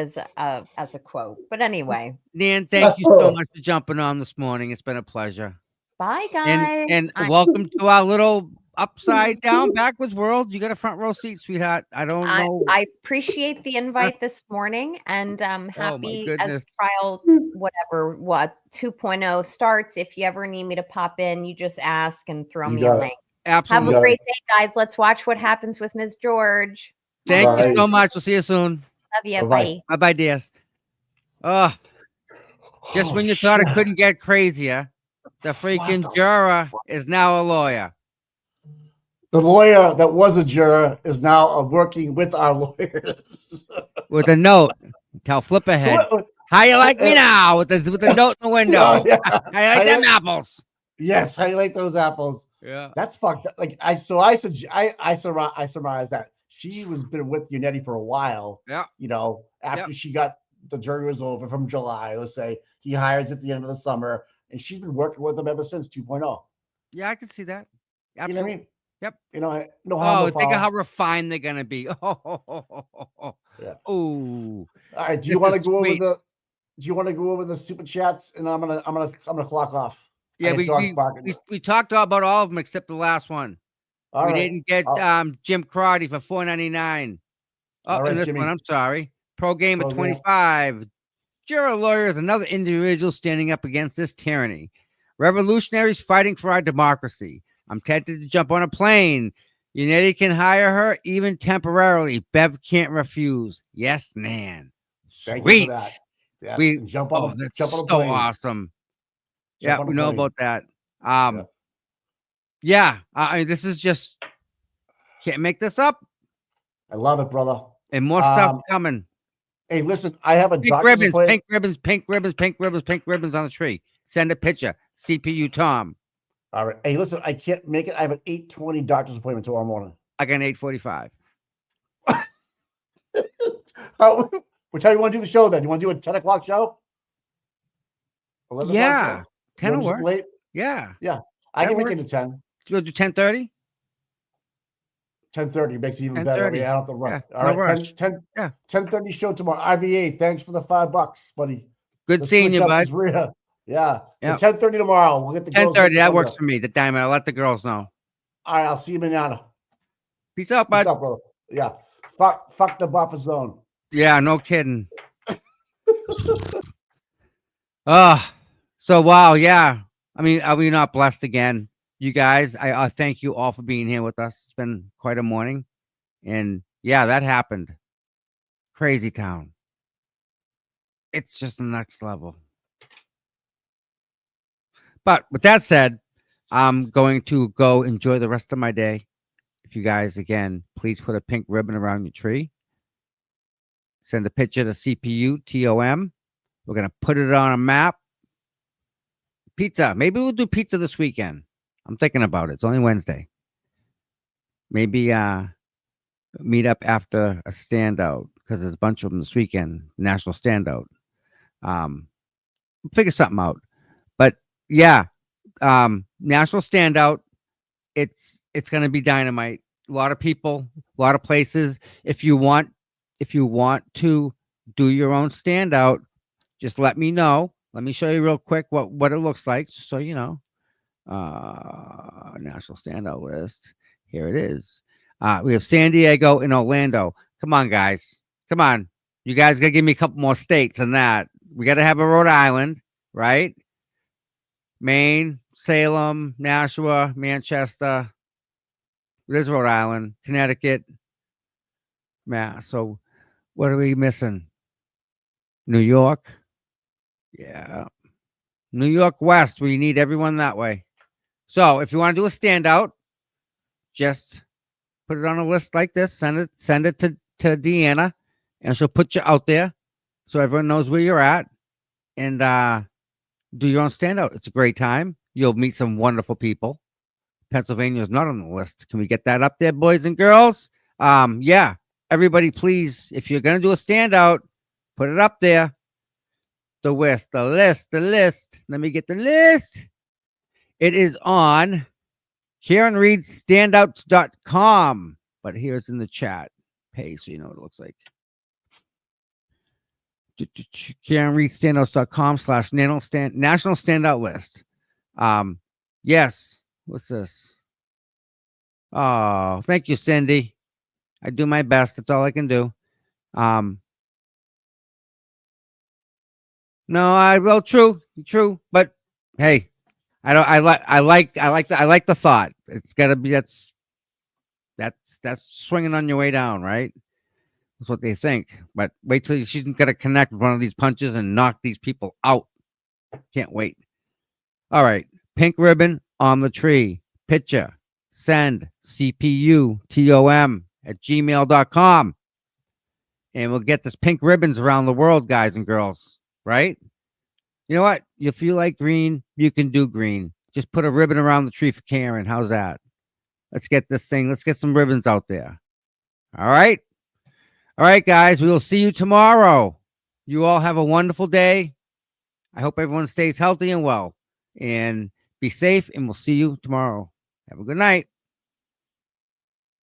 as a quote. But anyway, Nan, thank you so much for jumping on this morning. It's been a pleasure. bye guys. And welcome to our little upside down backwards world. You got a front row seat, sweetheart. I don't know. I appreciate the invite this morning, and I'm happy as goodness. trial 2.0 starts. If you ever need me to pop in, you just ask and throw You me a got it. link. Absolutely. Have a great day, guys. Let's watch what happens with Ms. George. Thank you Bye. so much. We'll see you soon. Love you. Bye-bye. Bye. Bye bye, dears. Oh, just when you thought it couldn't get crazier, the freaking the juror is now a lawyer. The lawyer that was a juror is now working with our lawyers. With a note. Tell flip ahead. How you like me now? With the note in the window. Oh, yeah. How you like them apples? Yes, how you like those apples? Yeah. That's fucked up. Like I surmised that she was been with Unetti for a while. Yeah. You know, after she got the jury was over from July, let's say he hires at the end of the summer, and she's been working with him ever since 2.0. Yeah, I can see that. You know Absolutely. what I mean? Yep. You know, no harm, Oh, no think of foul. how refined they're gonna be. Yeah. Oh. All right. Do This you want to is go sweet. over the? Do you want to go over the super chats? And I'm gonna clock off. Yeah, I get dogs barking. we talked about all of them except the last one. All we right. didn't get Jim Crotty for $4.99. Oh, All right, and this Jimmy. one, I'm sorry. Pro game Pro at game. 25. Juror lawyer is another individual standing up against this tyranny. Revolutionaries fighting for our democracy. I'm tempted to jump on a plane. Unetti can hire her even temporarily. Bev can't refuse. Yes, Nan. Thank Sweet. you for that. Yes, We and jump oh, on that's a so plane. awesome. Jump Yeah, on a we know plane. about that. Yeah, I mean, this is just can't make this up. I love it, brother. And more stuff coming. Hey, listen, I have a Pink doctor's ribbons, appointment. pink ribbons, pink ribbons, pink ribbons, pink ribbons on the tree. Send a picture. CPU Tom. All right. Hey, listen, I can't make it. I have an 8:20 doctor's appointment tomorrow morning. I got an 8:45. Which how you want to do the show then? You want to do a 10 o'clock show? 11 o'clock Yeah. show? 10 You will want to work. do late? Yeah. Yeah. I That can make works. it to 10. You want to do 10:30? 10:30 makes it even better. I mean, I don't have to run. Yeah, All no right, rush. 10:30 show tomorrow. IBA, thanks for the $5, buddy. Good Let's seeing switch you, up bud. this rear. Yeah. So Yep. 10:30 tomorrow. We'll get the girls. 10:30. That on works the- for me. The diamond. I'll let the girls know. All right, I'll see you manana. Peace out, bud. What's up, brother? Yeah. Fuck the buffer zone. Yeah, no kidding. So wow, yeah. I mean, are we not blessed again? You guys, I thank you all for being here with us. It's been quite a morning. And yeah, that happened. Crazy town. It's just the next level. But with that said, I'm going to go enjoy the rest of my day. If you guys, again, please put a pink ribbon around your tree. Send a picture to CPU TOM. We're going to put it on a map. Pizza. Maybe we'll do pizza this weekend. I'm thinking about it. It's only Wednesday. Maybe meet up after a standout because there's a bunch of them this weekend. National standout. Figure something out. But yeah, national standout. It's going to be dynamite. A lot of people, a lot of places. If you want to do your own standout, just let me know. Let me show you real quick what it looks like, just so you know. National standout list. Here it is. We have San Diego and Orlando. Come on, guys. Come on. You guys got to give me a couple more states than that. We got to have a Rhode Island, right? Maine, Salem, Nashua, Manchester. There's Rhode Island, Connecticut, Mass. So what are we missing? New York. Yeah. New York West. We need everyone that way. So if you want to do a standout, just put it on a list like this. Send it to Deanna, and she'll put you out there so everyone knows where you're at. And do your own standout. It's a great time. You'll meet some wonderful people. Pennsylvania is not on the list. Can we get that up there, boys and girls? Yeah. Everybody, please, if you're going to do a standout, put it up there. The list. Let me get the list. It is on KarenReedStandouts.com. But here's in the chat page so you know what it looks like. KarenReedStandouts.com/national standout list. Yes. What's this? Oh, thank you, Cindy. I do my best. That's all I can do. No, true, but hey, I like the thought. It's got to be that's swinging on your way down, right? That's what they think. But wait till she's going to connect with one of these punches and knock these people out. Can't wait. All right. Pink ribbon on the tree. Picture. Send CPUTOM@gmail.com. And we'll get this pink ribbons around the world, guys and girls. Right? You know what? If you like green, you can do green. Just put a ribbon around the tree for Karen. How's that? Let's get this thing. Let's get some ribbons out there. All right. All right, guys. We will see you tomorrow. You all have a wonderful day. I hope everyone stays healthy and well. And be safe. And we'll see you tomorrow. Have a good night.